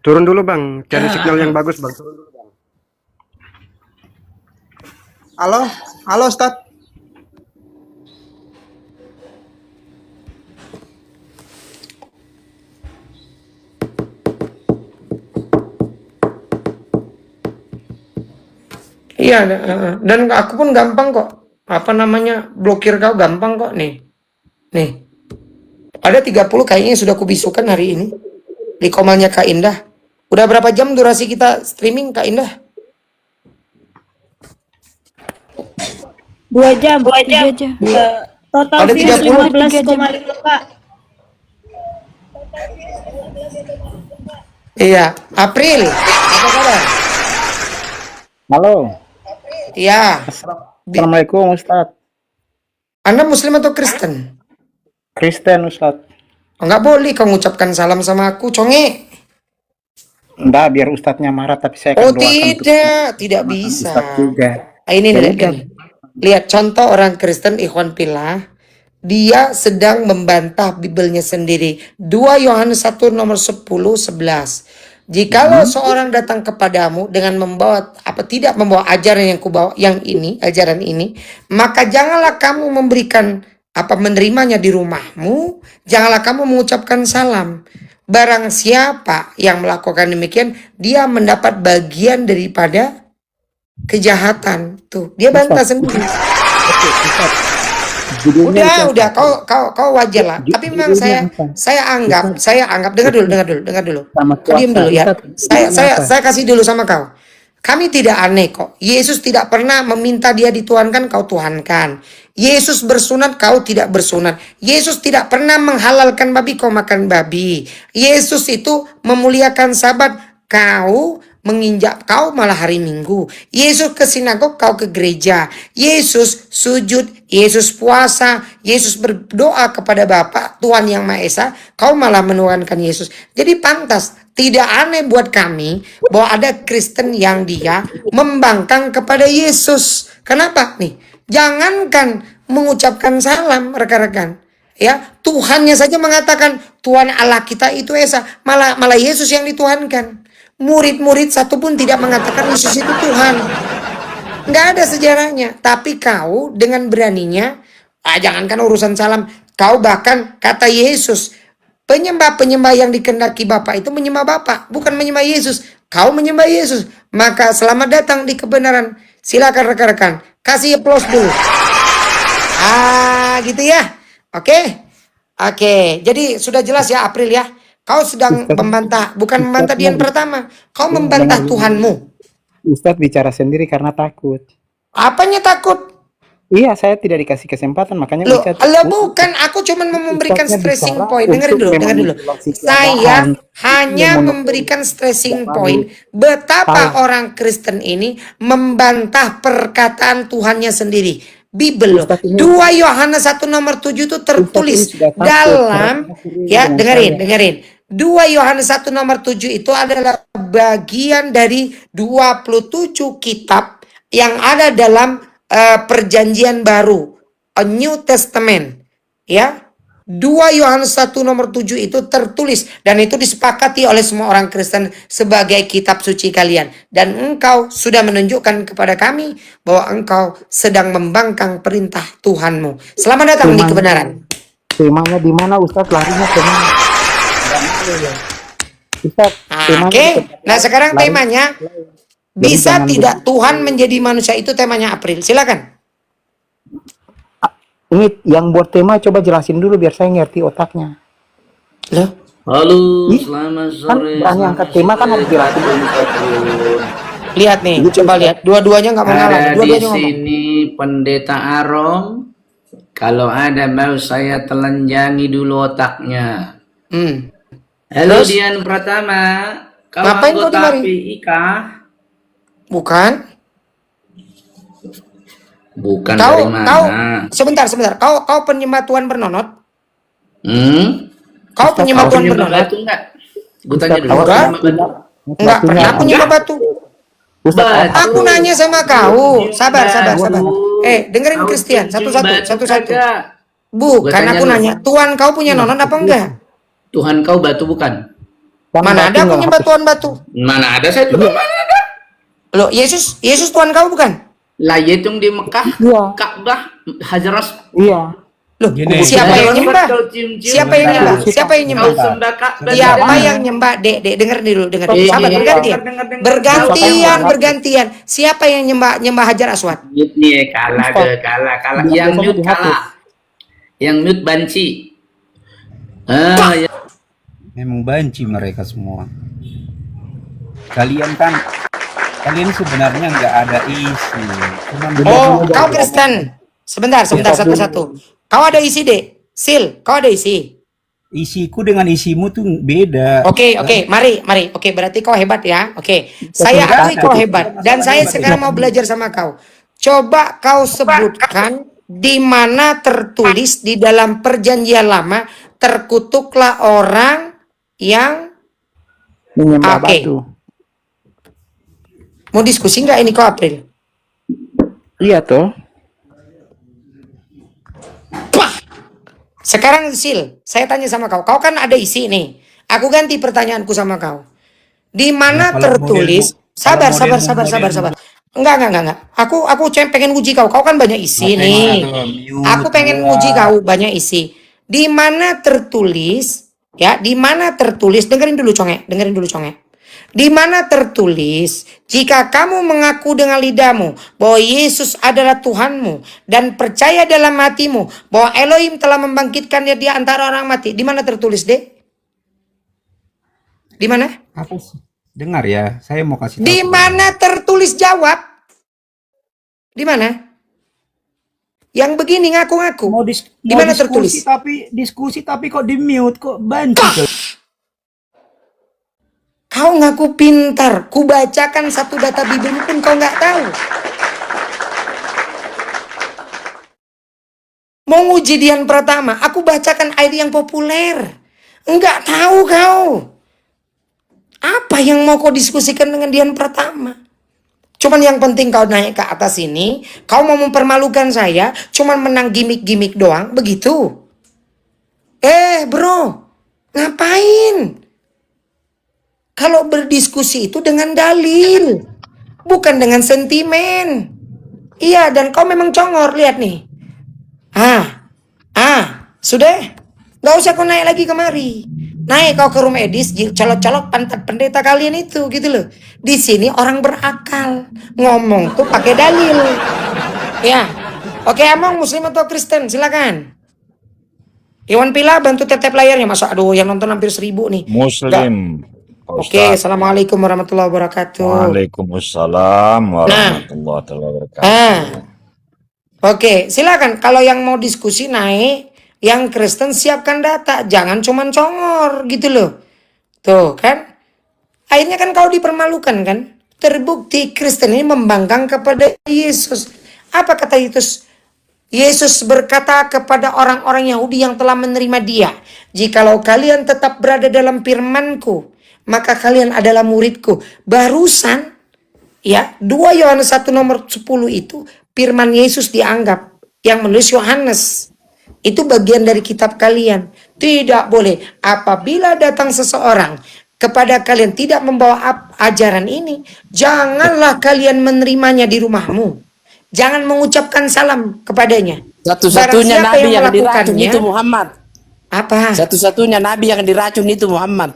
Turun dulu Bang, cari signal yang bagus Bang. Turun dulu Bang. Halo Ustadz. Iya, dan aku pun gampang kok. Blokir kau gampang kok nih. Nih. Ada 30 kayaknya sudah kubisukan hari ini. Di komalnya Kak Indah. Udah berapa jam durasi kita streaming Kak Indah? 2 jam. Total Ada views 30. 15,5 Kak. Iya, April. Apa kabar? Halo. Iya. Assalamualaikum Ustadz. Anda Muslim atau Kristen? Kristen Ustadz. Nggak boleh kau mengucapkan salam sama aku, conge. Enggak, biar Ustadznya marah, tapi saya akan doakan tidak bisa. Ustadz juga. Ini Ya lihat, udah. lihat contoh orang Kristen, Ikhwan Pillah. Dia sedang membantah Bibelnya sendiri. 2 Yohanes 1 nomor 10, 11. Jikalau seorang datang kepadamu dengan tidak membawa ajaran yang kubawa, ajaran ini, maka janganlah kamu menerimanya di rumahmu, janganlah kamu mengucapkan salam. Barang siapa yang melakukan demikian, dia mendapat bagian daripada kejahatan. Tuh, dia bantah sendiri. Udah, kau wajar lah. Tapi memang saya anggap, dengar dulu. Kau diam dulu ya. Saya kasih dulu sama kau. Kami tidak aneh kok. Yesus tidak pernah meminta dia dituhankan, kau tuhankan. Yesus bersunat, kau tidak bersunat. Yesus tidak pernah menghalalkan babi, kau makan babi. Yesus itu memuliakan Sabat, kau menginjak, kau malah hari Minggu. Yesus ke sinagog, kau ke gereja. Yesus sujud, Yesus puasa, Yesus berdoa kepada Bapa Tuhan yang Maha Esa, kau malah menuhankan Yesus. Jadi pantas, tidak aneh buat kami bahwa ada Kristen yang dia membangkang kepada Yesus. Kenapa nih? Jangankan mengucapkan salam rekan-rekan. Ya, Tuhannya saja mengatakan Tuhan Allah kita itu Esa, malah Yesus yang dituhankan. Murid-murid satu pun tidak mengatakan Yesus itu Tuhan. Nggak ada sejarahnya. Tapi kau dengan beraninya, jangankan urusan salam, kau bahkan kata Yesus, penyembah-penyembah yang dikehendaki Bapa itu menyembah Bapa, bukan menyembah Yesus. Kau menyembah Yesus, maka selamat datang di kebenaran. Silakan rekan-rekan, kasih applause dulu. Gitu ya. Oke. Jadi sudah jelas ya April ya. Kau sedang membantah, bukan membantah dia yang pertama. Kau membantah Tuhanmu. Ustadz bicara sendiri karena takut. Apanya takut? Iya, saya tidak dikasih kesempatan, makanya Loh, Ustaz lo bukan, aku cuman mau memberikan Ustaznya stressing bicara point. untuk Dengerin dulu. memanipulasi Saya keadaan, hanya memonopoli memberikan stressing keadaan. point betapa Salah. orang Kristen ini membantah perkataan Tuhannya sendiri. Bibel loh. Ustaz ini 2 Yohanes 1 nomor 7 itu tertulis sudah takut dalam, karena ya dengan dengerin. 2 Yohanes 1 nomor 7 itu adalah bagian dari 27 kitab yang ada dalam perjanjian baru, a New Testament, ya. 2 Yohanes 1 nomor 7 itu tertulis dan itu disepakati oleh semua orang Kristen sebagai kitab suci kalian. Dan engkau sudah menunjukkan kepada kami bahwa engkau sedang membangkang perintah Tuhanmu. Selamat datang di kebenaran. Temanya di mana Ustaz? Larinya ke mana? Ustaz, Oke. Nah, sekarang lari- temanya Jadi bisa jangan tidak Tuhan menjadi manusia, itu temanya April. Silakan. Ini yang buat tema coba jelasin dulu biar saya ngerti otaknya. Loh? Halo, Ih, selamat kan sore. berani angkat tema kan harus jelasin dulu. Lihat nih, coba lihat. Dua-duanya nggak mau ngalah. Ada di Dua-duanya ngomong. sini Pendeta Arom. Kalau ada mau saya telanjangi dulu otaknya. Halo Terus? Dian Pratama. Kau Ngapain kau di anggota mari? PIK? Bukan. Bukan Kau, dari mana? sebentar. Kau penyembah Tuhan bernonot? Kau Kau penyembah Tuhan penyembah bernonot? batu enggak? Gue tanya dulu. Enggak. Penyembah batu. Enggak pernah penyembah batu. Batu. Aku nanya sama kau. Sabar. Batu. Dengerin Kau Christian. cium Satu-satu. batu kagak? Gua Bukan, tanya aku lu. nanya. Tuhan kau punya nonot apa enggak? Tuhan kau batu bukan? Mana ada aku nyembah Tuhan batu? Mana ada saya juga mana ada? Loh, Yesus Tuhan kau bukan? Lah itu di Mekah, Ka'bah, Hajar Aswad. Iya. Loh, siapa yang nyembah? Siapa yang nyembah? Siapa yang nyembah? Kau sembah Ka'bah. Siapa yang nyembah? Dek, denger dulu, denger. Sabar, bergantian. Siapa yang nyembah Hajar Aswad? Mute nih, kalah. Yang mute kalah. Yang mute banci. Memang banci mereka semua. Kalian sebenarnya nggak ada isi. Kau Kristen. Sebentar, satu-satu. Kau ada isi, Dek. Sil, kau ada isi. Isiku dengan isimu tuh beda. Oke, mari. Oke, berarti kau hebat ya. Oke, saya akui kau hebat. Dan saya sekarang mau belajar sama kau. Coba kau sebutkan di mana tertulis di dalam perjanjian lama, terkutuklah orang yang menyembah batu. Mau diskusi nggak ini kau April? Iya toh. Sekarang Sil, saya tanya sama kau. Kau kan ada isi nih. Aku ganti pertanyaanku sama kau. Di mana tertulis? Sabar. Enggak. Aku pengen uji kau. Kau kan banyak isi nih. Aku pengen uji kau banyak isi. Di mana tertulis? Ya, di mana tertulis? Dengerin dulu conge. Di mana tertulis, jika kamu mengaku dengan lidahmu bahwa Yesus adalah Tuhanmu dan percaya dalam hatimu bahwa Elohim telah membangkitkan dia antara orang mati. Di mana tertulis, Dek? Di mana? Apa sih? Dengar ya, saya mau kasih tahu. Di mana tertulis, jawab? Di mana? Yang begini ngaku-ngaku. Di mana tertulis? Diskusi tapi kok di mute, kok banci. Kau ngaku pintar, ku bacakan satu data Bibel pun kau nggak tahu. Mau uji Dian Pratama, aku bacakan ayat yang populer. Enggak tahu kau. Apa yang mau kau diskusikan dengan Dian Pratama? Cuman yang penting kau naik ke atas ini, kau mau mempermalukan saya, cuman menang gimmick-gimmick doang, begitu. Bro, ngapain? Kalau berdiskusi itu dengan dalil, bukan dengan sentimen. Iya, dan kau memang congor, lihat nih. Sudah? Gak usah kau naik lagi kemari. Naik kau ke room edis, colok-colok pantat pendeta kalian itu, gitu loh. Di sini orang berakal, ngomong tuh pakai dalil. Ya, oke, Among Muslim atau Kristen, silakan. Iwan Pila bantu tap-tap layarnya, masuk. Aduh, yang nonton hampir 1000 nih. Muslim. Oke, assalamualaikum warahmatullahi wabarakatuh. Waalaikumsalam warahmatullahi wabarakatuh. Oke, silakan. Kalau yang mau diskusi naik, yang Kristen siapkan data, jangan cuman congor gitu loh. Tuh kan, akhirnya kan kau dipermalukan kan. Terbukti Kristen ini membangkang kepada Yesus. Apa kata Yesus? Yesus berkata kepada orang-orang Yahudi yang telah menerima dia, jikalau kalian tetap berada dalam firman-Ku, maka kalian adalah murid-Ku. Barusan, ya, 2 Yohanes 1 nomor 10 itu, firman Yesus dianggap, yang menulis Yohanes. Itu bagian dari kitab kalian. Tidak boleh, apabila datang seseorang kepada kalian tidak membawa ajaran ini, janganlah kalian menerimanya di rumahmu. Jangan mengucapkan salam kepadanya. Satu-satunya Barang siapa nabi yang diracun melakukannya, itu Muhammad. Apa? Satu-satunya nabi yang diracun itu Muhammad.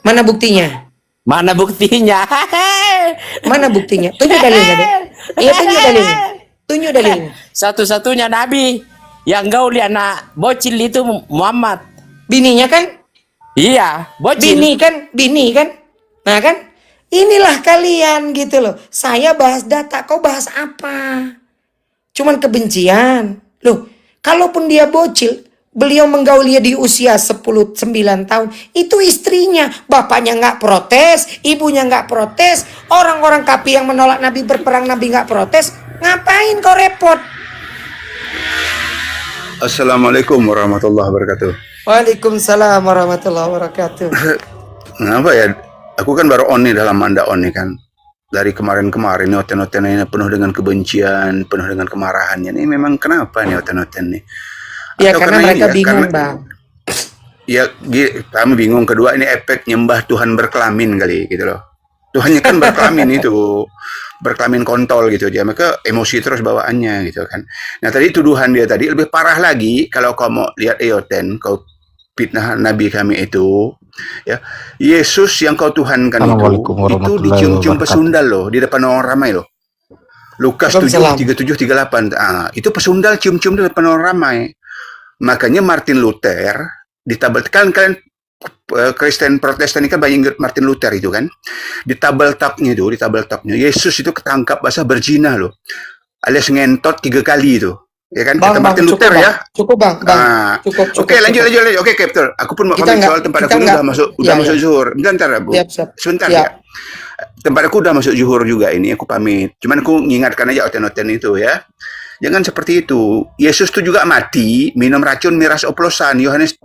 Mana buktinya? Mana buktinya? Mana buktinya? Tunjuk dalilnya deh. Iya, tunjuk dalilnya. Tunjuk dalilnya. Satu-satunya nabi yang gauli anak bocil itu Muhammad. Bininya kan? Iya, bocil. Bini kan? Nah kan? Inilah kalian gitu loh. Saya bahas data, kau bahas apa? Cuman kebencian. Loh, kalaupun dia bocil, beliau menggauli di usia 9 tahun. Itu istrinya. Bapaknya nggak protes, ibunya nggak protes. Orang-orang kafir yang menolak Nabi berperang, Nabi nggak protes. Ngapain kau repot? Assalamualaikum warahmatullahi wabarakatuh. Waalaikumsalam warahmatullahi wabarakatuh. Kenapa ya? Aku kan baru on nih dalam Anda on nih kan. Dari kemarin-kemarin nih oten-oten ini penuh dengan kebencian, penuh dengan kemarahannya. Ini memang kenapa nih oten-oten nih? Ya Atau karena mereka ini bingung, Bang. Ya, kami bingung. Kedua ini efek nyembah Tuhan berkelamin kali gitu loh. Tuhannya kan berkelamin itu, berkelamin kontol gitu dia. Maka emosi terus bawaannya gitu kan. Nah tadi tuduhan dia tadi lebih parah lagi kalau kau mau lihat Eoten, kau fitnah Nabi kami itu. Ya, Yesus yang kau tuhankan itu dicium-cium pesundal loh di depan orang ramai loh. Lukas 7:37-38. Itu pesundal cium-cium di depan orang ramai. Makanya Martin Luther ditabelkan kalian Kristen Protestan ini kan banyak ingat Martin Luther itu kan. Di tabel tapnya Yesus itu ketangkap basah berzina loh. Alias ngentot 3 kali itu. Ya kan, kata Martin Luther ya. Cukup bang. Cukup. Oke, lanjut. Oke, betul. Aku pun mau pamit soal tempat aku udah masuk zuhur. Bentar, Bu. Sebentar ya. Tempat aku udah masuk zuhur juga ini, aku pamit. Cuman aku ngingatkan aja oten-oten itu ya. Jangan seperti itu. Yesus itu juga mati minum racun miras oplosan. Yohanes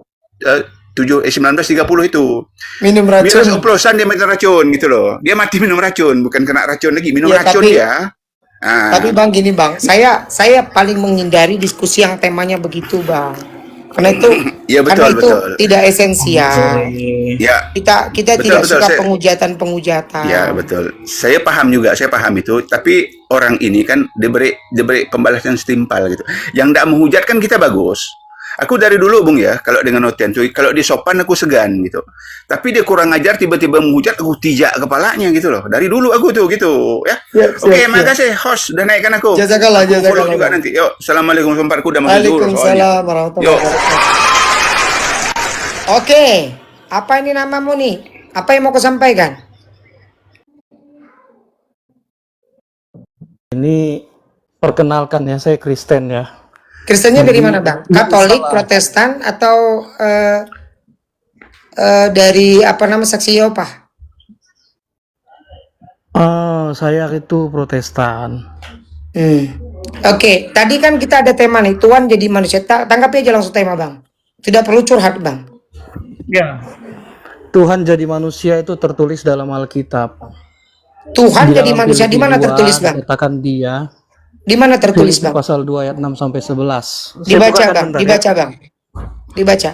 19:30 itu. Minum racun. Miras oplosan dia minum racun gitu loh. Dia mati minum racun, bukan kena racun lagi, minum racun dia. Tapi bang gini bang, saya paling menghindari diskusi yang temanya begitu bang, karena itu ya, betul, itu tidak esensial. Ya, kita tidak suka penghujatan. Ya betul, saya paham itu. Tapi orang ini kan diberi pembalasan setimpal gitu. Yang tidak menghujat kan kita bagus. Aku dari dulu Bung ya, kalau dengan Oten cuy, kalau dia sopan aku segan gitu. Tapi dia kurang ajar tiba-tiba menghujat, aku tijak kepalanya gitu loh. Dari dulu aku tuh gitu ya. Oke, makasih host udah naikkan aku. Jazakallah. Follow juga nanti. Yuk, assalamualaikum warahmatullahi wabarakatuh. Waalaikumsalam warahmatullahi wabarakatuh. Oke, apa ini namamu nih? Apa yang mau kau sampaikan? Ini perkenalkan ya, saya Kristen ya. Kristennya dari mana bang? Katolik, Protestan, atau dari Saksi Yehova? Saya itu Protestan. Oke, tadi kan kita ada tema nih, Tuhan jadi manusia. Tanggapi aja langsung tema bang. Tidak perlu curhat bang. Ya. Tuhan jadi manusia itu tertulis dalam Alkitab. Tuhan jadi manusia di mana tertulis bang? Katakan dia. Di mana tertulis bang? Pasal 2 ayat 6 sampai 11. Dibaca bang, bang. Dibaca.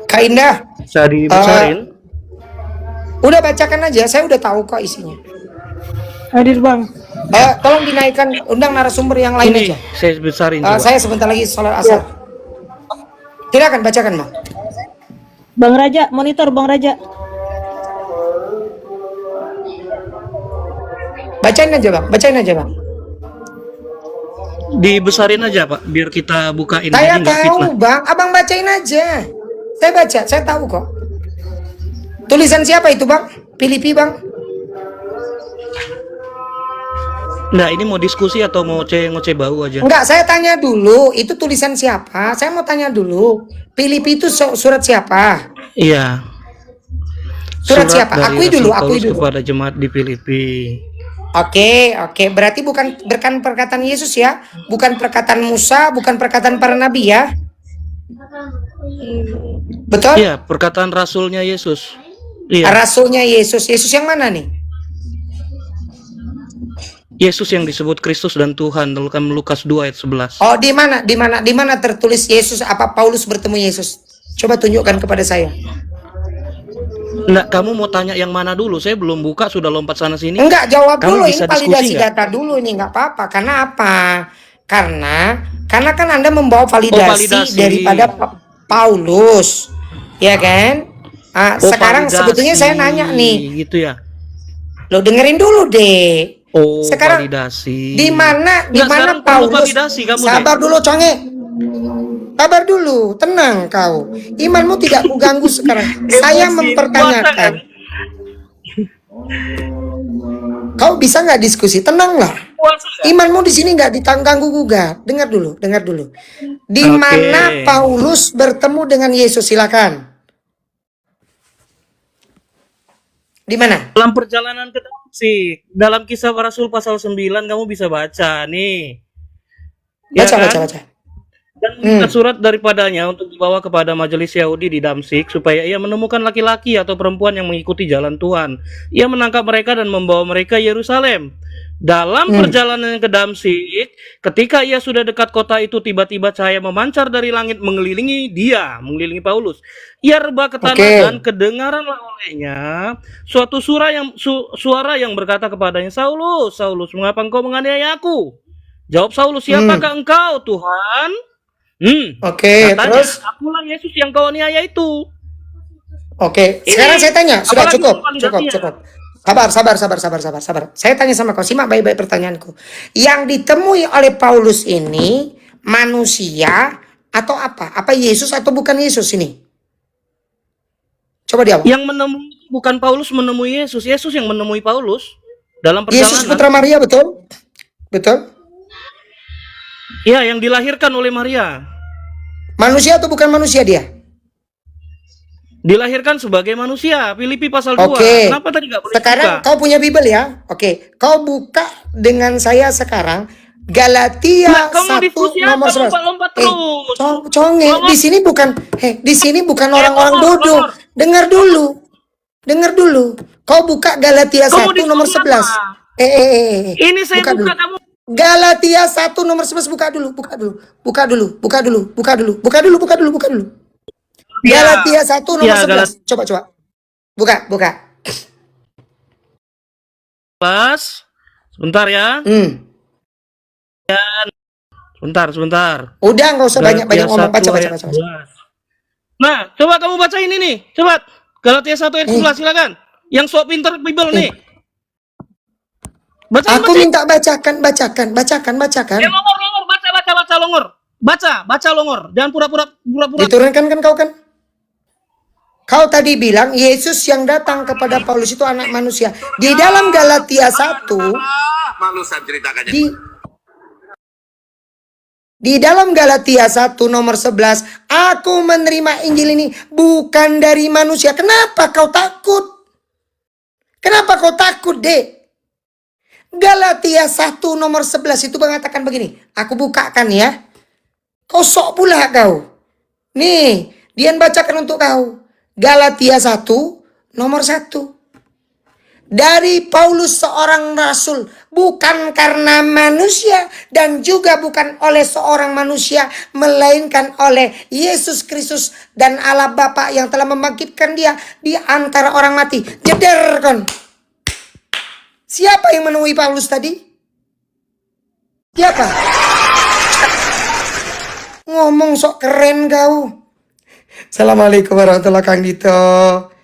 Kak Indah. Bisa dibacain? Udah bacakan aja, saya udah tahu kok isinya. Hadir bang. Tolong dinaikkan, undang narasumber yang lain aja. Saya besarin juga. Saya sebentar lagi sholat asar. Silakan bacakan bang. Bang Raja, monitor Bang Raja. Bacain aja bang, bacain aja bang. Dibesarin aja Pak, biar kita bukain. Saya jadi nggak tahu fitnah. bang, abang bacain aja. Saya baca, saya tahu kok. Tulisan siapa itu bang? Filipi bang? Nah, ini mau diskusi atau mau ngoceh bau aja? Enggak, saya tanya dulu, itu tulisan siapa? Saya mau tanya dulu. Filipi itu surat siapa? Iya. Surat siapa? dari Akui Rasul dulu, akui Paulus dulu. kepada jemaat di Filipi. Oke, berarti bukan perkataan Yesus ya, bukan perkataan Musa, bukan perkataan para nabi ya. Betul? Iya, perkataan rasulnya Yesus. Iya. Rasulnya Yesus. Yesus yang mana nih? Yesus yang disebut Kristus dan Tuhan dalam Lukas 2 ayat 11. Oh, di mana tertulis Yesus apa Paulus bertemu Yesus? Coba tunjukkan kepada saya. Nah, kamu mau tanya yang mana dulu? Saya belum buka, sudah lompat sana sini. Enggak, jawab Kamu dulu, ini bisa validasi diskusi nggak? data dulu, ini nggak apa-apa. Karena apa? Karena kan Anda membawa validasi, validasi. daripada Paulus, ya kan? Sekarang validasi. sebetulnya saya nanya nih, Gitu ya. lo dengerin dulu deh. Oh, Sekarang validasi. di mana Nggak, sekarang perlu Paulus? validasi kamu Sabar deh. dulu, Conge. Sabar dulu, tenang kau. Imanmu tidak kuganggu sekarang. Saya mempertanyakan. Kau bisa nggak diskusi? Tenanglah. Imanmu di sini nggak ditanggung gugat. Dengar dulu, dengar dulu. Di mana Paulus bertemu dengan Yesus? Silakan. Di mana? Dalam perjalanan ke Damsik, dalam Kisah Rasul pasal 9 kamu bisa baca nih. Ya kan? Baca. Dan minta surat daripadanya untuk dibawa kepada majelis Yahudi di Damsik supaya ia menemukan laki-laki atau perempuan yang mengikuti jalan Tuhan. Ia menangkap mereka dan membawa mereka ke Yerusalem. Dalam perjalanan ke Damsik, ketika ia sudah dekat kota itu, tiba-tiba cahaya memancar dari langit mengelilingi mengelilingi Paulus. Ia rebah ke tanah dan kedengaranlah olehnya suatu suara yang berkata kepadanya, Saulus, Saulus, mengapa engkau menganiaya aku? Jawab Saulus, siapakah engkau, Tuhan? Katanya, Terus? akulah Yesus yang kau aniaya itu. Sekarang saya tanya, sudah apalagi cukup. validasinya? Sabar. Saya tanya sama kau, simak baik-baik pertanyaanku. Yang ditemui oleh Paulus ini manusia atau apa? Apa Yesus atau bukan Yesus ini? Coba dia. Yang menemui bukan Paulus menemui Yesus, Yesus yang menemui Paulus dalam perjalanan. Yesus putra Maria, betul? Betul? Iya, yang dilahirkan oleh Maria. Manusia atau bukan manusia dia? Dilahirkan sebagai manusia. Filipi pasal 2. Kenapa tadi nggak boleh sekarang buka? kau punya Bible ya? Kau buka dengan saya sekarang Galatia 1 nomor 11. Lompat terus. Conge, di sini bukan orang-orang bodoh. Dengar dulu. Kau buka Galatia 1 nomor 11. Ini saya buka dulu. kamu. Galatia 1 nomor 11, buka dulu. Galatia 1 nomor 11. Coba. Buka. Pas. Sebentar ya. Sebentar. Udah, nggak usah banyak-banyak ngomong. Baca. Nah, coba kamu baca ini nih. Coba. Galatia 1 ayat 11, silakan. Yang sok pintar Bible nih. Aku minta bacakan. Longor, baca Longor. Baca Longor. Jangan pura-pura. Diturunkan kan kau kan? Kau tadi bilang Yesus yang datang kepada Paulus itu anak manusia. Di dalam Galatia 1 di dalam Galatia 1 nomor 11, aku menerima Injil ini bukan dari manusia. Kenapa kau takut? Dek? Galatia 1 nomor 11 itu mengatakan begini. Aku bukakan ya. Kau sok pula kau. Nih, Dian bacakan untuk kau. Galatia 1 nomor 1. Dari Paulus seorang rasul, bukan karena manusia dan juga bukan oleh seorang manusia, melainkan oleh Yesus Kristus dan Allah Bapa yang telah membangkitkan dia di antara orang mati. Jeder kon. Siapa yang menemui Paulus tadi? Siapa? Ngomong sok keren kau. Assalamualaikum warahmatullahi wabarakatuh.